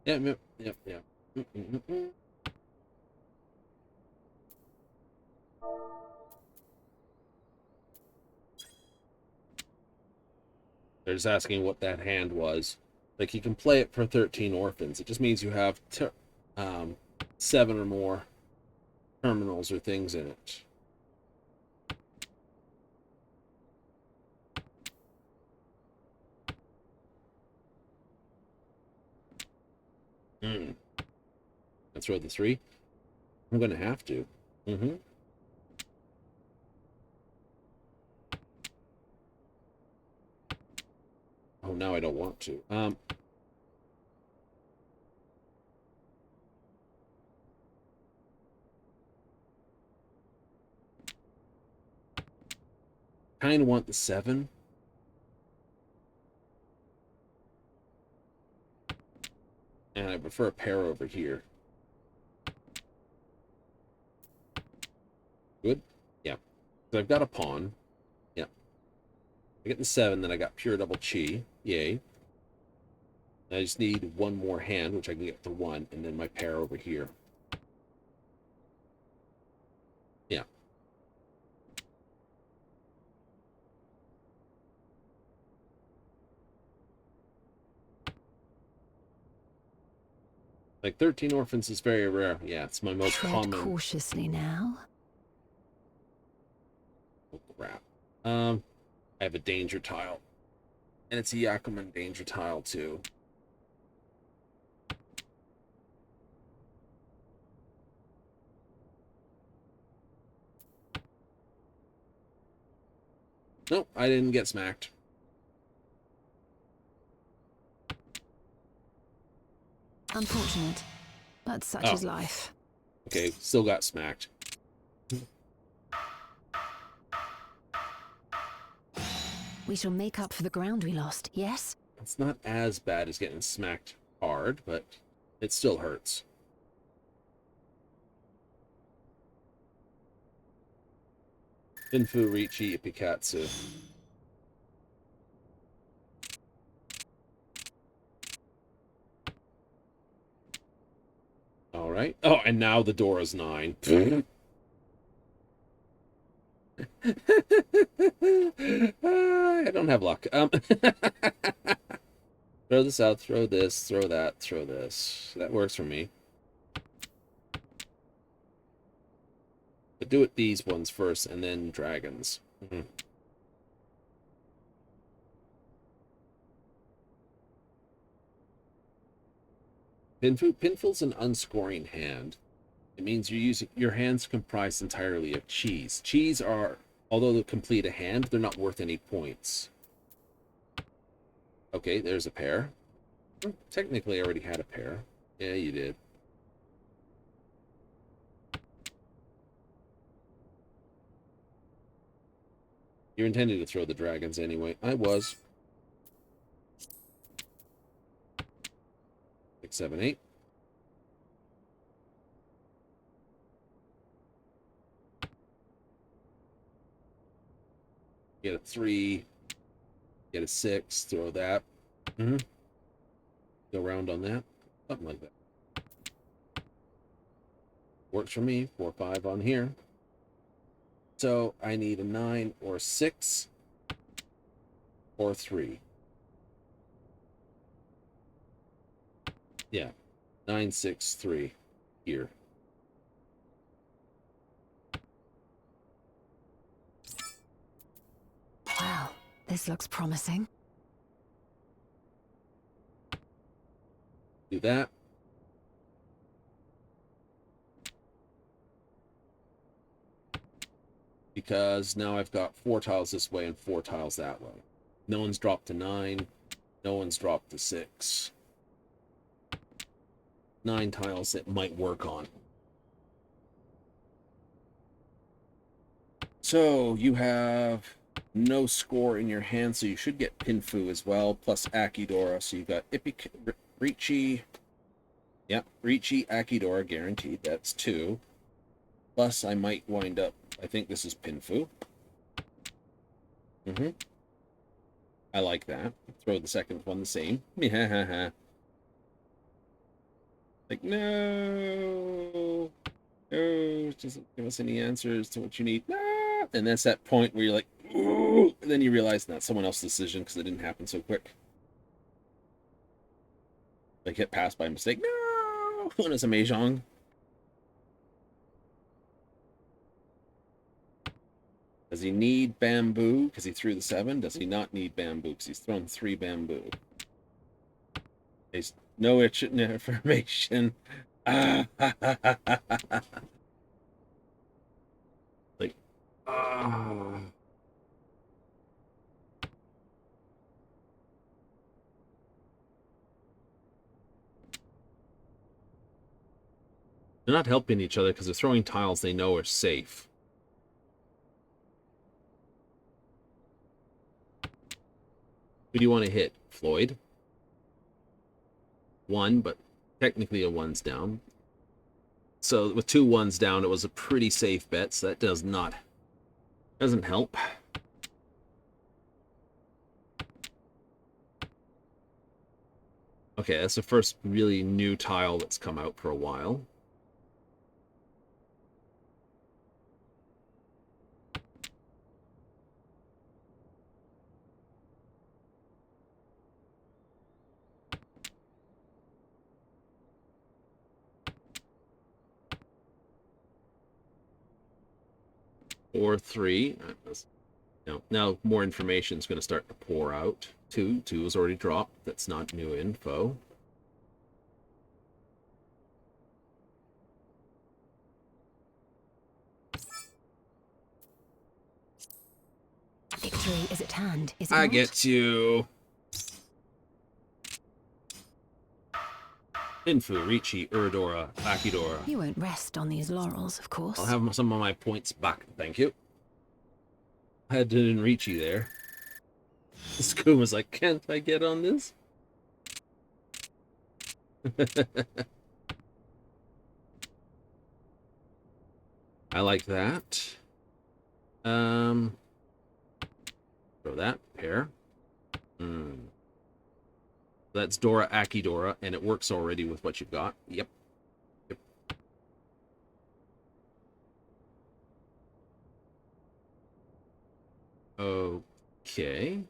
[SPEAKER 1] Yep. They're just asking what that hand was. Like, you can play it for 13 orphans. It just means you have 7 or more terminals or things in it. Let's throw the 3. I'm going to have to. Oh, now I don't want to. Kind of want the 7. And I prefer a pair over here. Good? Yeah. So I've got a pawn. Yeah. I get the 7, then I got pure double chi. Yay. I just need one more hand, which I can get for 1, and then my pair over here. Yeah. Like, 13 orphans is very rare. Yeah, it's my most common.
[SPEAKER 4] Cautiously now.
[SPEAKER 1] Oh, crap. I have a danger tile. And it's a Yakuman danger tile, too. Nope, I didn't get smacked.
[SPEAKER 4] Unfortunate, but such is life.
[SPEAKER 1] Okay, still got smacked.
[SPEAKER 4] We shall make up for the ground we lost, yes?
[SPEAKER 1] It's not as bad as getting smacked hard, but it still hurts. Infu, Richi, Ipikatsu. All right. Oh, and now the door is 9. I don't have luck. Throw this out, throw this, throw that, throw this. That works for me. But do it these ones first, and then dragons. Pinful's an unscoring hand. It means you're using your hands comprised entirely of cheese. Cheese are, although they complete a hand, they're not worth any points. Okay, there's a pair. Technically, I already had a pair. Yeah, you did. You're intending to throw the dragons anyway. I was. 6, 7, 8. Get a 3. Get a 6. Throw that. Go around on that. Something like that. Works for me. 4, 5 on here. So I need a 9 or 6 or 3. Yeah. 9, 6, 3 here.
[SPEAKER 4] Wow, this looks promising.
[SPEAKER 1] Do that. Because now I've got 4 tiles this way and 4 tiles that way. No one's dropped to 9. No one's dropped to 6. 9 tiles that might work on. So you have no score in your hand, so you should get Pinfu as well, plus Akidora. So you've got Richi. Yeah, Richi, Akidora, guaranteed. That's 2. Plus, I might wind up, I think this is Pinfu. I like that. Throw the second one the same. Like, no, no, it doesn't give us any answers to what you need. No. And that's that point where you're like, ooh, and then you realize that's someone else's decision because it didn't happen so quick. Like, hit pass by mistake. No, when it's a Mahjong. Does he need bamboo because he threw the 7? Does he not need bamboo because he's thrown 3 bamboo? There's no information. Like, they're not helping each other because they're throwing tiles they know are safe. Who do you want to hit? Floyd? 1, but technically a 1's down. So with 2 1s down, it was a pretty safe bet, so that doesn't help. Okay, that's the first really new tile that's come out for a while. Or 3. Now more information is going to start to pour out. 2 is already dropped. That's not new info.
[SPEAKER 8] Victory is at hand, is it
[SPEAKER 1] I
[SPEAKER 8] not?
[SPEAKER 1] get you. Infu, Ricci, Uridora, Akidora.
[SPEAKER 8] You won't rest on these laurels, of course.
[SPEAKER 1] I'll have some of my points back, thank you. I had to Ricci there. Skuma's like, can't I get on this? I like that. Throw that pair. That's Dora Akidora, and it works already with what you've got. Yep. Okay.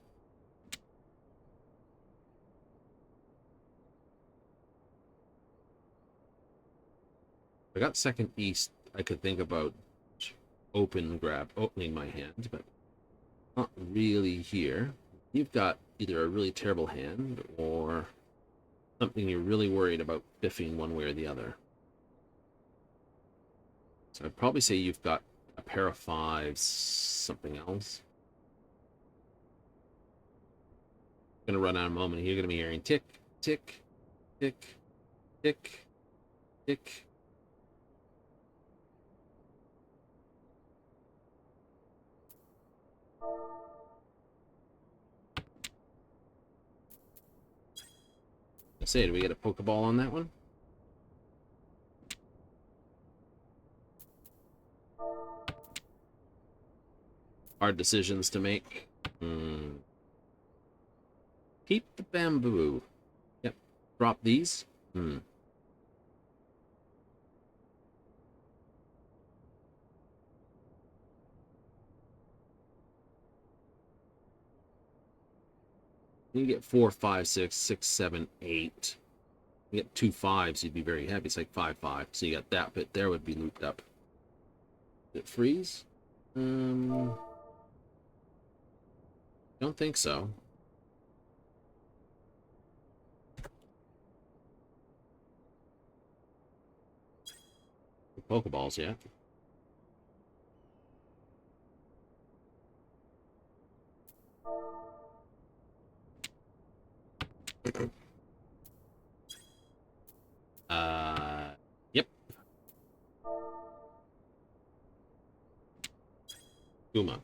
[SPEAKER 1] I got second east. I could think about opening my hand, but not really here. You've got either a really terrible hand or something you're really worried about biffing one way or the other. So I'd probably say you've got a pair of 5s, something else. Gonna run out of moment. You're gonna be hearing tick, tick, tick, tick, tick. I say, do we get a Pokeball on that one? Hard decisions to make. Keep the bamboo. Yep. Drop these. You get 4, 5, 6, 6, 7, 8. You get 2 5s, you'd be very happy. It's like 5, 5. So you got that bit there would be looped up. Did it freeze? Don't think so. Pokeballs, yeah. Yep. Guma.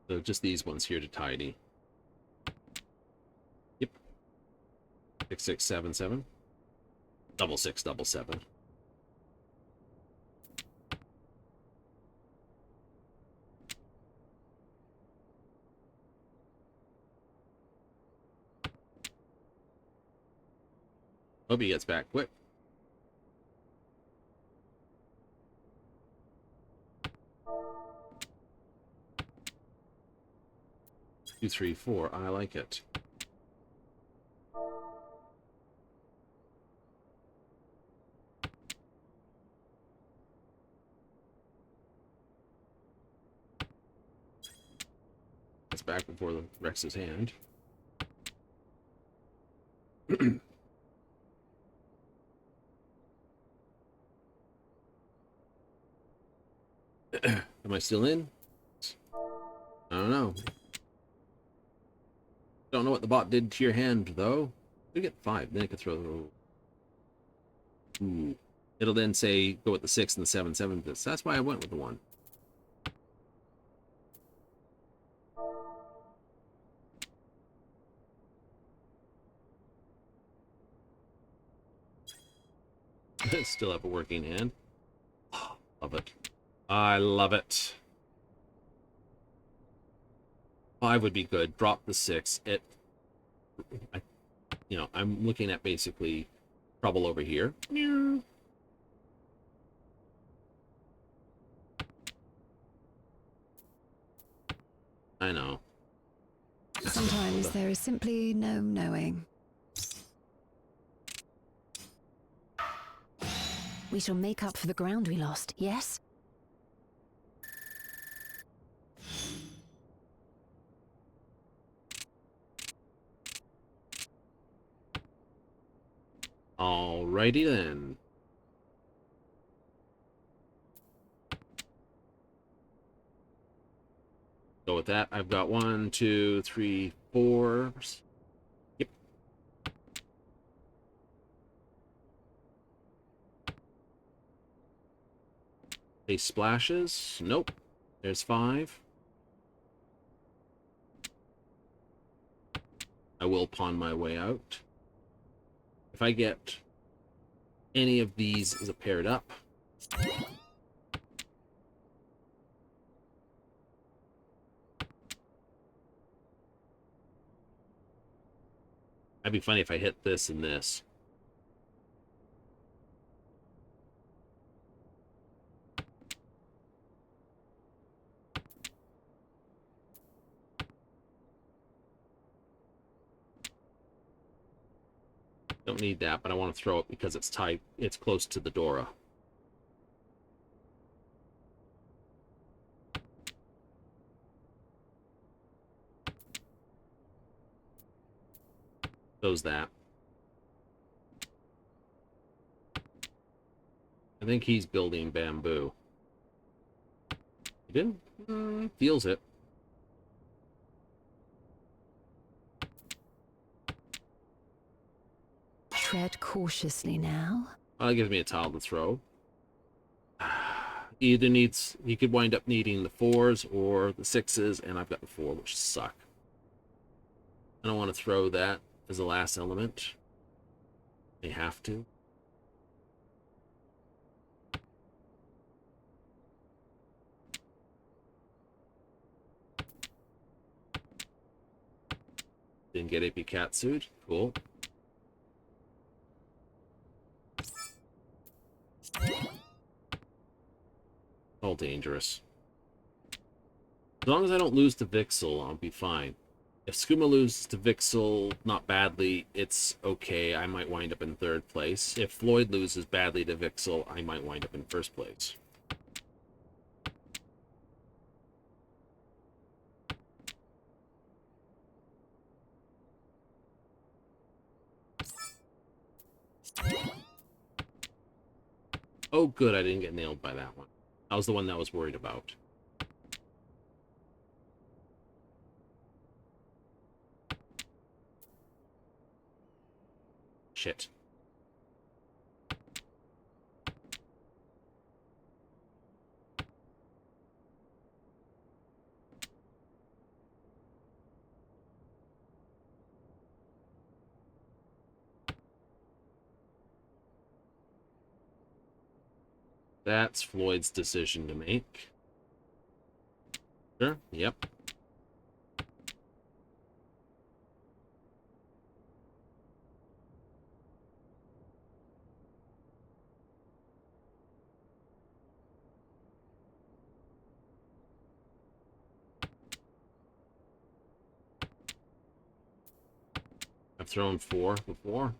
[SPEAKER 1] So just these ones here to tidy. Yep. 6, 6, 7, 7. Double 6, double 7. Hope he gets back quick. Two, 3, 4. I like it. It's back before the Rex's hand. Am I still in? I don't know. Don't know what the bot did to your hand, though. You get 5, then it could throw... Ooh. It'll then say, go with the 6 and the 7, 7. That's why I went with the 1. Still have a working hand. Love it. I love it. 5 would be good. Drop the 6. I'm looking at basically trouble over here. I know.
[SPEAKER 8] Sometimes there is simply no knowing. We shall make up for the ground we lost, yes?
[SPEAKER 1] Alrighty then. Go with that. I've got 1, 2, 3, 4. Yep. They splashes. Nope. There's 5. I will pawn my way out. If I get any of these as a paired up, that'd be funny if I hit this and this. Don't need that, but I want to throw it because it's tight. It's close to the Dora. Goes that. I think he's building bamboo. He didn't? Feels it.
[SPEAKER 8] Tread cautiously now.
[SPEAKER 1] Well, that gives me a tile to throw. He could wind up needing the 4s or the 6s, and I've got the 4, which suck. I don't want to throw that as the last element. They have to. Didn't get AP catsuit. Cool. All dangerous. As long as I don't lose to Vixel, I'll be fine. If Skooma loses to Vixel, not badly, it's okay. I might wind up in 3rd place. If Floyd loses badly to Vixel, I might wind up in 1st place. Oh, good, I didn't get nailed by that one. That was the one that I was worried about. Shit. That's Floyd's decision to make. Sure, yep. I've thrown 4 before.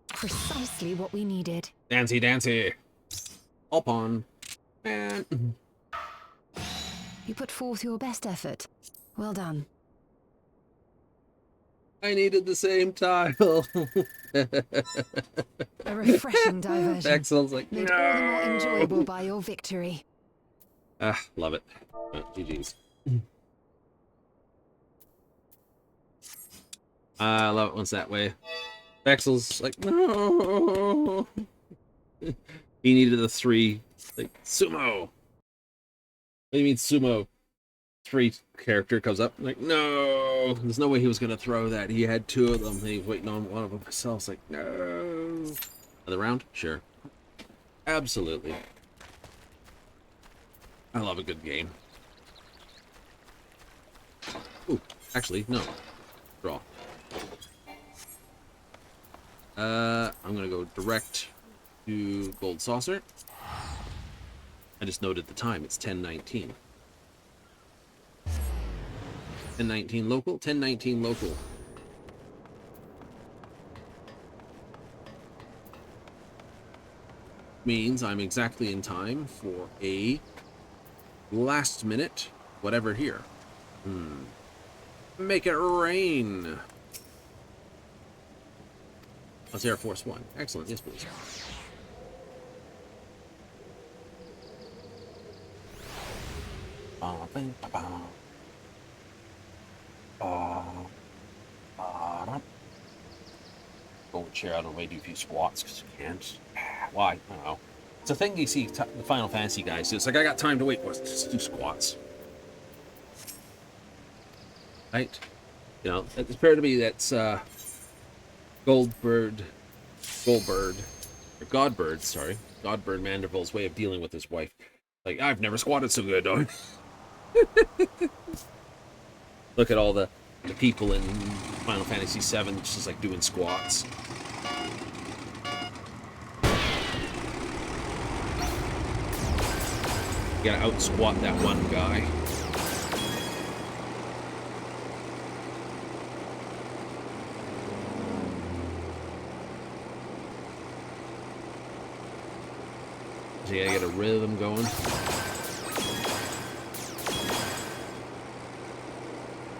[SPEAKER 8] Precisely what we needed.
[SPEAKER 1] Dancy, dancy. All pawn. Man.
[SPEAKER 8] You put forth your best effort. Well done.
[SPEAKER 1] I needed the same tile.
[SPEAKER 8] A refreshing diversion.
[SPEAKER 1] Axel's like,
[SPEAKER 8] Made
[SPEAKER 1] no.
[SPEAKER 8] all the more enjoyable by your victory.
[SPEAKER 1] Ah, love it. GG's. I love it when it's that way. Axel's like, no. He needed a 3. Like, sumo. What do you mean sumo? 3 character comes up. Like, no. There's no way he was going to throw that. He had 2 of them. He was waiting on one of them myself. It's like, no. Another round? Sure. Absolutely. I love a good game. Ooh, actually, no. Draw. I'm gonna go direct to Gold Saucer. I just noted the time. It's 10:19. 10:19 local. 10:19 local. Means I'm exactly in time for a last minute whatever here. Make it rain. That's Air Force One. Excellent. Yes, please. Go and chair out of the way, do a few squats because you can't. Why? I don't know. It's a thing you see the Final Fantasy guys do. It's like, I got time to wait. Let's just do squats. Right? You know, it appeared to me that's Godbird, sorry. Godbird Manderville's way of dealing with his wife. Like, I've never squatted so good, dog. Look at all the people in Final Fantasy VII just like doing squats. You gotta out-squat that one guy. So you gotta get a rhythm going.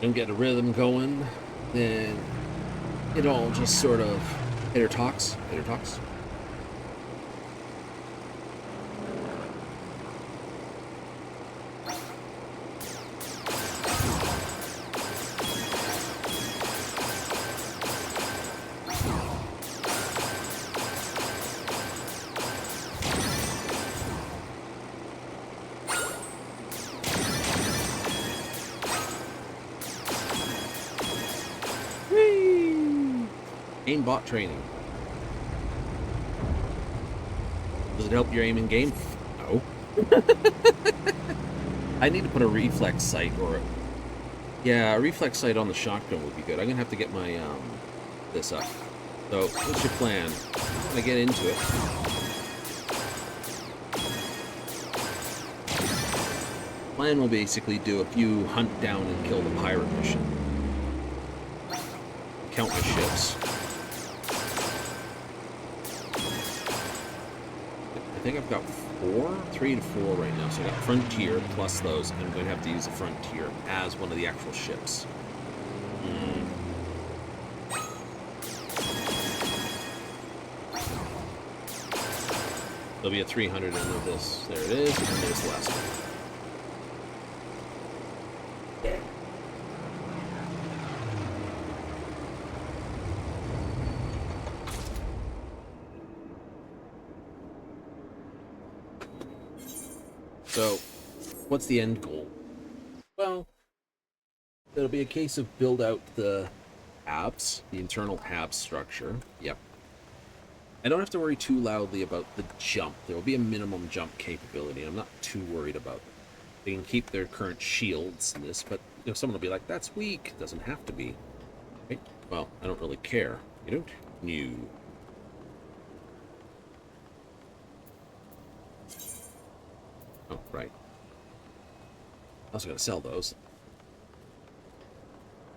[SPEAKER 1] Don't get a rhythm going, then it all just sort of hitter-talks. Aimbot training. Does it help your aim in game? No. I need to put a reflex sight or a reflex sight on the shotgun would be good. I'm gonna have to get my this up. So what's your plan? I'm gonna get into it. Plan will basically do a few hunt down and kill the pirate mission. Count my ships. I think I've got 3 to 4 right now. So I got Frontier plus those. I'm going to have to use the Frontier as one of the actual ships. There'll be a 300 in this. There it is. And there's the last one. So, what's the end goal? Well, it'll be a case of build out the halves, the internal halves structure. Yep. I don't have to worry too loudly about the jump. There will be a minimum jump capability. I'm not too worried about it. They can keep their current shields in this, but you know, someone will be like, that's weak. It doesn't have to be. Right? Well, I don't really care. You don't? No. Oh, right. I also gotta sell those.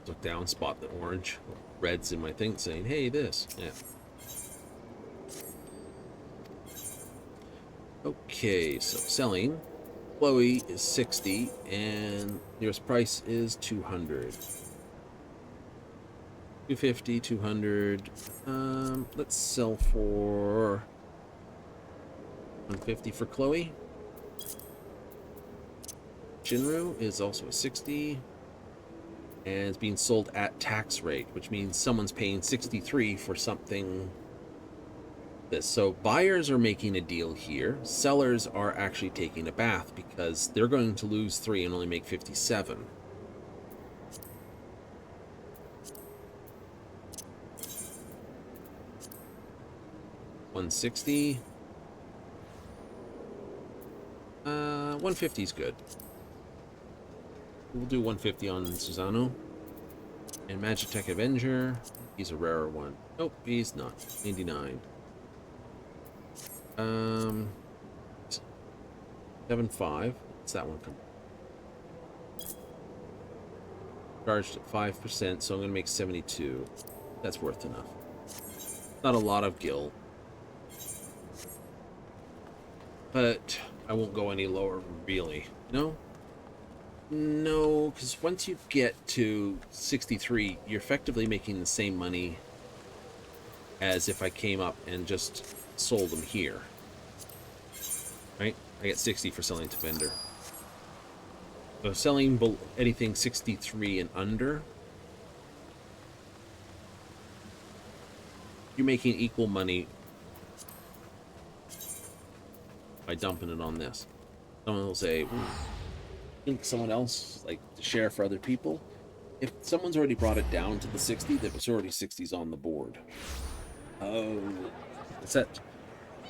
[SPEAKER 1] Look down, spot the orange, reds in my thing saying, hey, this. Yeah. Okay, so selling. Chloe is 60, and nearest price is 200. 250, 200. Let's sell for 150 for Chloe. Shinru is also a 60. And it's being sold at tax rate, which means someone's paying 63 for something. This. So buyers are making a deal here. Sellers are actually taking a bath because they're going to lose 3 and only make 57. $160. 150 is good. We'll do 150 on Susano. And Magitech Avenger. He's a rarer one. Nope, he's not. 99. 7.5. What's that one come? Charged at 5%, so I'm going to make 72. That's worth enough. Not a lot of gil. But I won't go any lower, really. No? No, because once you get to 63, you're effectively making the same money as if I came up and just sold them here. Right? I get 60 for selling to vendor. So selling anything 63 and under, you're making equal money by dumping it on this. Someone will say, think someone else like to share for other people. If someone's already brought it down to the 60, there was already 60s on the board. Oh, it's that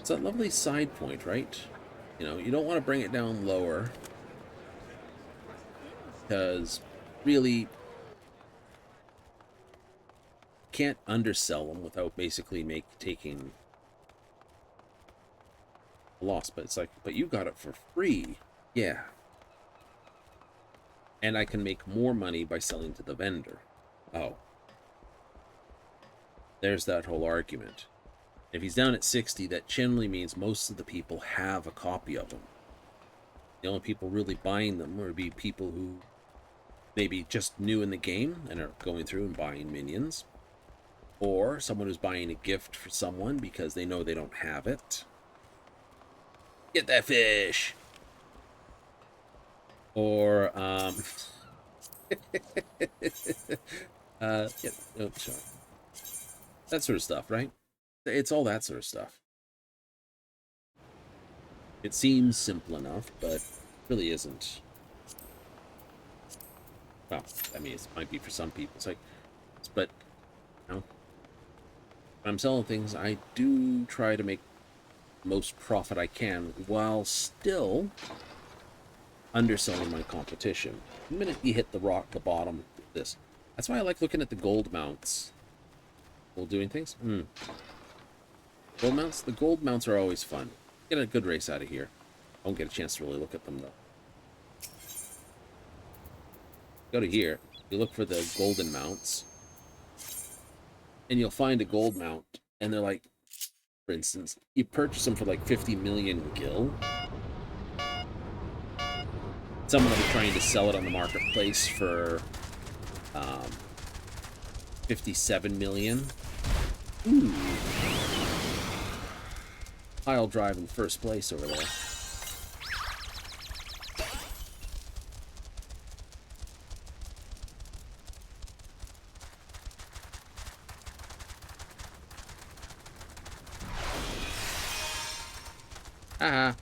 [SPEAKER 1] lovely side point, right? You know, you don't want to bring it down lower because really can't undersell them without basically taking a loss. But it's like, but you got it for free. Yeah. And I can make more money by selling to the vendor. Oh. There's that whole argument. If he's down at 60, that generally means most of the people have a copy of them. The only people really buying them would be people who maybe just new in the game and are going through and buying minions. Or someone who's buying a gift for someone because they know they don't have it. Get that fish! Or, yeah, oh, sorry. That sort of stuff, right? It's all that sort of stuff. It seems simple enough, but it really isn't. Well, I mean, it might be for some people. It's like, but, you know, when I'm selling things, I do try to make the most profit I can while still underselling my competition. The minute you hit the bottom of this. That's why I like looking at the gold mounts. While doing things. Gold mounts? The gold mounts are always fun. Get a good race out of here. I won't get a chance to really look at them though. Go to here. You look for the golden mounts. And you'll find a gold mount. And they're like, for instance, you purchase them for like 50 million gil. Someone will be trying to sell it on the marketplace for 57 million. Ooh. I'll drive in first place over there. Haha.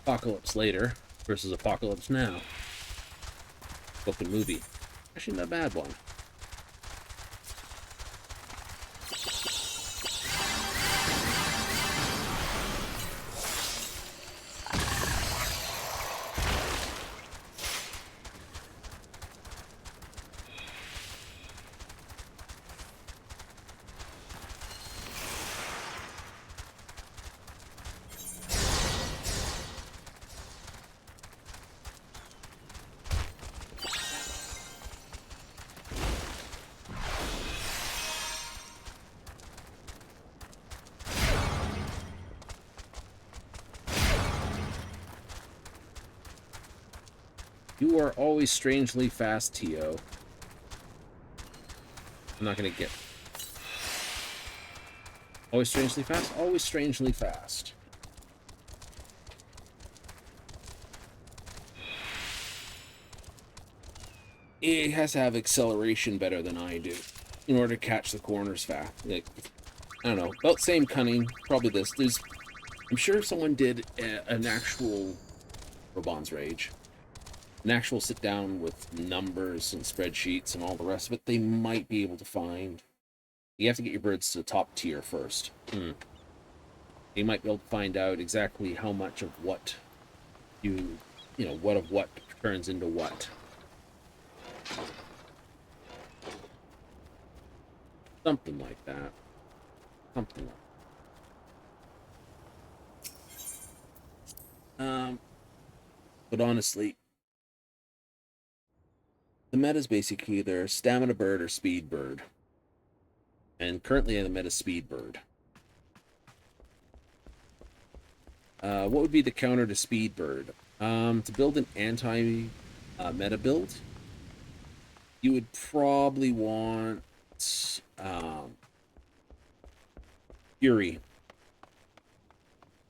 [SPEAKER 1] Apocalypse later versus Apocalypse now. Book and movie. Actually not a bad one. You are always strangely fast, Tio. I'm not gonna get... Always strangely fast? Always strangely fast. It has to have acceleration better than I do in order to catch the corners fast. Like, I don't know, about same cunning, probably this. I'm sure someone did an actual Robon's Rage. An actual sit down with numbers and spreadsheets and all the rest of it. They might be able to find. You have to get your birds to the top tier first. You might be able to find out exactly how much of what what of what turns into what. Something like that. Something like that. But honestly, the meta is basically either stamina bird or speed bird. And currently the meta is speed bird. What would be the counter to speed bird? To build an anti-meta build, you would probably want Fury.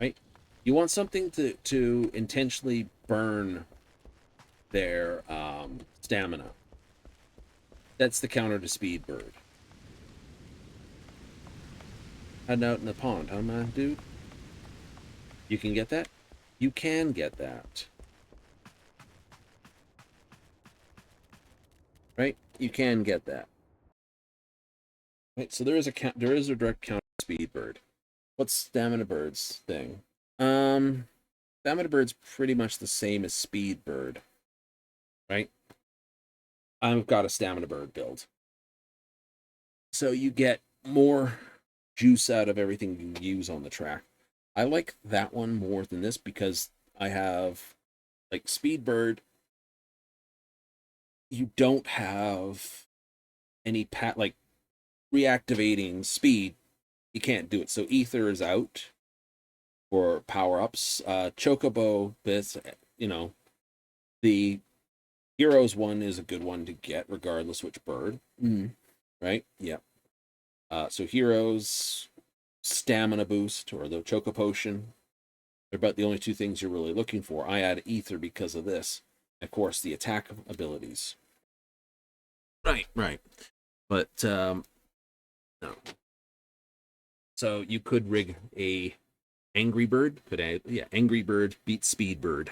[SPEAKER 1] Right? You want something to intentionally burn their stamina. That's the counter to speed bird. Heading out in the pond, huh, my dude? You can get that? You can get that. Right? You can get that. Right, so there is a direct counter to speed bird. What's stamina bird's thing? Stamina bird's pretty much the same as speed bird. Right? I've got a stamina bird build. So you get more juice out of everything you use on the track. I like that one more than this because I have, like, speed bird. You don't have any like reactivating speed. You can't do it. So ether is out for power-ups. Chocobo, this, the heroes one is a good one to get regardless which bird. Right? Yeah. So heroes, stamina boost, or the Choco Potion. They're about the only two things you're really looking for. I add ether because of this. Of course, the attack abilities. Right. But, no. So you could rig a Angry Bird. Angry Bird beats Speed Bird.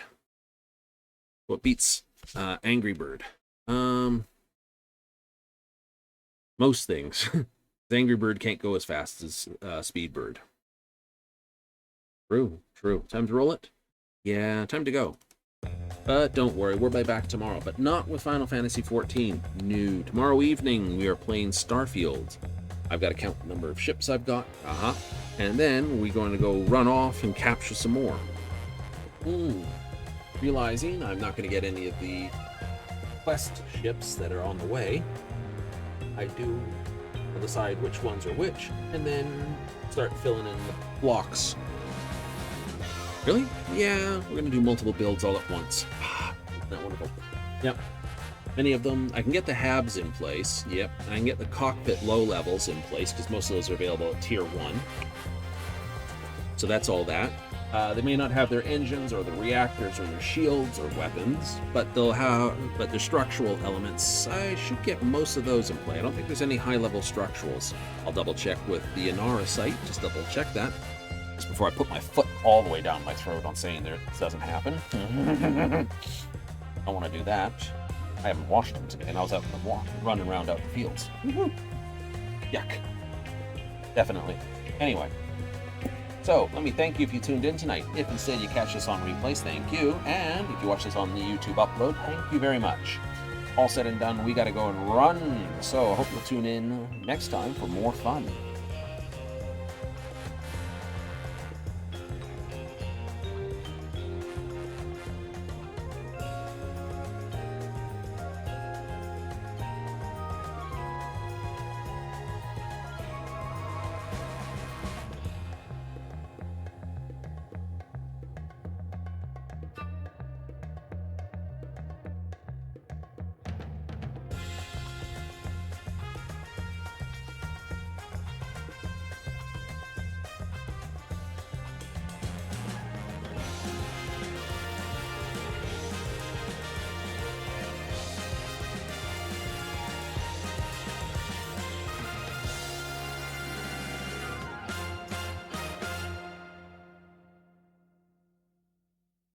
[SPEAKER 1] What beats Angry Bird? Most things. Angry Bird can't go as fast as Speed Bird. True. Time to roll it? Yeah, time to go. But don't worry, we're back tomorrow, but not with Final Fantasy XIV. No, tomorrow evening we are playing Starfield. I've got to count the number of ships I've got. And then we're going to go run off and capture some more. Realizing I'm not going to get any of the quest ships that are on the way. I do decide which ones are which, and then start filling in the blocks. Really? Yeah, we're going to do multiple builds all at once. Not wonderful. Yep. Many of them, I can get the Habs in place. Yep. I can get the cockpit low levels in place, because most of those are available at Tier 1. So that's all that. They may not have their engines, or their reactors, or their shields, or weapons, but their structural elements, I should get most of those in play. I don't think there's any high-level structurals. I'll double-check with the Inara site, just double-check that. Just before I put my foot all the way down my throat on saying this doesn't happen. I don't want to do that. I haven't washed them today, and I was out in the walk, running around out in the fields. Yuck. Definitely. Anyway. So, let me thank you if you tuned in tonight. If instead you catch this on replays, thank you. And if you watch this on the YouTube upload, thank you very much. All said and done, we gotta go and run. So, I hope you'll tune in next time for more fun.